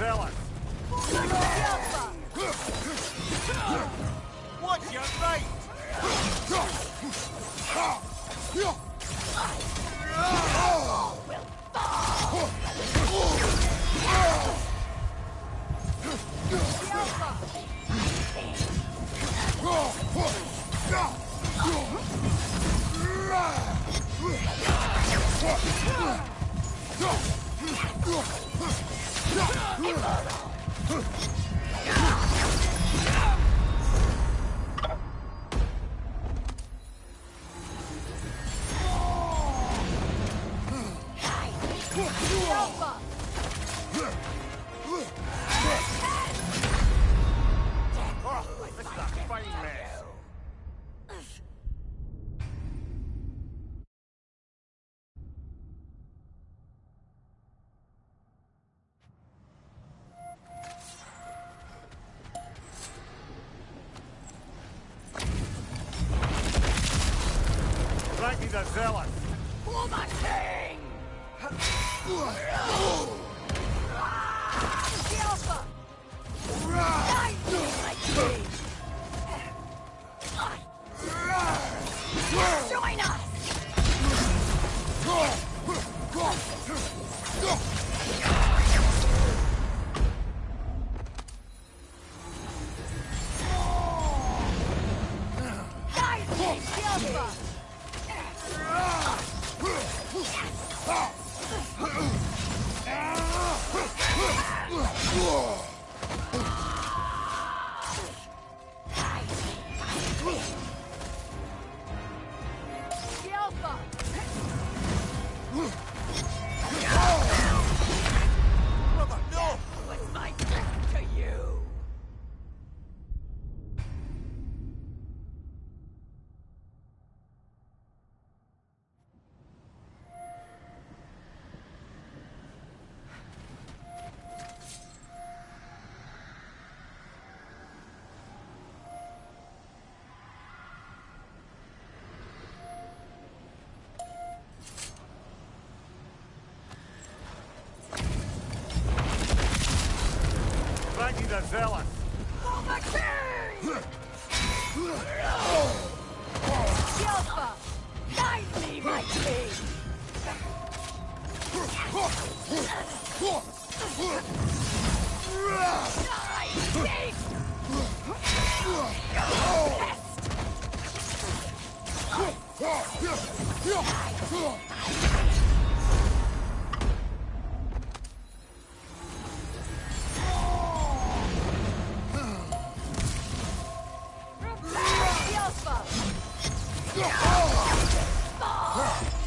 zealous! Watch your right! Frankie the Zealous! For the king! The Alpha! Guide me, my king! Join us! Guide me, the Alpha! Frankie the Zealous! For the king! The Alpha! Guide me, my king!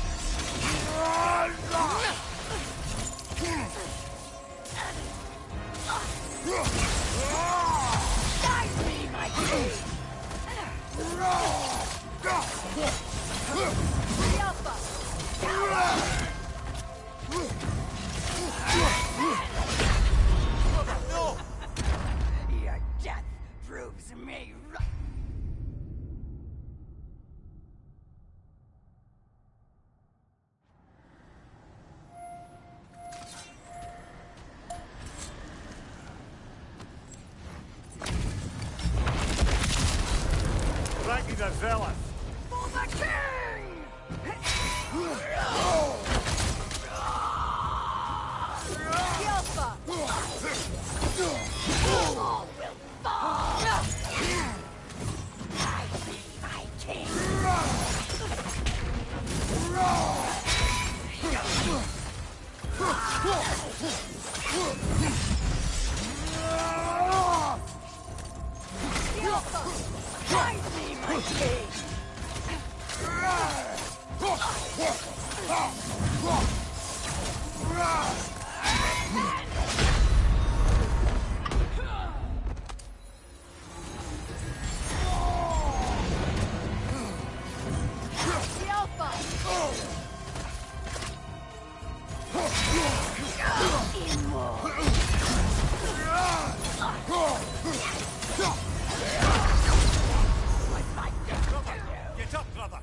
Die, thief! The Alpha! Guide me, my king! The Alpha! No! Your death proves me right. Frankie the Zealous! For the king! The Alpha! All will fall! I be my king! The Alpha! Guide me, my king! The Alpha! Get up, brother!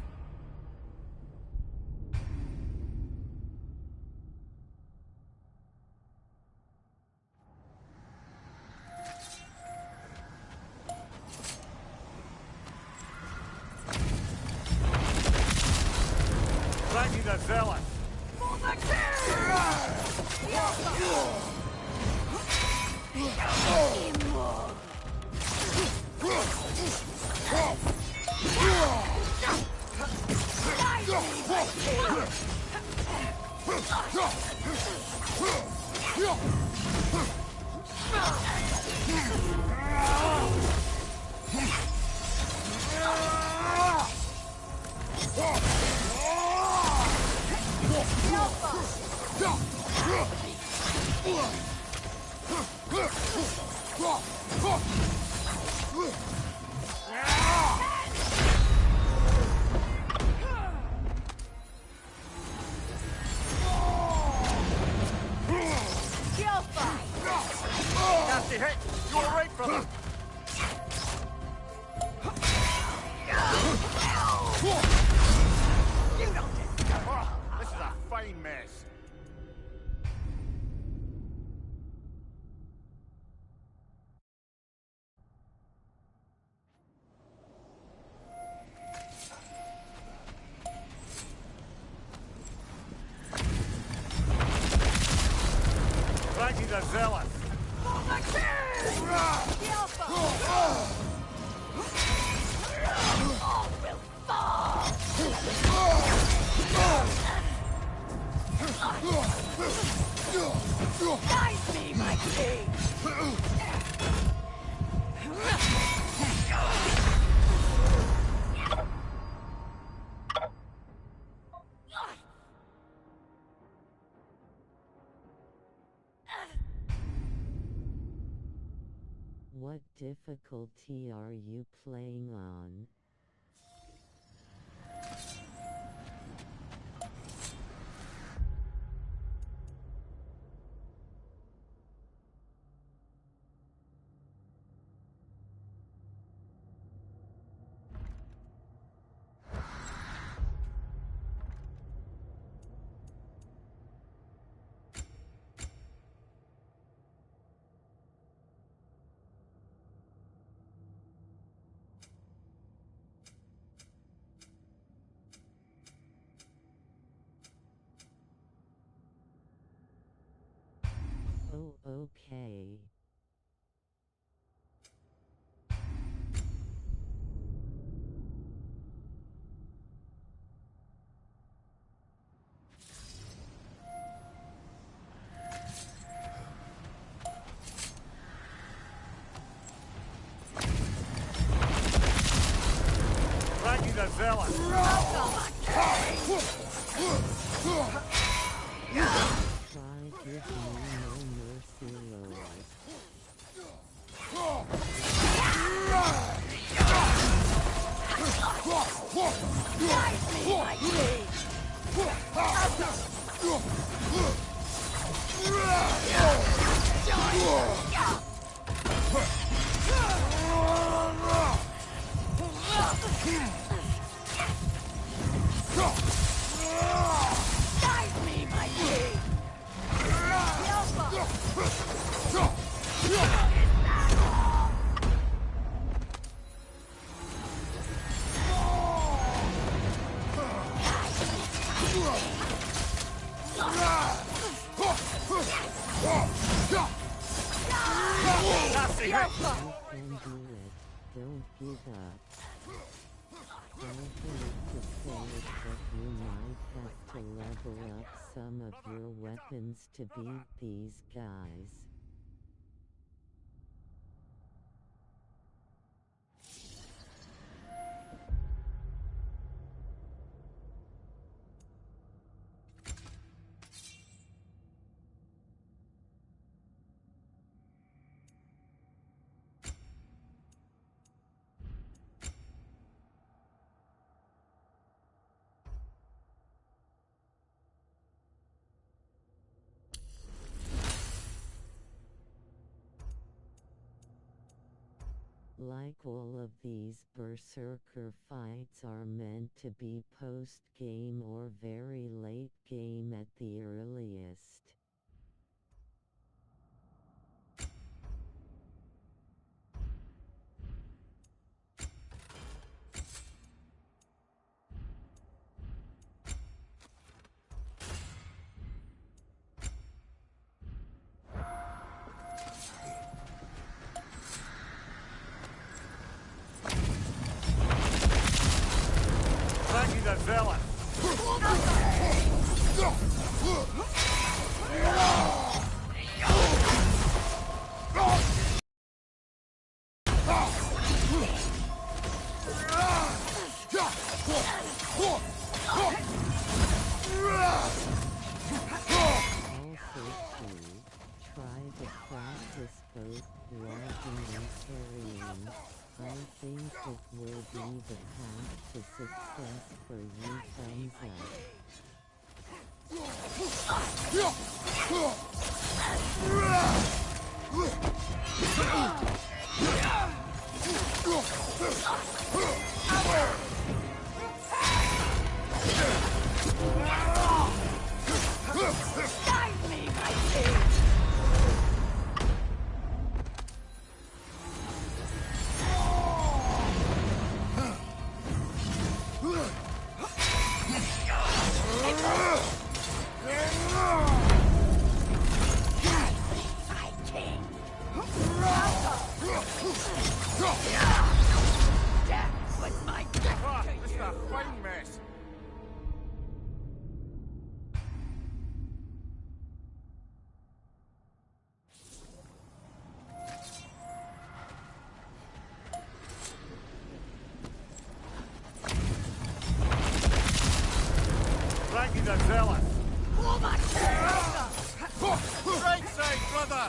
Ragnar the Zealot! Nasty hit! You alright, brother? This is a fine mess. Ragnar the Zealot! Guide me, my king! What difficulty are you playing on? Oh, okay. Ragnar the Zealot! Try give me no mercy, Lord. Guide me, my king! Nasty hit! You can do it. Don't give up. I hate to say it, but you might have to level up some of your weapons to beat these guys. Like all of these berserker fights are meant to be post-game or very late game at the earliest. Try to practice both blocking and parrying. I think it will be the path to success for you. Thumbs up. Guide me, my king! It's a fine mess. Frankie the Zealot. Right side, brother.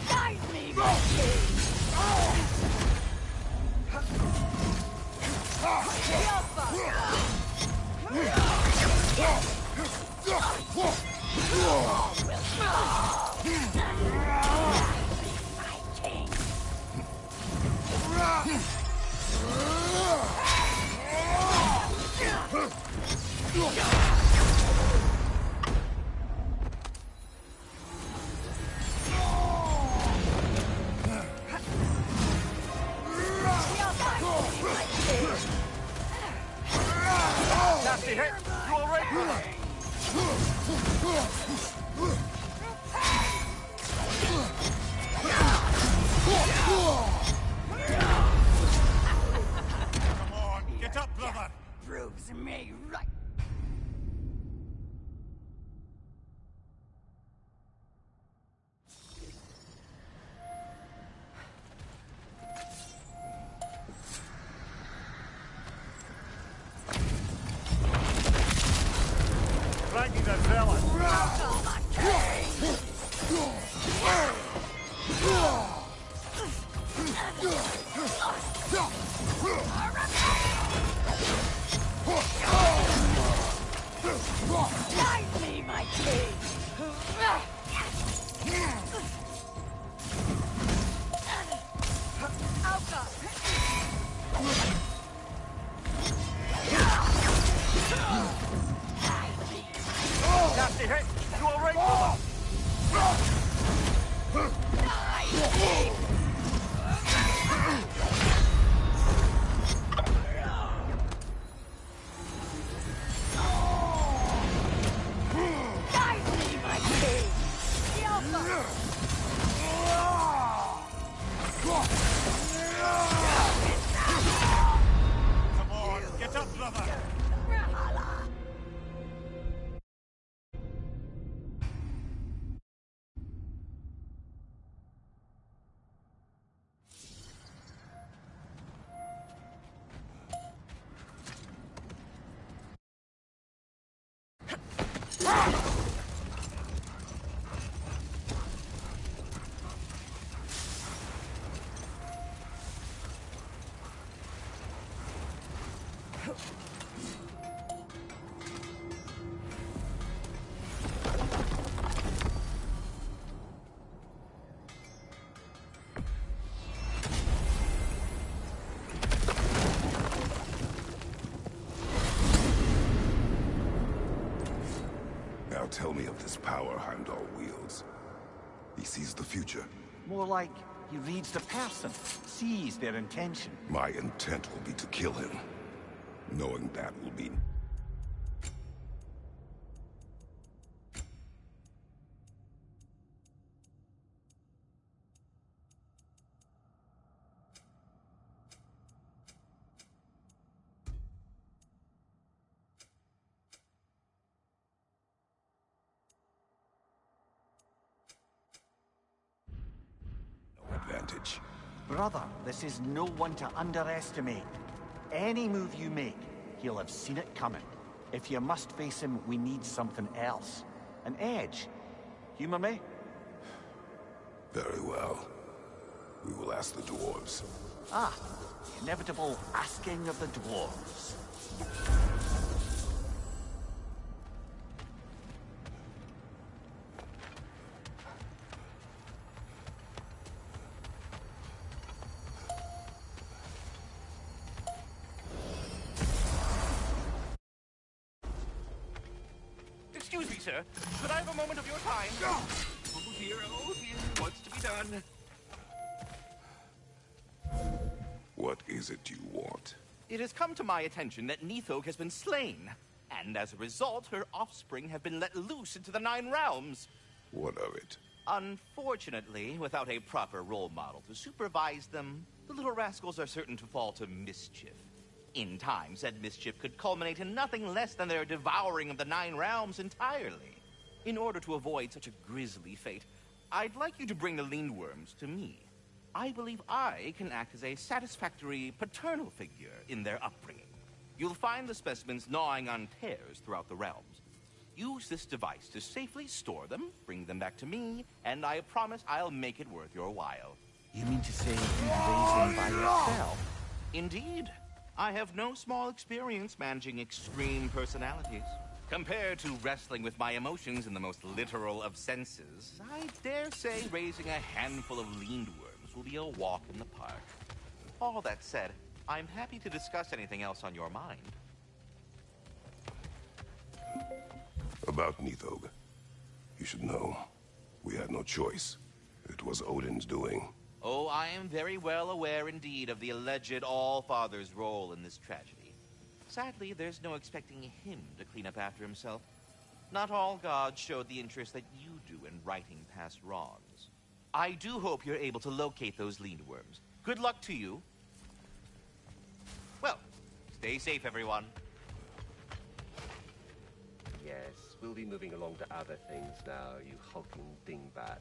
Guide me, my king! Nasty hit. You all right, brother? Come on, get up, brother. Proves me right. Frankie the Zealot. Guide me, my king! Nasty hit. You all right, brother? Guide me, my king! Come on, get up, brother. Now tell me of this power Heimdall wields. He sees the future. More like he reads the person, sees their intention. My intent will be to kill him. Knowing that will be... Brother, this is no one to underestimate. Any move you make, he'll have seen it coming. If you must face him, we need something else. An edge. Humor me? Very well. We will ask the dwarves. Ah, the inevitable asking of the dwarves. Excuse me, sir. Could I have a moment of your time? Oh dear, what's to be done? What is it you want? It has come to my attention that Nithog has been slain, and as a result, her offspring have been let loose into the Nine Realms. What of it? Unfortunately, without a proper role model to supervise them, the little rascals are certain to fall to mischief. In time, said mischief could culminate in nothing less than their devouring of the Nine Realms entirely. In order to avoid such a grisly fate, I'd like you to bring the Lindworms to me. I believe I can act as a satisfactory paternal figure in their upbringing. You'll find the specimens gnawing on tears throughout the realms. Use this device to safely store them, bring them back to me, and I promise I'll make it worth your while. You mean to say you raise them by yourself? Indeed. I have no small experience managing extreme personalities. Compared to wrestling with my emotions in the most literal of senses, I dare say raising a handful of Lindworms will be a walk in the park. All that said, I'm happy to discuss anything else on your mind. About Nithog. You should know, we had no choice. It was Odin's doing. Oh, I am very well aware indeed of the alleged All-Father's role in this tragedy. Sadly, there's no expecting him to clean up after himself. Not all gods showed the interest that you do in righting past wrongs. I do hope you're able to locate those Lindworms. Good luck to you. Well, stay safe, everyone. Yes, we'll be moving along to other things now, you hulking dingbat.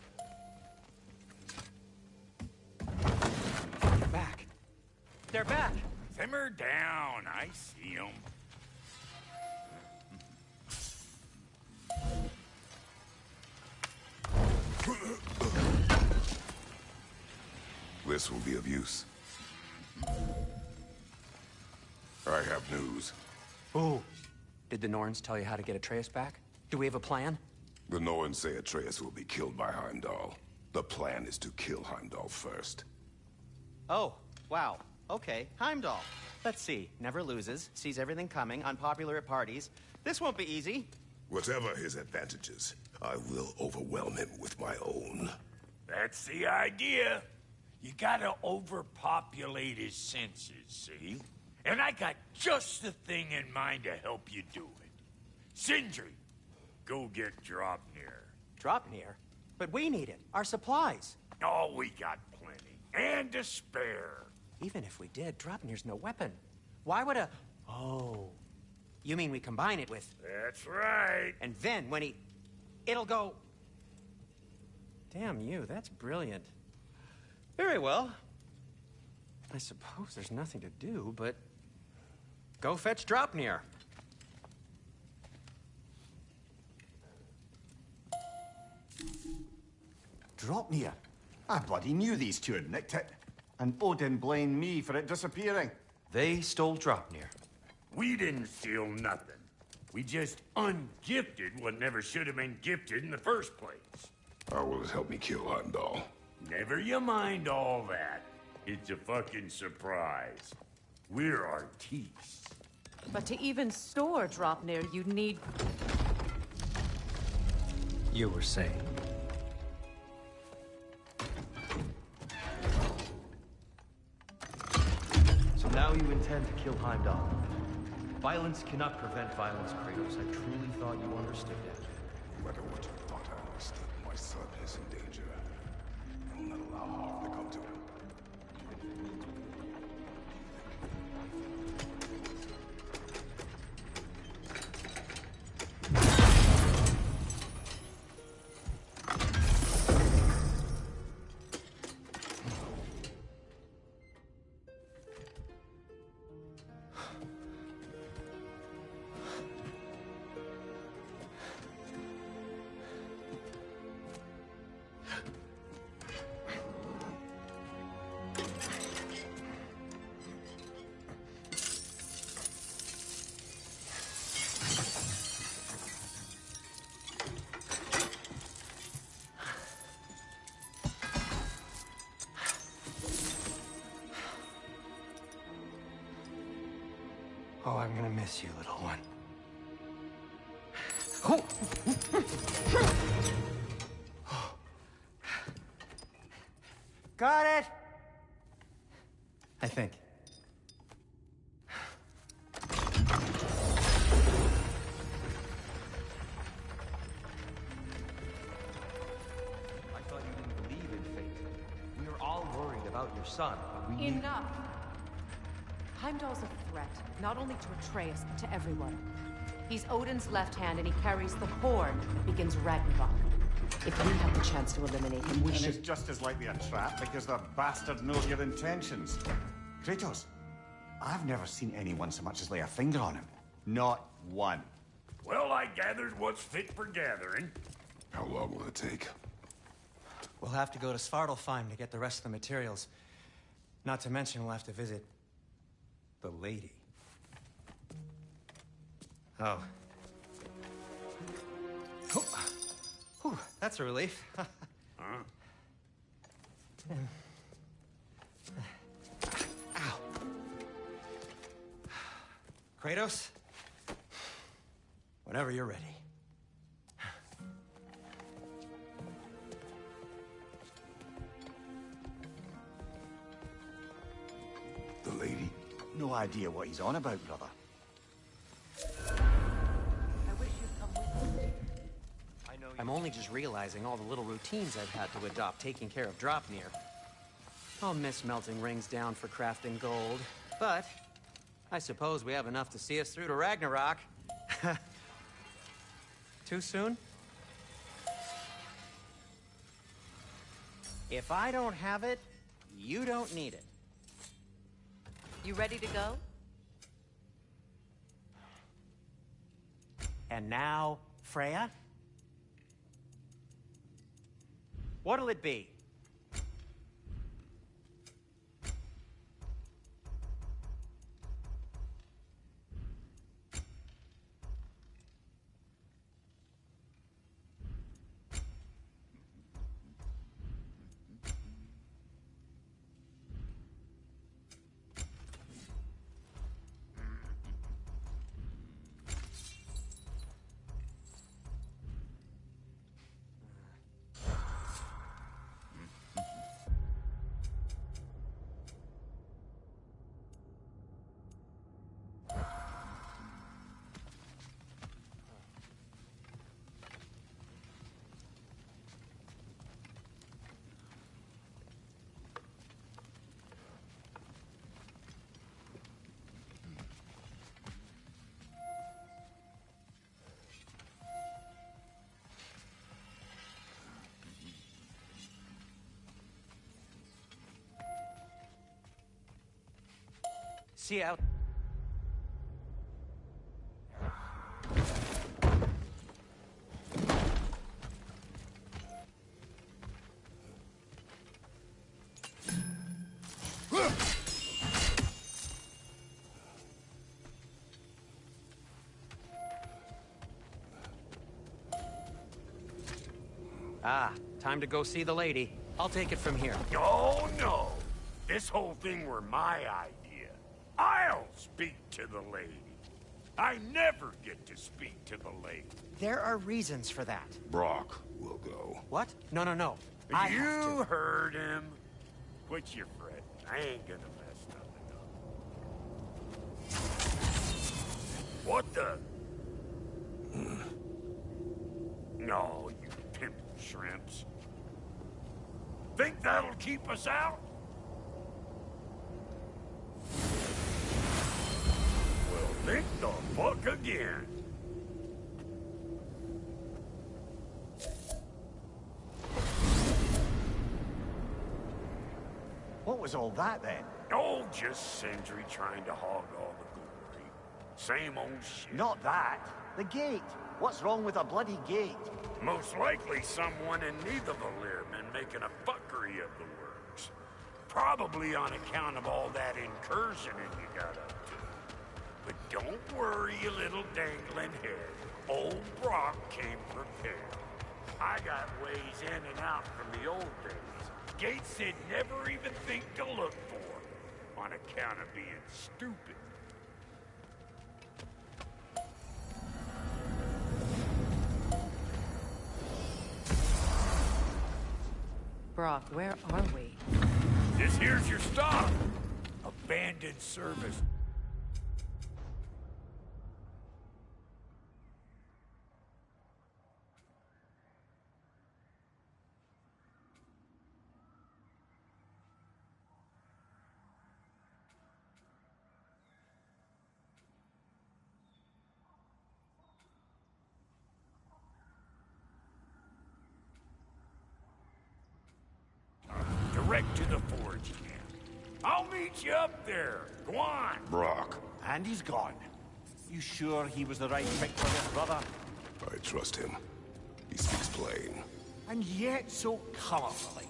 They're back. They're back! Simmer down, I see them. This will be of use. I have news. Ooh. Did the Norns tell you how to get Atreus back? Do we have a plan? The Norns say Atreus will be killed by Heimdall. The plan is to kill Heimdall first. Oh, wow. Okay, Heimdall. Let's see. Never loses, sees everything coming, unpopular at parties. This won't be easy. Whatever his advantages, I will overwhelm him with my own. That's the idea. You gotta overpopulate his senses, see? And I got just the thing in mind to help you do it. Sindri, go get Draupnir. Draupnir? But we need it. Our supplies. Oh, we got plenty. And to spare. Even if we did, Draupnir's no weapon. Why would a... Oh. You mean we combine it with... That's right. And then when he... It'll go... Damn you, that's brilliant. Very well. I suppose there's nothing to do, but... Go fetch Draupnir. Draupnir? I bloody knew these two had nicked it. And Odin blamed me for it disappearing. They stole Draupnir. We didn't steal nothing. We just ungifted what never should have been gifted in the first place. How will it help me kill Heimdall? Never you mind all that. It's a fucking surprise. We're artistes. But to even store Draupnir, you'd need... You were saying? So now you intend to kill Heimdall. Violence cannot prevent violence, Kratos. I truly thought you understood that. No matter what you thought I understood, my son is in danger. I will not allow harm to come to him. Oh, I'm gonna miss you, little one. Oh. Got it! I think. I thought you didn't believe in fate. We were all worried about your son, but we... Enough! Heimdall's a threat, not only to Atreus, but to everyone. He's Odin's left hand, and he carries the horn that begins Ragnarök. If we have the chance to eliminate him, we and should... it's just as likely a trap because the bastard knows your intentions. Kratos, I've never seen anyone so much as lay a finger on him. Not one. Well, I gathered what's fit for gathering. How long will it take? We'll have to go to Svartalfheim to get the rest of the materials. Not to mention we'll have to visit... the lady. Oh. Whew, that's a relief. Ow. Kratos? Whenever you're ready. The lady? No idea what he's on about, brother. I'm only just realizing all the little routines I've had to adopt taking care of Draupnir. I'll miss melting rings down for crafting gold, but I suppose we have enough to see us through to Ragnarok. Too soon? If I don't have it, you don't need it. You ready to go? And now, Freya? What'll it be? See you out. Ah, time to go see the lady. I'll take it from here. Oh, no. This whole thing were my idea. I'll speak to the lady. I never get to speak to the lady. There are reasons for that. Brock will go. What? No. You heard him. Quit your fretting. I ain't gonna mess nothing up. What the? No, you pimp shrimps. Think that'll keep us out? Well, think the fuck again. What was all that then? Oh, just Sindri trying to hog all the glory. Same old shit. Not that. The gate. What's wrong with a bloody gate? Most likely someone in Nidavellir been making a fuckery of the works. Probably on account of all that incursioning you got up to. But don't worry, you little dangling head. Old Brock came prepared. I got ways in and out from the old days. Gates they'd never even think to look for, on account of being stupid. Brock, where are we? This here's your stop. Abandoned service. Direct to the forge camp. I'll meet you up there. Go on. Brock. And he's gone. You sure he was the right pick for this, brother? I trust him. He speaks plain. And yet so colorfully.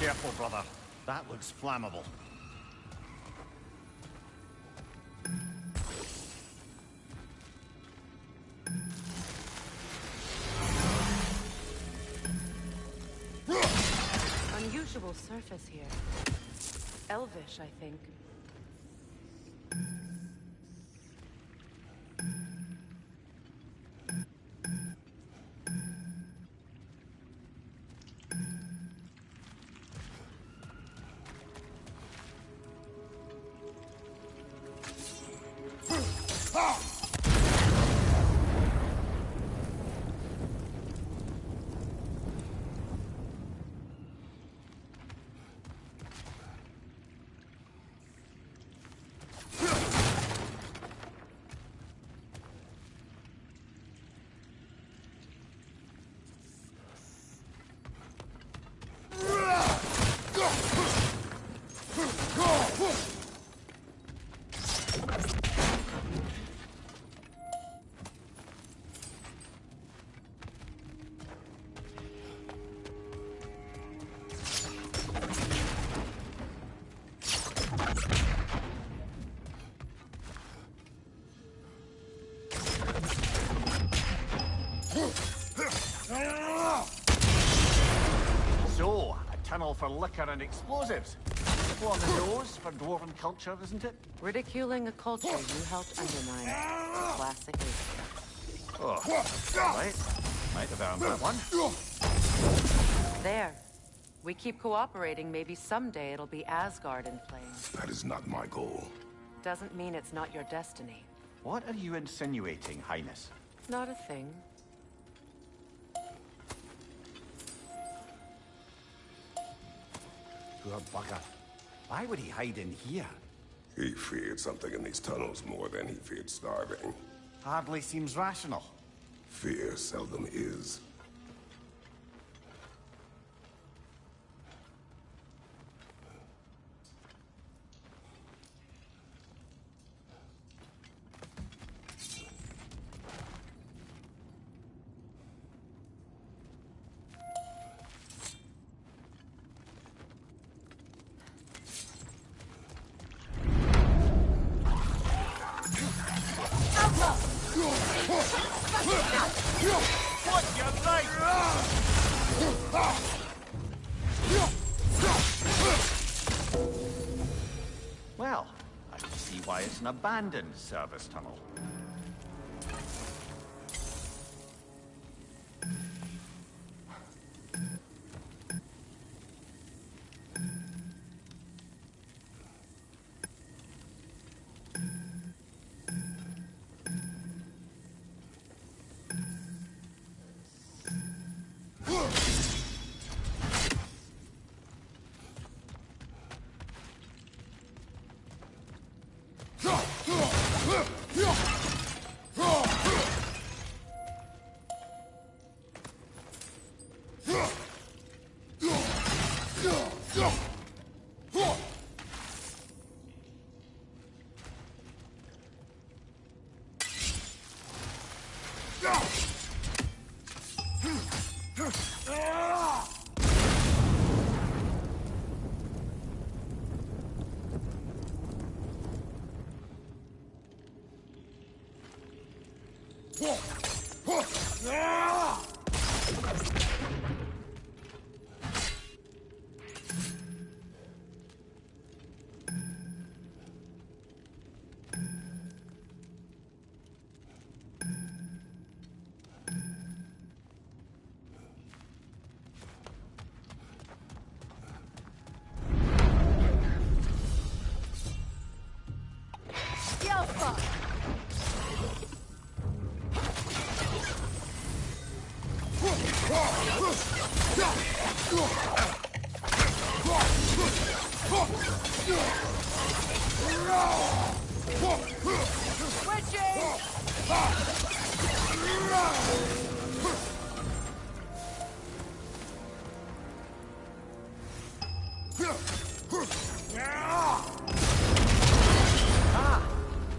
Careful, brother. That looks flammable. Unusual surface here. Elvish, I think. So, a tunnel for liquor and explosives. Simple on the nose for dwarven culture, isn't it? Ridiculing a culture you helped undermine. A classic issue. Oh, right. Might have earned that one. There. We keep cooperating, maybe someday it'll be Asgard in flames. That is not my goal. Doesn't mean it's not your destiny. What are you insinuating, Highness? Not a thing. Poor bugger. Why would he hide in here? He feared something in these tunnels more than he feared starving. Hardly seems rational. Fear seldom is. Well, I can see why it's an abandoned service tunnel.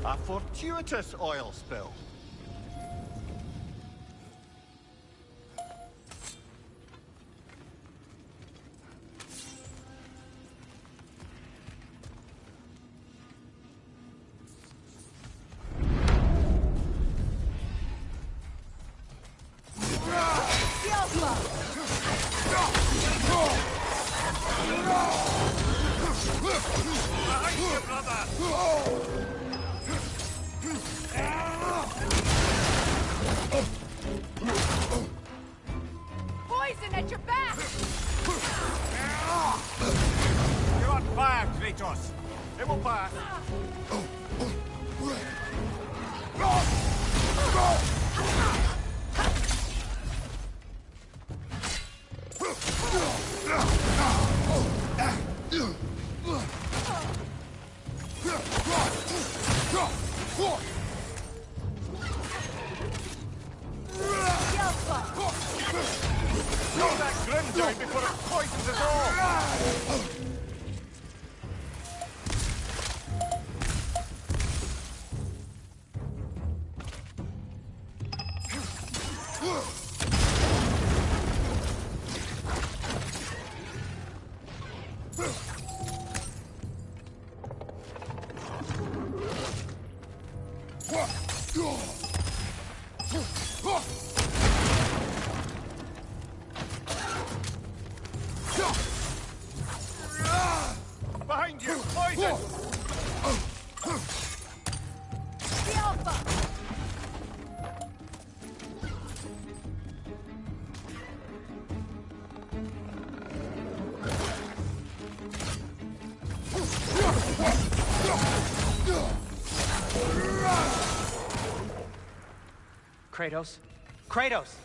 A fortuitous oil spill. Poison at your back! You're on fire, Kratos. It will pass. Knock that grim down before it poisons us all! Behind you! Poison! The Alpha! Kratos? Kratos!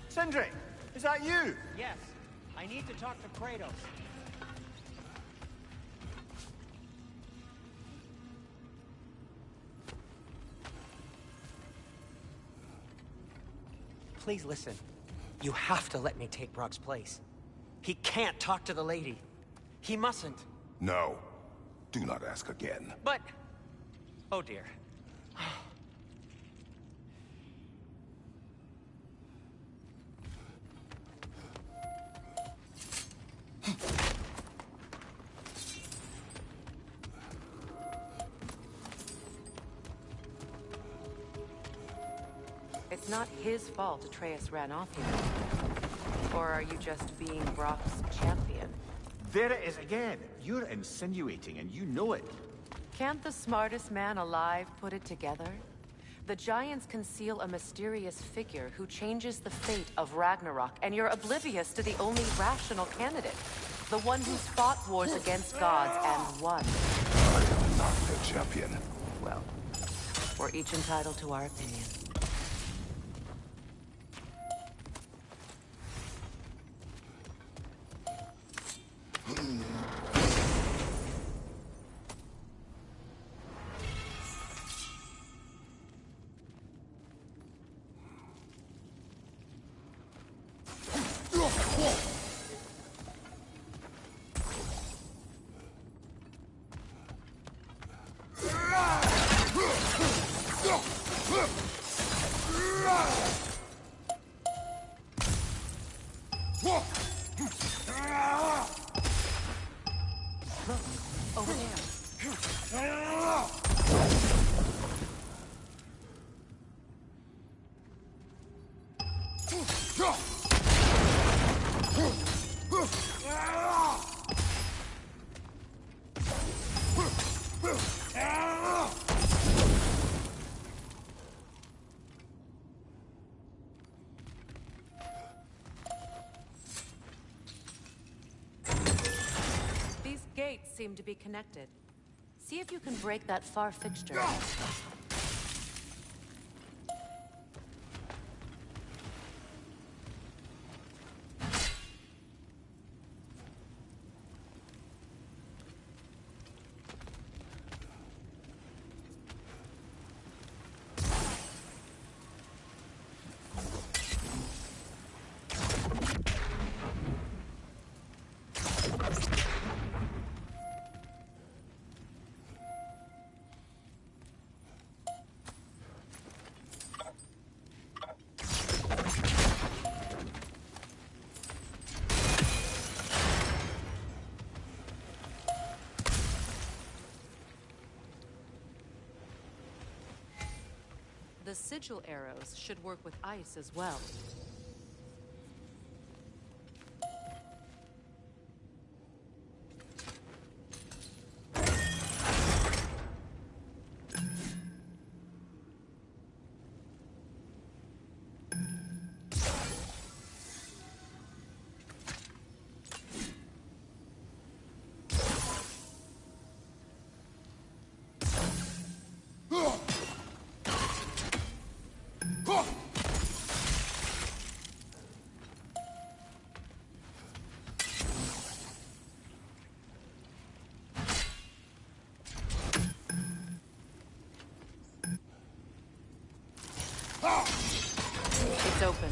Sindri, is that you? Yes. I need to talk to Kratos. Please listen. You have to let me take Brock's place. He can't talk to the lady. He mustn't. No. Do not ask again. But... Oh dear. It's not his fault Atreus ran off here. Or are you just being Brock's champion? There it is again. You're insinuating and you know it. Can't the smartest man alive put it together? The Giants conceal a mysterious figure who changes the fate of Ragnarök, and you're oblivious to the only rational candidate. The one who's fought wars against gods and won. I am not their champion. Well, we're each entitled to our opinion. Over These gates seem to be connected. See if you can break that far fixture. The sigil arrows should work with ice as well. It's open.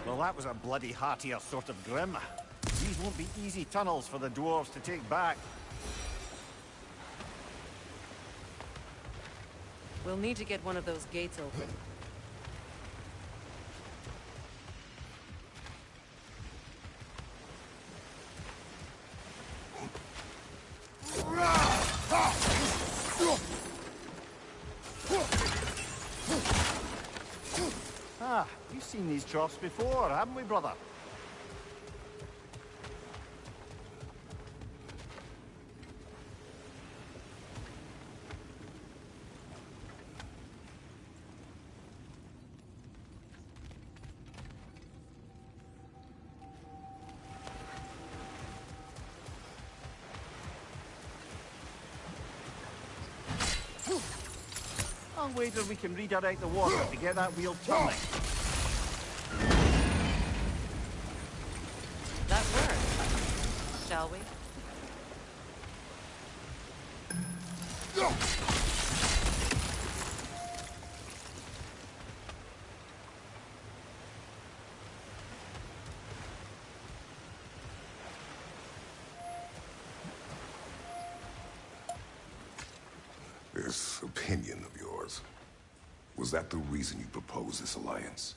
Well, that was a bloody heartier sort of grim. These won't be easy tunnels for the dwarves to take back. We'll need to get one of those gates open. Ah, we've seen these troughs before, haven't we, brother? I'll wager we can redirect the water to get that wheel turning. That worked. Shall we? opinion of yours. Was that the reason you proposed this alliance?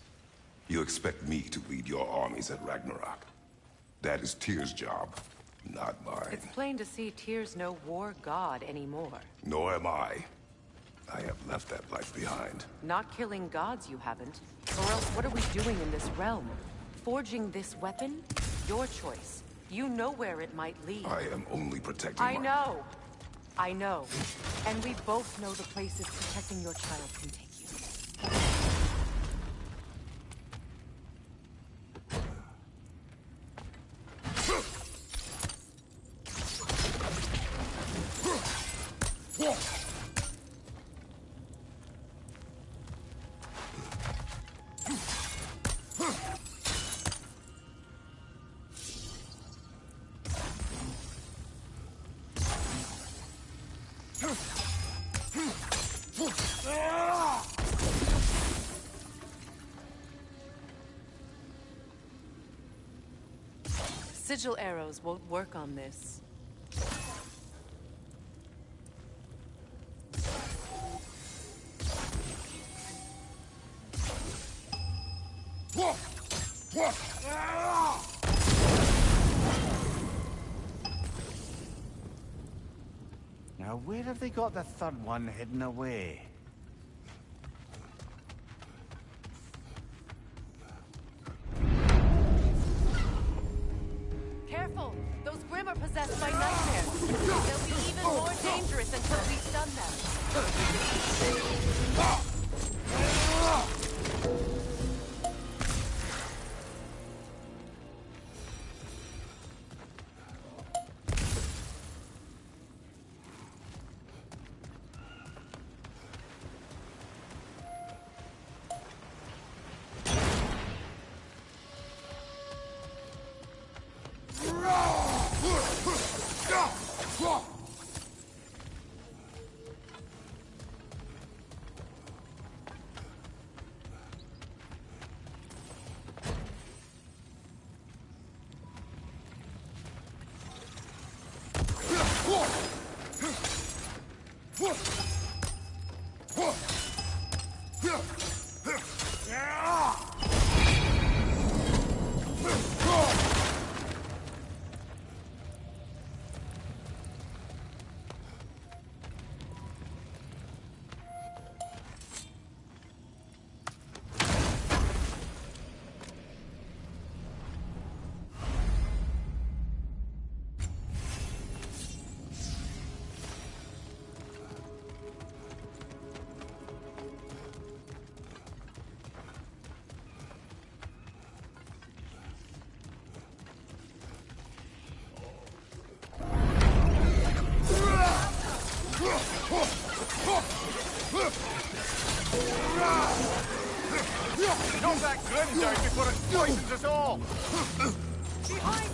You expect me to lead your armies at Ragnarök? That is Tyr's job, not mine. It's plain to see Tyr's no war god anymore. Nor am I. I have left that life behind. Not killing gods, you haven't. Or else what are we doing in this realm? Forging this weapon? Your choice. You know where it might lead. I am only protecting I know. I know. And we both know the places protecting your child can take you. Sigil arrows won't work on this. Now, where have they got the third one hidden away? Careful! Those Grim are possessed by nightmares. They'll be even more dangerous until we stun them. Knock that grim down before it poisons us all! Behind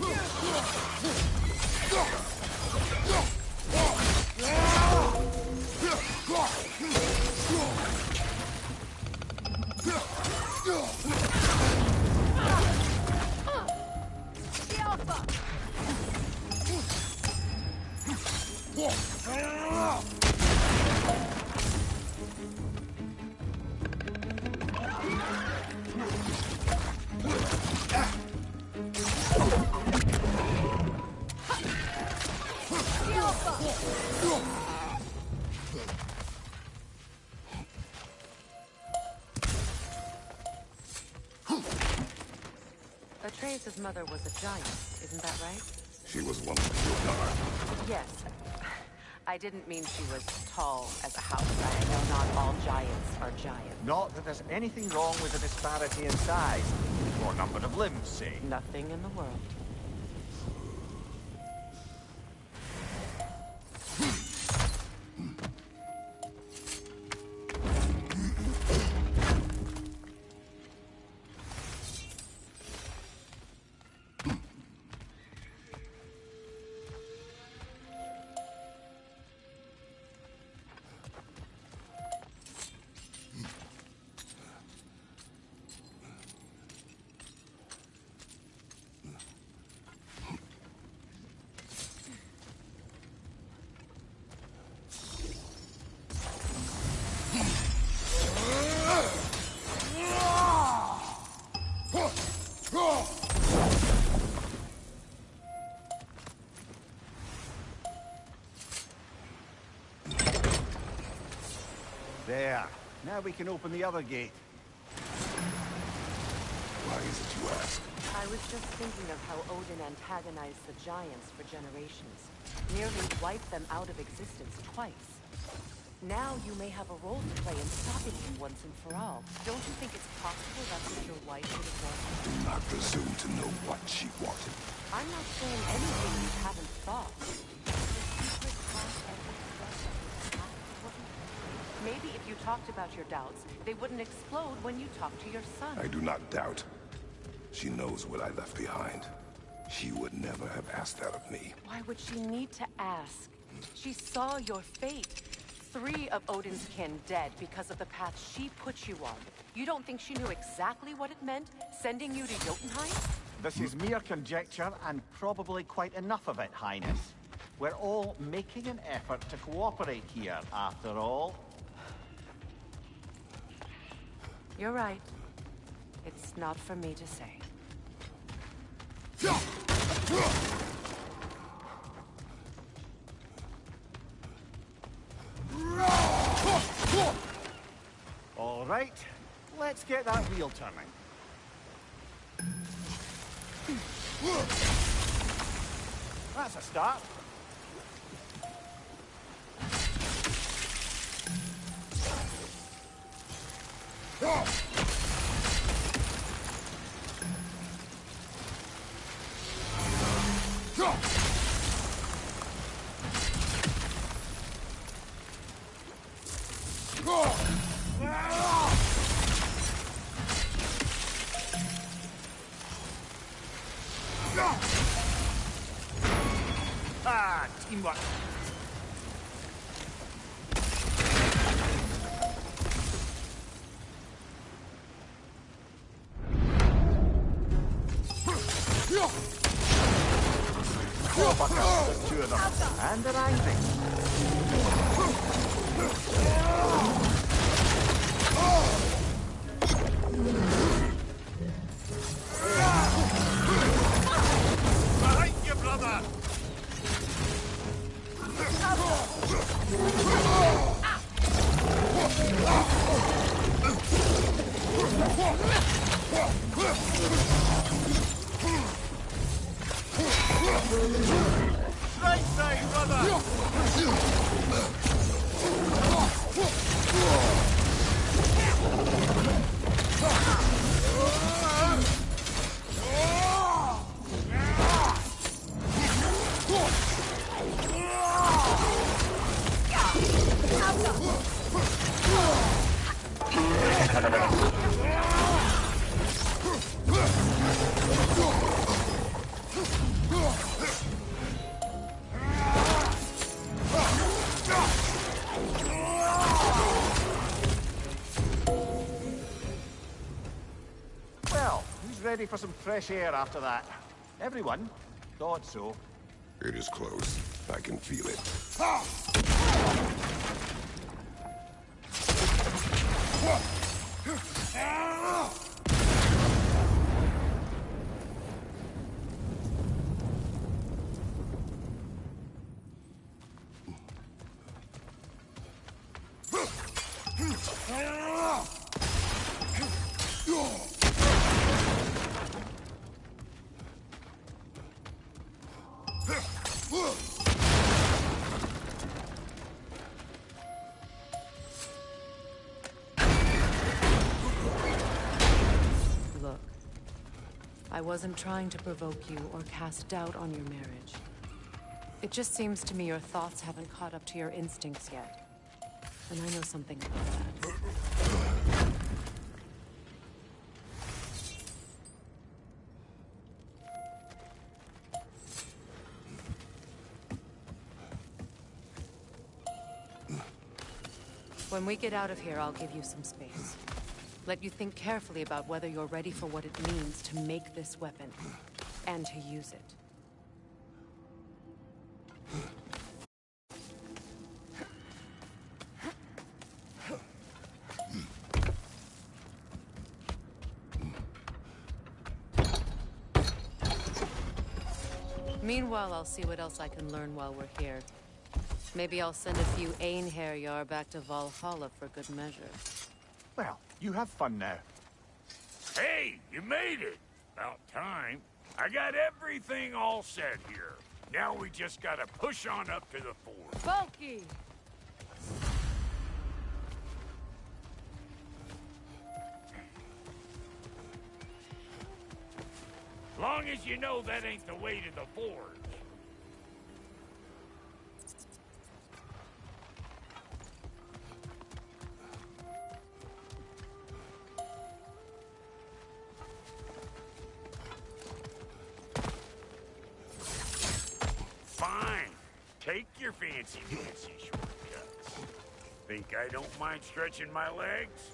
The Alpha! Atreus' mother was a giant, isn't that right? She was one of your guard. Yes. I didn't mean she was tall as a house. I know not all giants are giants. Not that there's anything wrong with the disparity in size, or number of limbs, say. Nothing in the world. There. Now we can open the other gate. Why is it you ask? I was just thinking of how Odin antagonized the giants for generations. Nearly wiped them out of existence twice. Now you may have a role to play in stopping him once and for all. Don't you think it's possible that's what your wife would have done? Do not presume to know what she wanted. I'm not saying anything you haven't thought. Maybe if you talked about your doubts, they wouldn't explode when you talk to your son. I do not doubt. She knows what I left behind. She would never have asked that of me. Why would she need to ask? She saw your fate. 3 of Odin's kin dead because of the path she put you on. You don't think she knew exactly what it meant, sending you to Jotunheim? This is mere conjecture, and probably quite enough of it, Highness. We're all making an effort to cooperate here, after all. You're right. It's not for me to say. All right, let's get that wheel turning. That's a start. Ah, teamwork. Oh, fucker, there's 2 of them. And they're angry. Behind you, brother! Right side, brother! Well, who's ready for some fresh air after that? Everyone? Thought so. It is close. I can feel it. Look, I wasn't trying to provoke you or cast doubt on your marriage. It just seems to me your thoughts haven't caught up to your instincts yet. And I know something about that. When we get out of here, I'll give you some space. Let you think carefully about whether you're ready for what it means to make this weapon, and to use it. Meanwhile, I'll see what else I can learn while we're here. Maybe I'll send a few Einherjar back to Valhalla for good measure. Well, you have fun now. Hey, you made it! About time. I got everything all set here. Now we just gotta push on up to the fort. Bulky! Long as you know that ain't the way to the forge. Fine. Take your fancy shortcuts. Think I don't mind stretching my legs?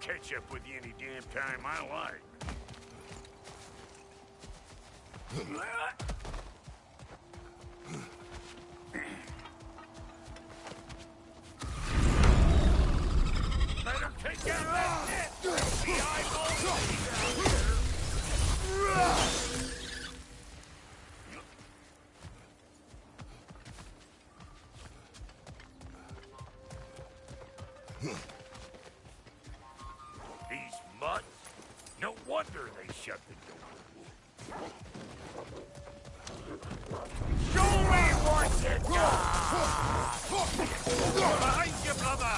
Catch up with you any damn time I like. Let him take out that net! The eyeballs down here. These mutts? No wonder they shut the door. Show me what you got! Behind you, brother!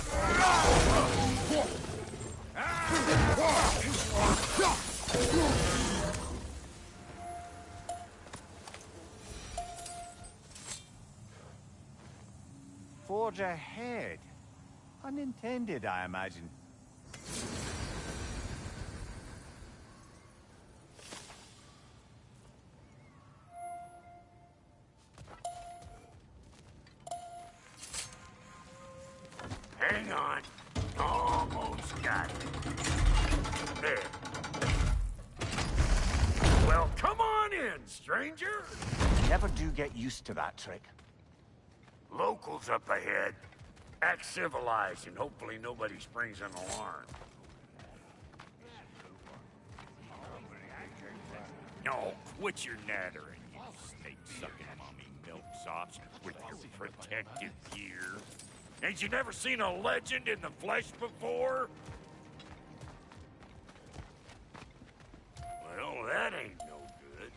Forge ahead. Unintended, I imagine. Hang on. Almost got it. There. Well, come on in, stranger. Never do get used to that trick. Locals up ahead. Act civilized and hopefully nobody springs an alarm. No, quit your nattering, you snake-sucking mommy milksops with your protective gear. Ain't you never seen a legend in the flesh before? Well, that ain't no good.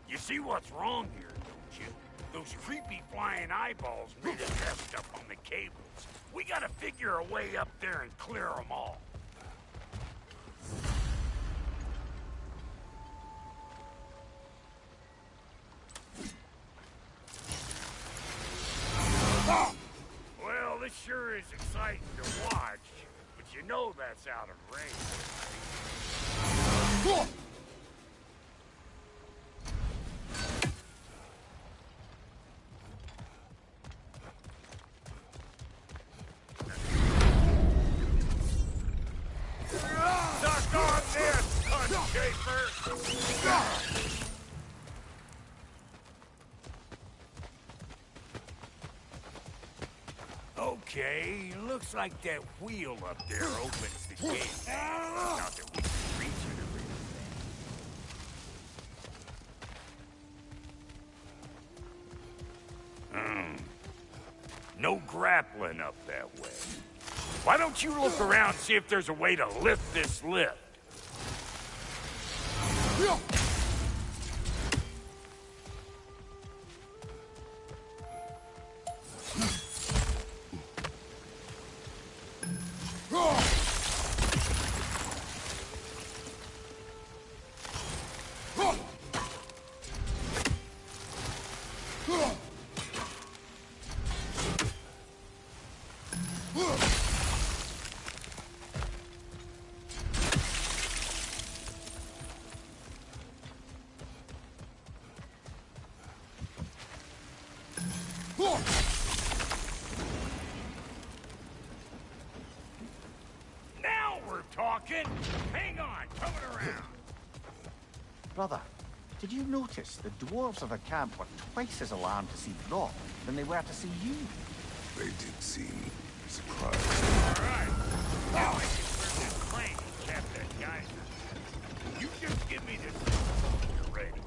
You see what's wrong here, don't you? Those creepy flying eyeballs made us messed up on the cables. We gotta figure a way up there and clear them all. Well, this sure is exciting to watch, but you know that's out of range. Suck on this, Unshaper! Okay, looks like that wheel up there opens the gate. Not that we can reach it or anything. No grappling up that way. Why don't you look around and see if there's a way to lift this lift? Now we're talking! Hang on, coming around. Brother, did you notice the dwarves of the camp were twice as alarmed to see Rock than they were to see you? They did seem surprised. All right. Now I can turn this plane and cap that geyser. You just give me this when you're ready.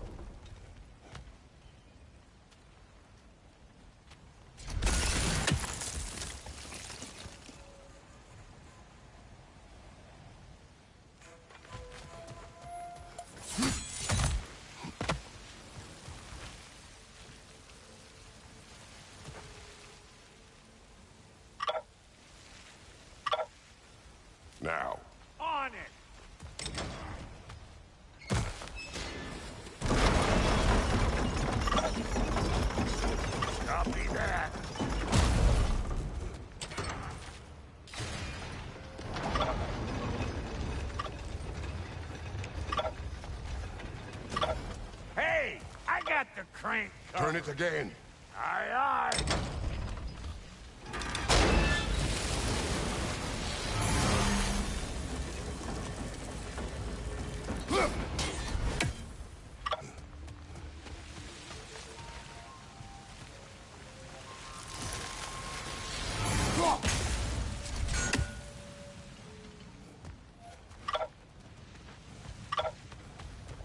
flank cover. Turn it again. Aye, aye.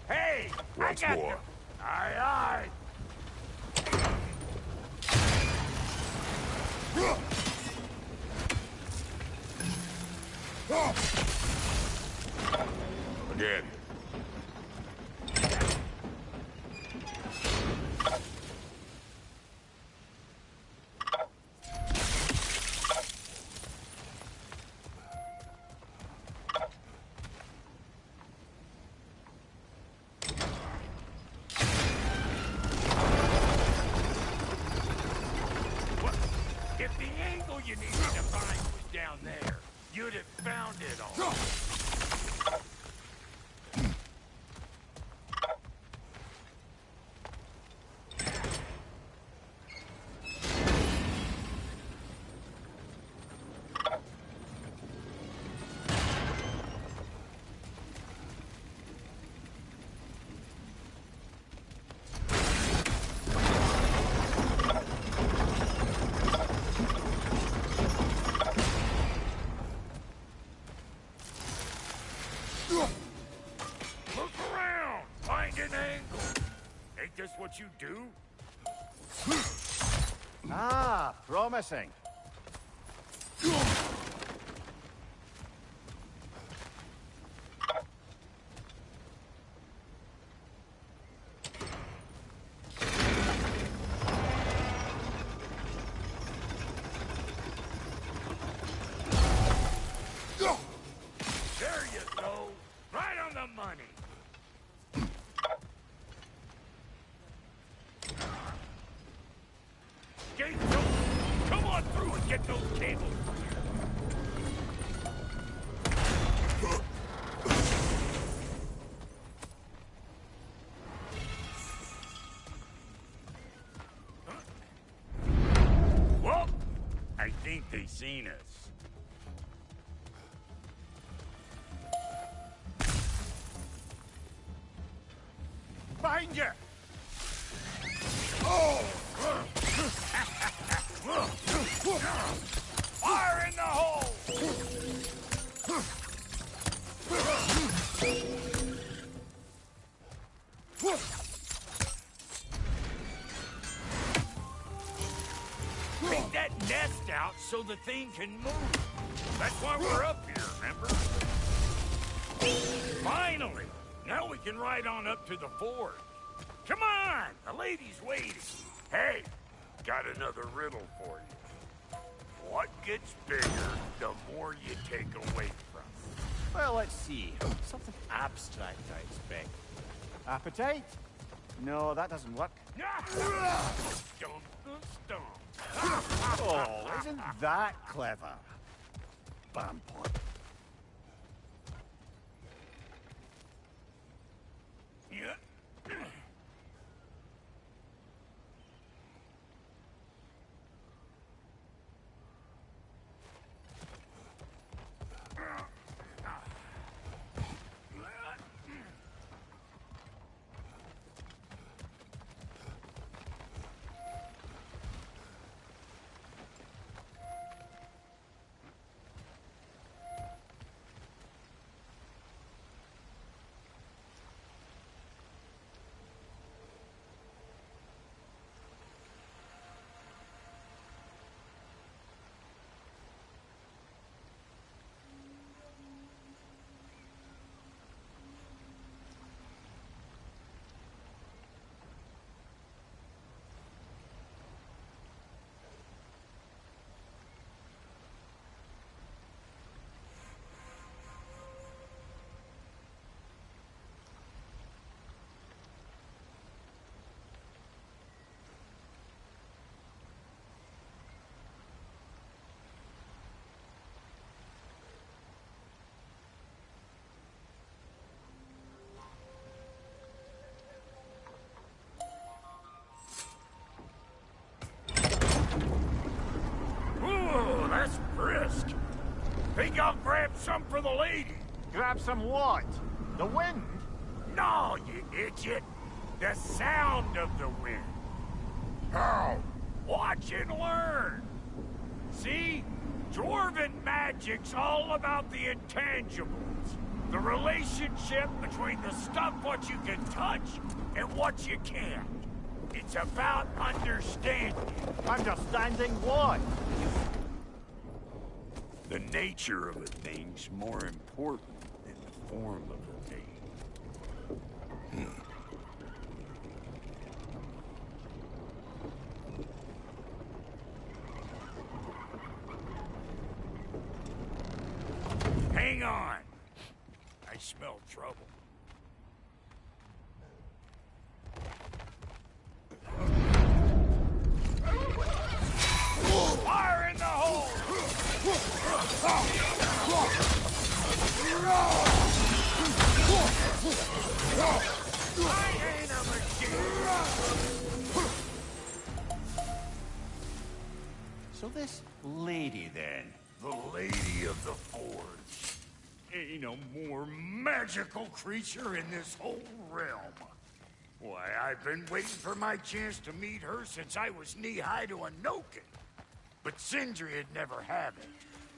Hey, Once I got more. the... Aye, aye. Again. What? If the angle you needed to find was down there, you'd have found it all. Look around! Find an angle! Ain't this what you do? Ah, promising. There you go! Right on the money! Gates open! Come on through and get those cables! Well, I think they seen us. Behind you! Fire in the hole! Take that nest out so the thing can move. That's why we're up here, remember? Finally! Now we can ride on up to the forge. Come on! The lady's waiting. Hey, got another riddle for you. What gets bigger the more you take away from it? Well, let's see. Something abstract, I expect. Appetite? No, that doesn't work. Stomp the stomp. Oh, isn't that clever? Bampot. Yeah. grab some for the lady. Grab some what? The wind? No, you idiot. The sound of the wind. How? Watch and learn. See? Dwarven magic's all about the intangibles. The relationship between the stuff what you can touch and what you can't. It's about understanding. Understanding what? The nature of a thing's more important than the form of a thing. Hang on. I smell trouble. Fire in the hole! I ain't a machine! So this lady, then? The Lady of the Forge. Ain't a more magical creature in this whole realm. Why, I've been waiting for my chance to meet her since I was knee-high to a Noken. But Sindri would never have it.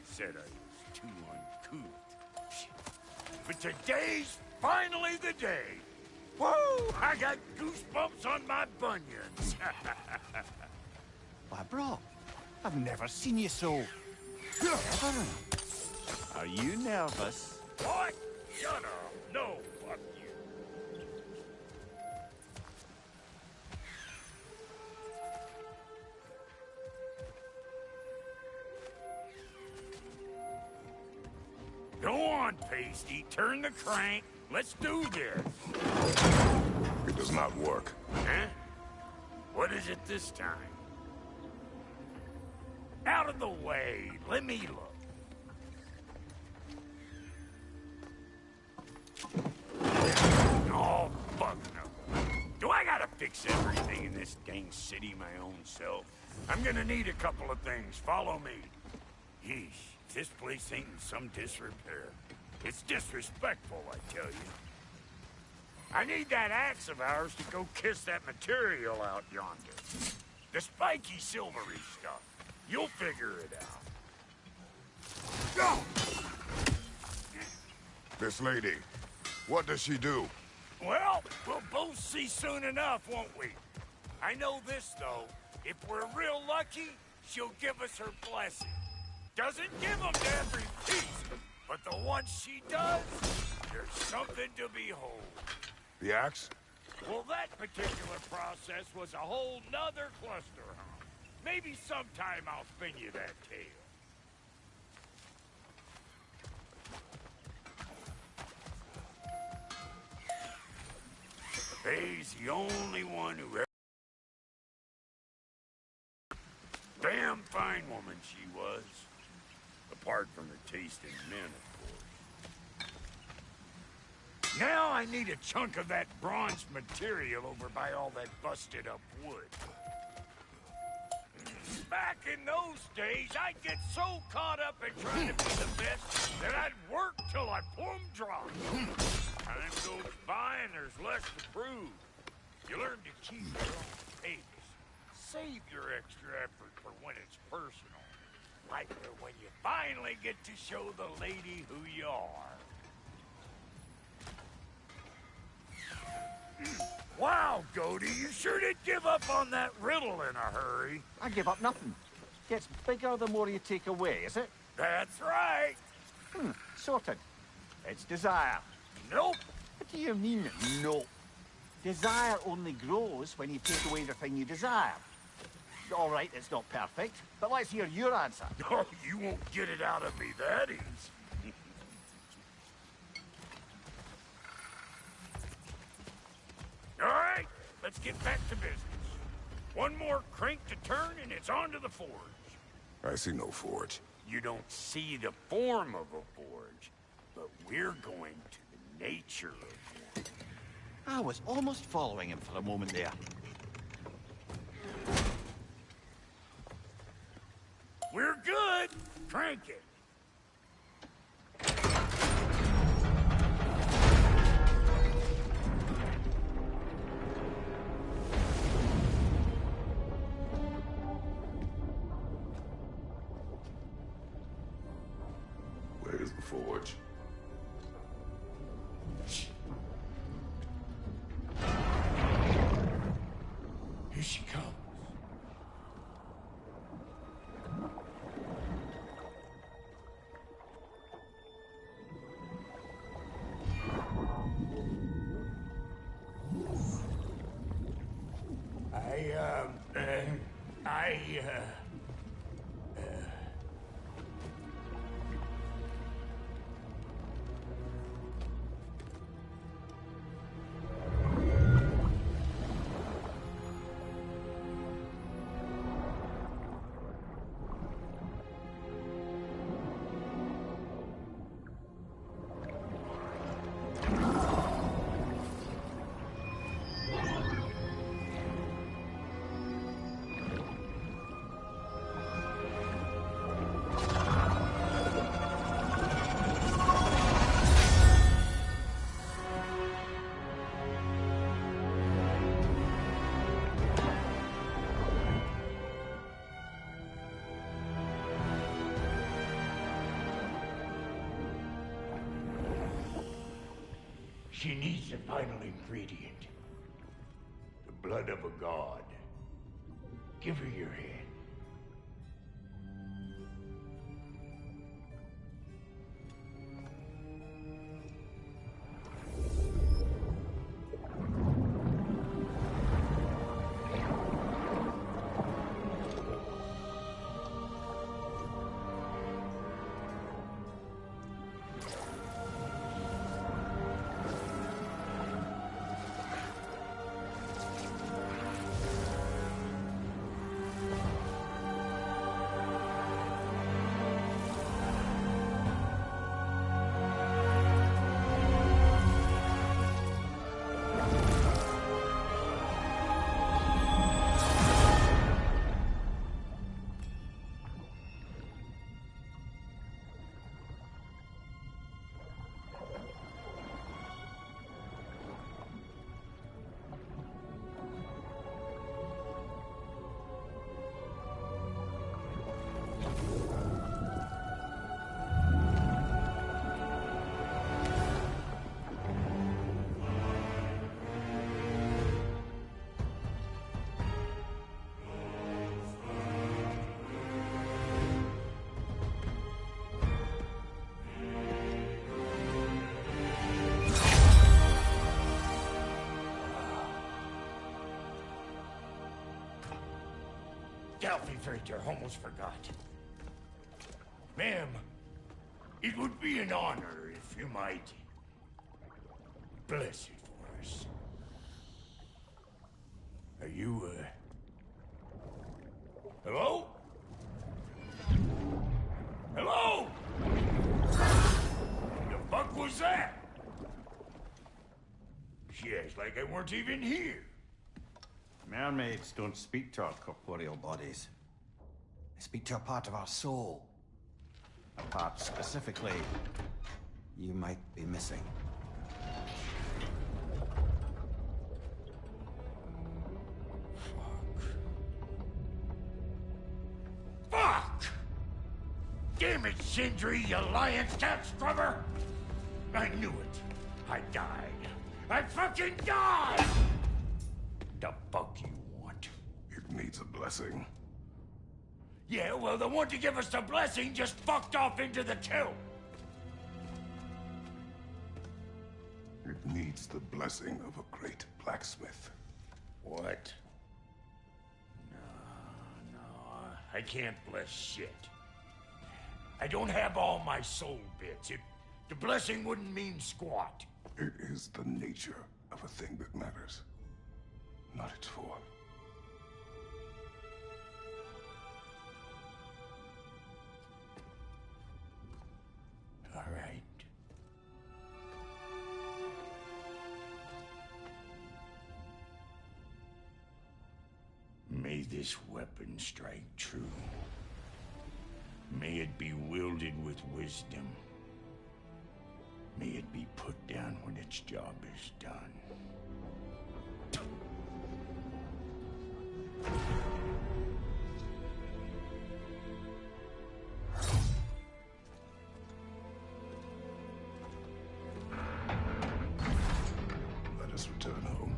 Said I was too uncouth. But today's finally the day. Woo! I got goosebumps on my bunions. Why, bro, I've never seen you so... Ever. Are you nervous? What? Shut up. No, fuck you. Go on, Pasty. Turn the crank. Let's do this. It does not work. Huh? What is it this time? Out of the way. Let me look. Oh, fuck no. Do I gotta fix everything in this dang city my own self? I'm gonna need a couple of things. Follow me. Yeesh, this place ain't in some disrepair. It's disrespectful, I tell you. I need that axe of ours to go kiss that material out yonder. The spiky silvery stuff. You'll figure it out. Go! This lady, what does she do? Well, we'll both see soon enough, won't we? I know this, though. If we're real lucky, she'll give us her blessing. Doesn't give them to every piece, but the ones she does, there's something to behold. The axe? Well, that particular process was a whole nother cluster hump. Maybe sometime I'll spin you that tale. Faye's the only one who ever... Damn fine woman she was. Apart from her taste in men, of course. Now I need a chunk of that bronze material over by all that busted up wood. Back in those days, I'd get so caught up in trying to be the best that I'd work till I plumb dry. Time goes by and there's less to prove. You learn to keep your own pace. Save your extra effort for when it's personal. Like when you finally get to show the lady who you are. Wow, Goaty, you sure did give up on that riddle in a hurry. I give up nothing. Gets bigger the more you take away, is it? That's right. Sorted. It's desire. Nope. What do you mean, no? Desire only grows when you take away the thing you desire. All right, it's not perfect, but let's hear your answer. Oh, you won't get it out of me that easy. All right, let's get back to business. One more crank to turn and it's on to the forge. I see no forge. You don't see the form of a forge, but we're going to the nature of one. I was almost following him for a moment there. We're good. Crank it. the forge. Here she comes. She needs the final ingredient. The blood of a god. Give her your hand. Delphi Freighter, almost forgot. Ma'am, it would be an honor if you might bless it for us. Are you, hello? Hello? The fuck was that? She acts like I weren't even here. Mermaids don't speak to our corporeal bodies. They speak to a part of our soul. A part specifically you might be missing. Fuck! Damn it, Sindri, you lion cat scrubber! I knew it. I died. I fucking died! The fuck you want? It needs a blessing. Yeah, well, the one to give us the blessing just fucked off into the till. It needs the blessing of a great blacksmith. What? No, I can't bless shit. I don't have all my soul bits. The blessing wouldn't mean squat. It is the nature of a thing that matters, not its form. All right. May this weapon strike true. May it be wielded with wisdom. May it be put down when its job is done. must return home.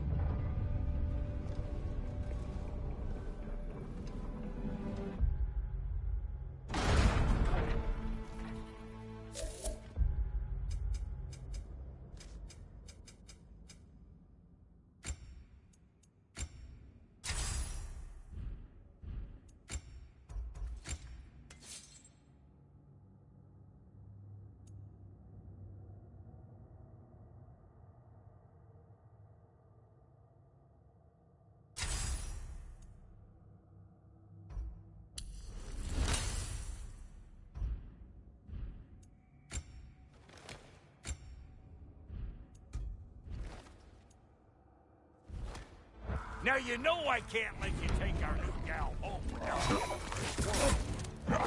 Now you know I can't let you take our new gal home without me.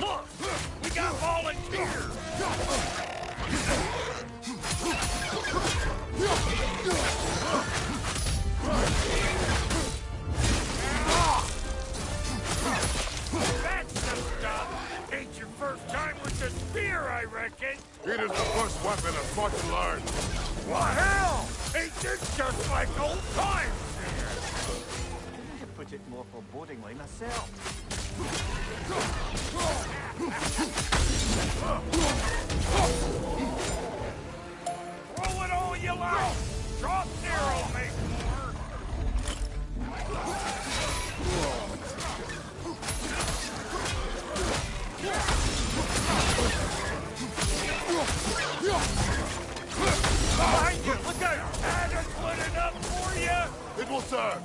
Look! We got volunteers! That's the stuff! Ain't your first time with the spear, I reckon? It is the first weapon of much learned. Well, hell! Ain't this just like old times? Put it more forebodingly myself. Throw it all you like! Drop zero, make more! Behind you! Look out! Had to put it up for you! It will serve!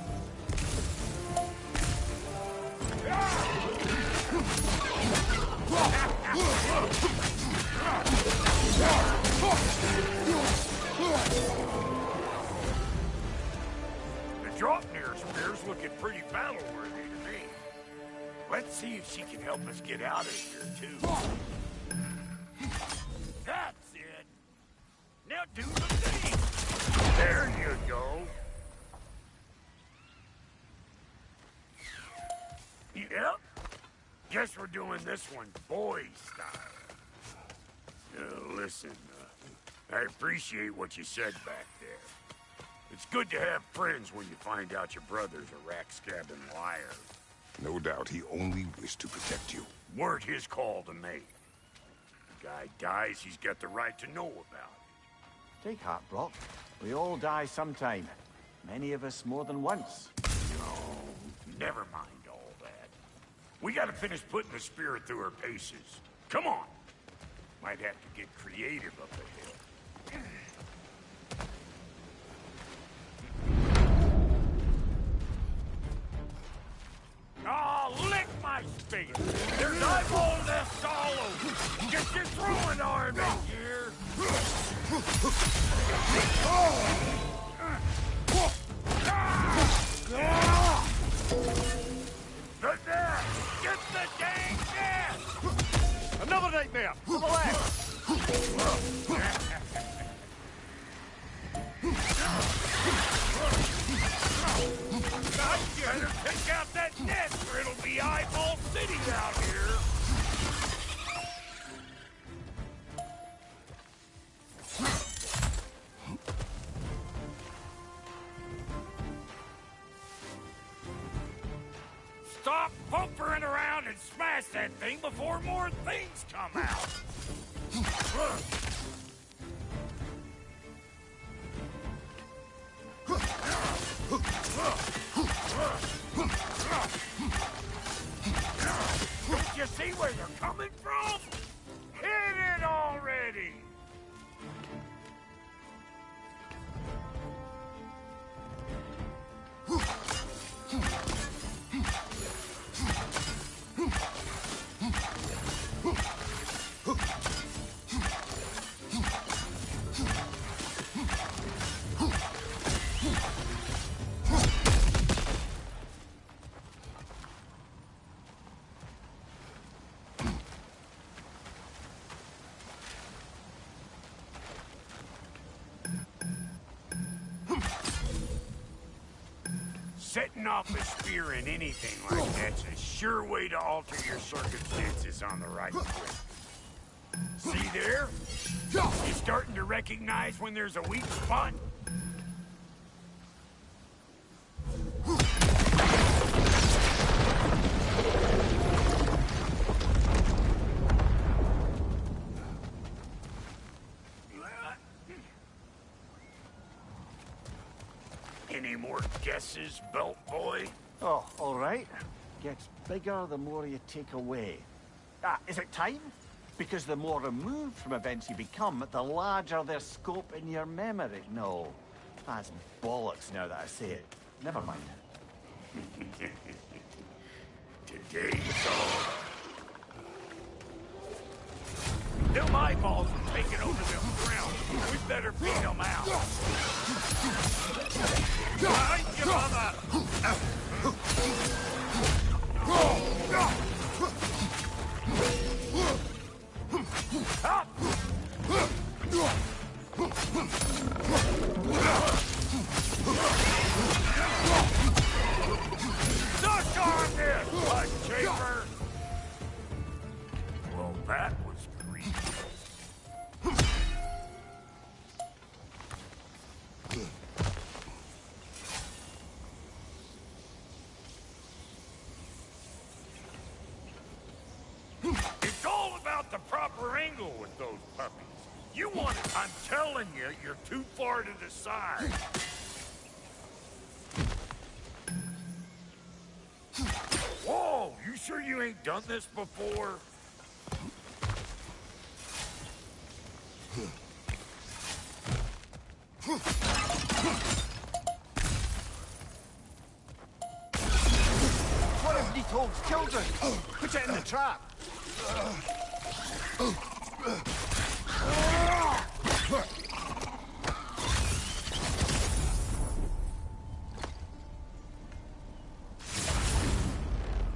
The Draupnir spear's looking pretty battle-worthy to me. Let's see if she can help us get out of here, too. That's it! Now do the thing! There you go! Yep. Guess we're doing this one boy style. Listen, I appreciate what you said back there. It's good to have friends when you find out your brother's a rack-scabbing liar. No doubt he only wished to protect you. Weren't his call to make. The guy dies, he's got the right to know about it. Take heart, Brock. We all die sometime. Many of us more than once. No, never mind all that. We gotta finish putting the spirit through her paces. Come on. Might have to get creative up ahead. Oh, lick my face! There's eyeball nests all over! Get your throwing arm in here! The net! Get the dang net! Another nightmare! To the left! I better take out that net or it'll be eyeball city out here! Stop bumpering around and smash that thing before more things come out! Don't you see where they're coming from? Hit it already! Setting off a spear in anything like that's a sure way to alter your circumstances on the right foot. See there? You starting to recognize when there's a weak spot? any more guesses, belt boy? Oh, all right. Gets bigger the more you take away. Ah, is it time? Because the more removed from events you become, the larger their scope in your memory. No, that's bollocks now that I say it. Never mind. Today's all. Them eyeballs are taking over them ground. We better beat them out. Behind you, mother! Up! Suck on this, blood chamber! Well, that was brief. It's all about the proper angle with those puppies. You want it, I'm telling you, you're too far to the side. Whoa, you sure you ain't done this before? What if Nitold's children? Put it in the trap.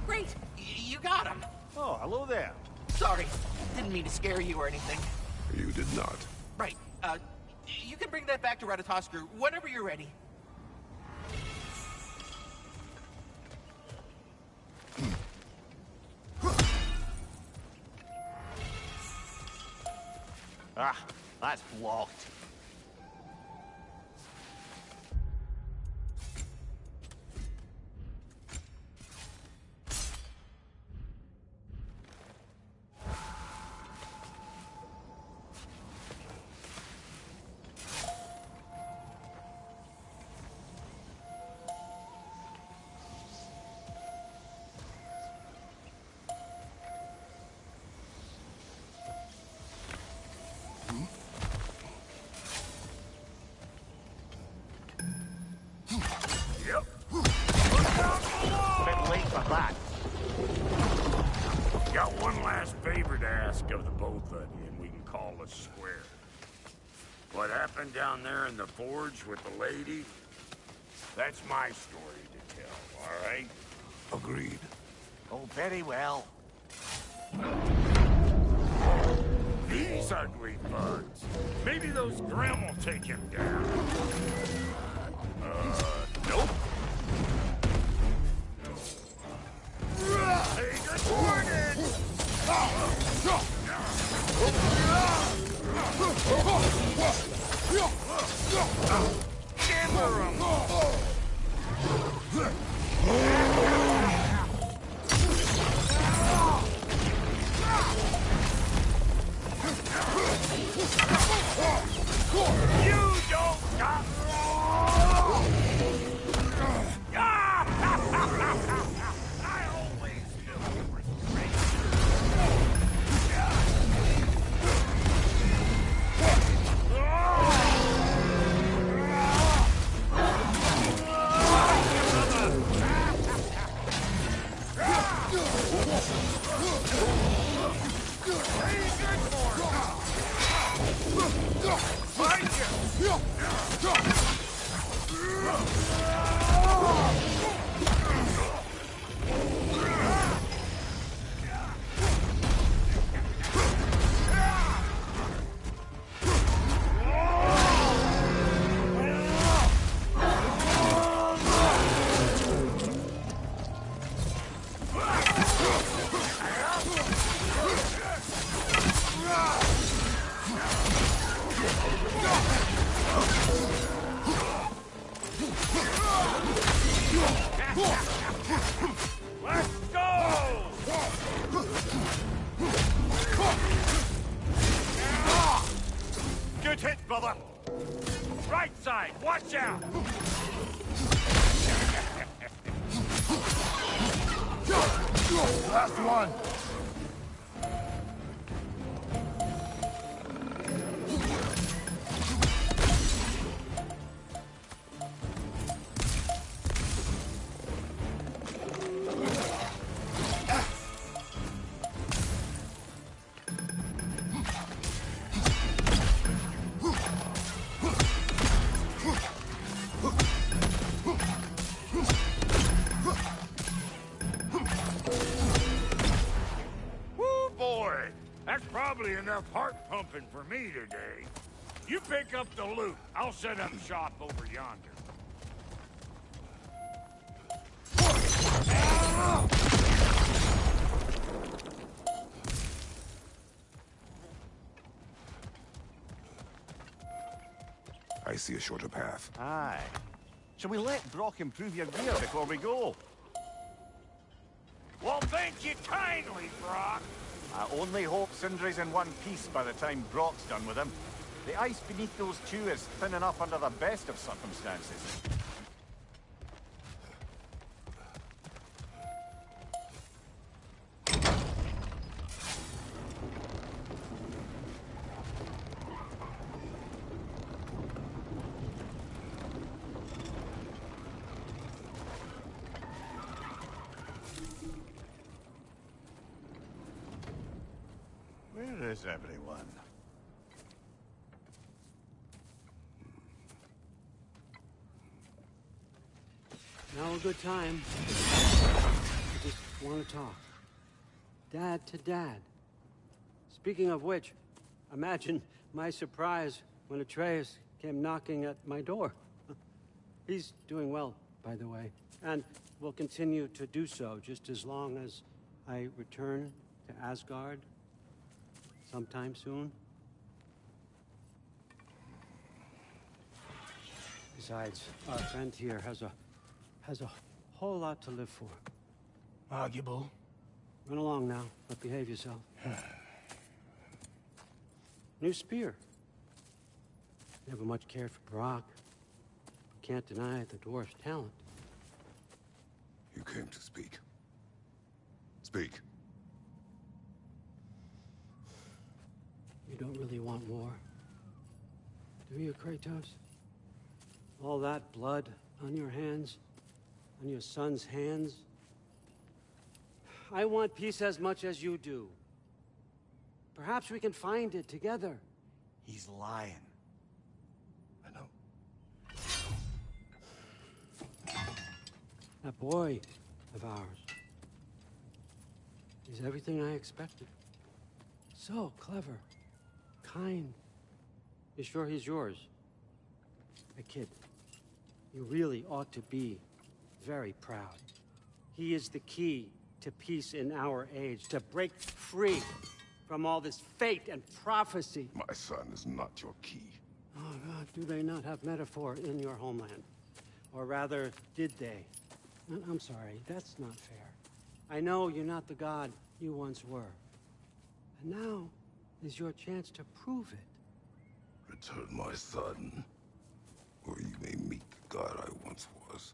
Great! You got him! Oh, hello there. Sorry, didn't mean to scare you or anything. You did not. Right, you can bring that back to Ratatoskr whenever you're ready. Ah, that's blocked. Yep. Bit late for that. Got one last favor to ask of the both of you, and we can call us square. What happened down there in the forge with the lady? That's my story to tell, all right? Agreed. Oh, very well. These ugly bugs. Maybe those Grim will take him down. Nope. Hey, good morning! Timber 'em! You don't got I always knew you were great. Let's go! Good hit, brother. Right side, watch out! one! Probably enough heart pumping for me today. You pick up the loot. I'll set up shop over yonder. I see a shorter path. Aye. Shall we let Brock improve your gear before we go? Well, thank you kindly, Brock. I only hope Sindri's in one piece by the time Brock's done with him. The ice beneath those two is thin enough under the best of circumstances. Where is everyone? Now a good time. I just want to talk. Dad to Dad. Speaking of which, imagine my surprise when Atreus came knocking at my door. He's doing well, by the way, and will continue to do so just as long as I return to Asgard sometime soon. Besides, our friend here has a whole lot to live for. Arguable. Run along now, but behave yourself. New spear. Never much cared for Brock. Can't deny the dwarf's talent. You came to speak. Speak. You don't really want war, do you, Kratos? All that blood on your hands, on your son's hands. I want peace as much as you do. Perhaps we can find it together. He's lying. I know. That boy of ours is everything I expected. So clever, kind. You sure he's yours? A kid. You really ought to be very proud. He is the key to peace in our age, to break free from all this fate and prophecy. My son is not your key. Oh, God, do they not have metaphor in your homeland? Or rather, did they? I'm sorry, that's not fair. I know you're not the god you once were. And now is your chance to prove it. Return my son, or you may meet the god I once was.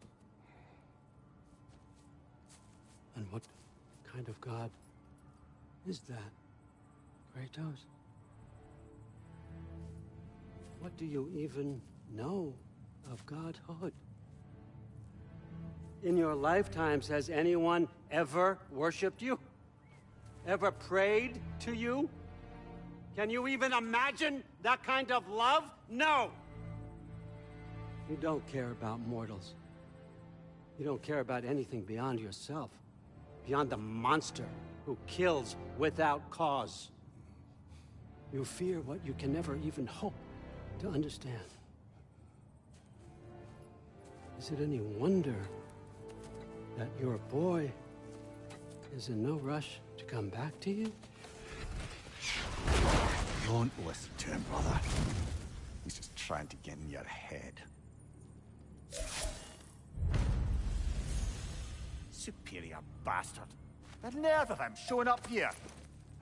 And what kind of god is that, Kratos? What do you even know of godhood? In your lifetimes, has anyone ever worshipped you? Ever prayed to you? Can you even imagine that kind of love? No! You don't care about mortals. You don't care about anything beyond yourself. Beyond the monster who kills without cause. You fear what you can never even hope to understand. Is it any wonder that your boy is in no rush to come back to you? Don't listen to him, brother. He's just trying to get in your head. Superior bastard. The nerve of him showing up here.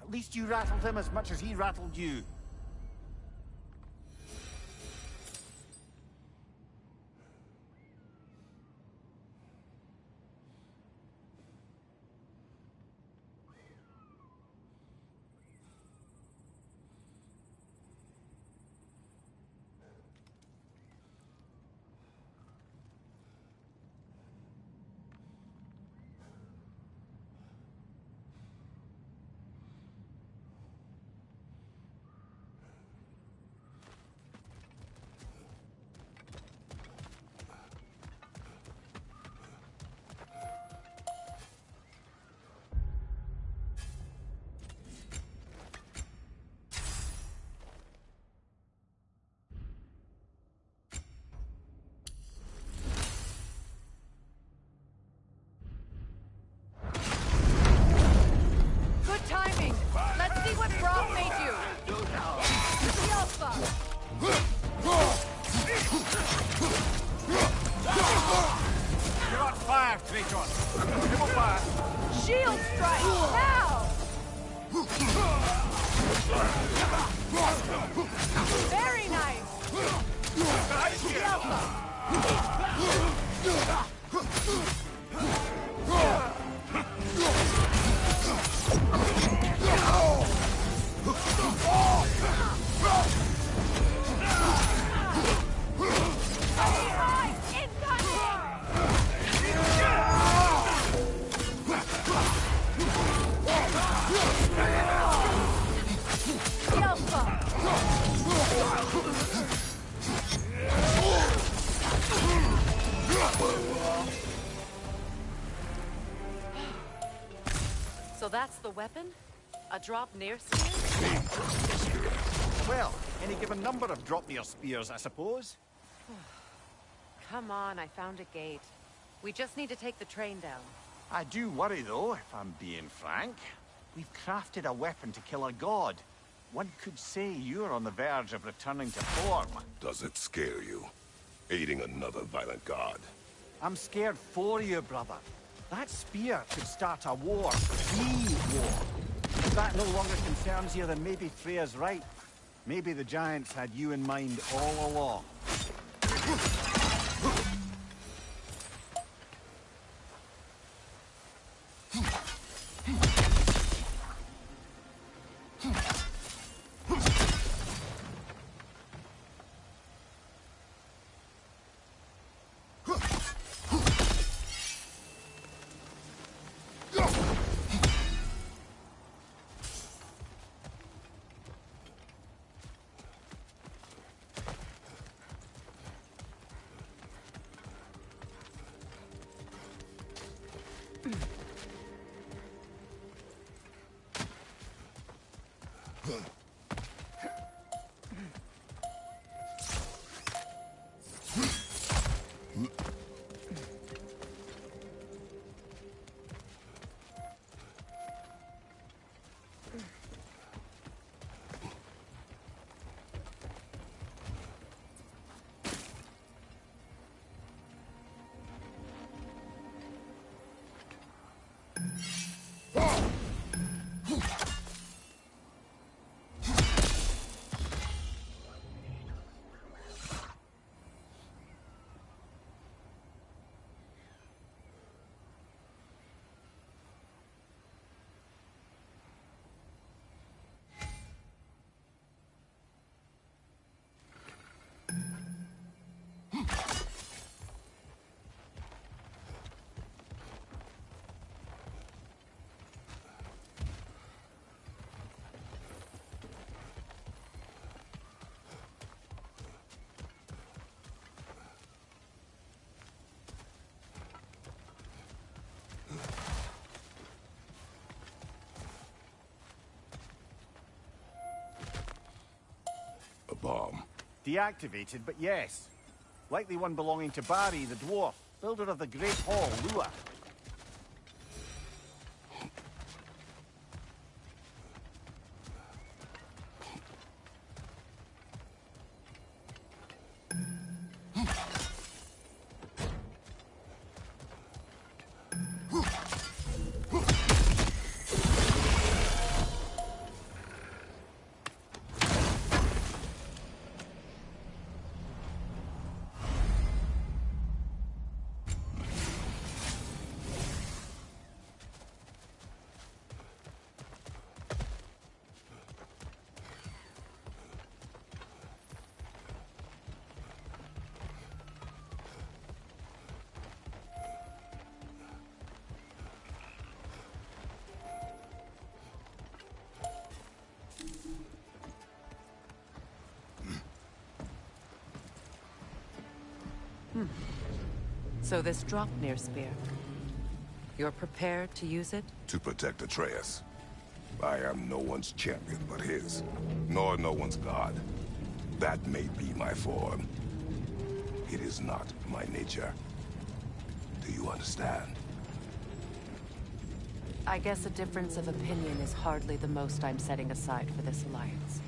At least you rattled him as much as he rattled you. Phaeton! Dribble back! Shield strike, now! Very nice! So that's the weapon? A drop near spear? Well, any given number of drop-near spears, I suppose. Come on, I found a gate. We just need to take the train down. I do worry, though, if I'm being frank. We've crafted a weapon to kill a god. One could say you're on the verge of returning to form. Does it scare you? Aiding another violent god? I'm scared for you, brother. That spear could start a war. The war. If that no longer concerns you, then maybe Freya's right. Maybe the Giants had you in mind all along. A bomb. Deactivated, but yes. Likely one belonging to Barry, the dwarf, builder of the Great Hall, Lua. So this Draupnir spear, you're prepared to use it? To protect Atreus. I am no one's champion but his, nor no one's god. That may be my form. It is not my nature. Do you understand? I guess a difference of opinion is hardly the most I'm setting aside for this alliance.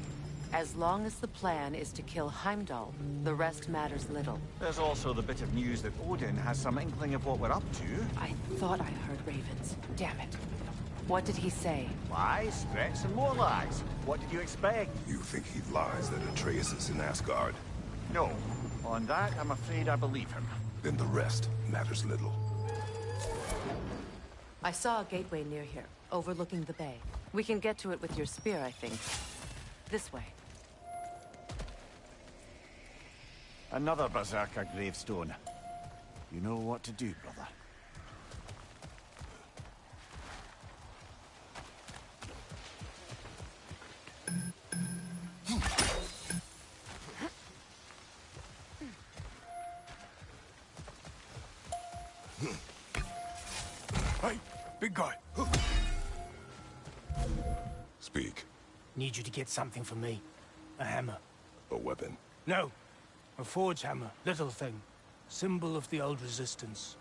As long as the plan is to kill Heimdall, the rest matters little. There's also the bit of news that Odin has some inkling of what we're up to. I thought I heard ravens. Damn it. What did he say? Lies, threats, and more lies. What did you expect? You think he lies that Atreus is in Asgard? No. On that, I'm afraid I believe him. Then the rest matters little. I saw a gateway near here, overlooking the bay. We can get to it with your spear, I think. This way. Another Berserker gravestone. You know what to do, brother. Hey, big guy. Speak. Need you to get something for me. A hammer. A weapon. No. A forge hammer. Little thing. Symbol of the old resistance.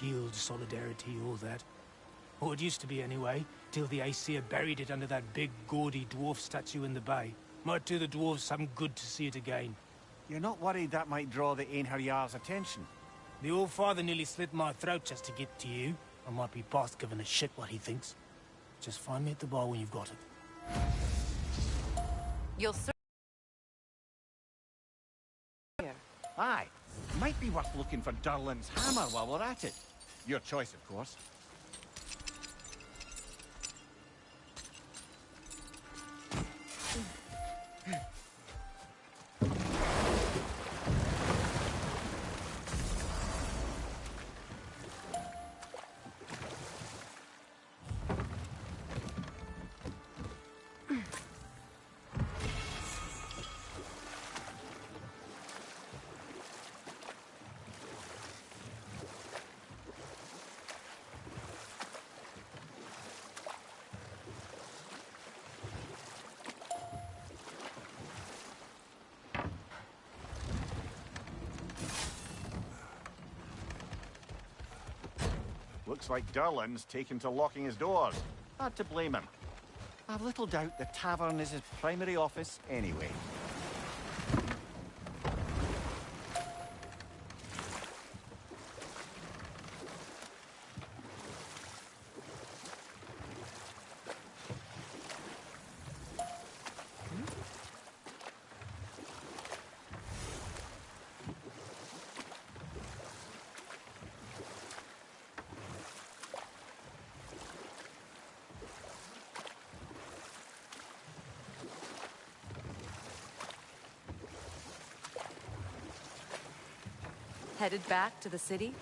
Guild, solidarity, all that. Or it used to be anyway, till the Aesir buried it under that big, gaudy dwarf statue in the bay. Might do the dwarves some good to see it again. You're not worried that might draw the Einherjar's attention? The old father nearly slit my throat just to get to you. I might be past giving a shit what he thinks. Just find me at the bar when you've got it. You'll Aye. Might be worth looking for Durlin's hammer while we're at it. Your choice, of course. Looks like Durlin's taken to locking his doors. Hard to blame him. I've little doubt the tavern is his primary office anyway. headed back to the city?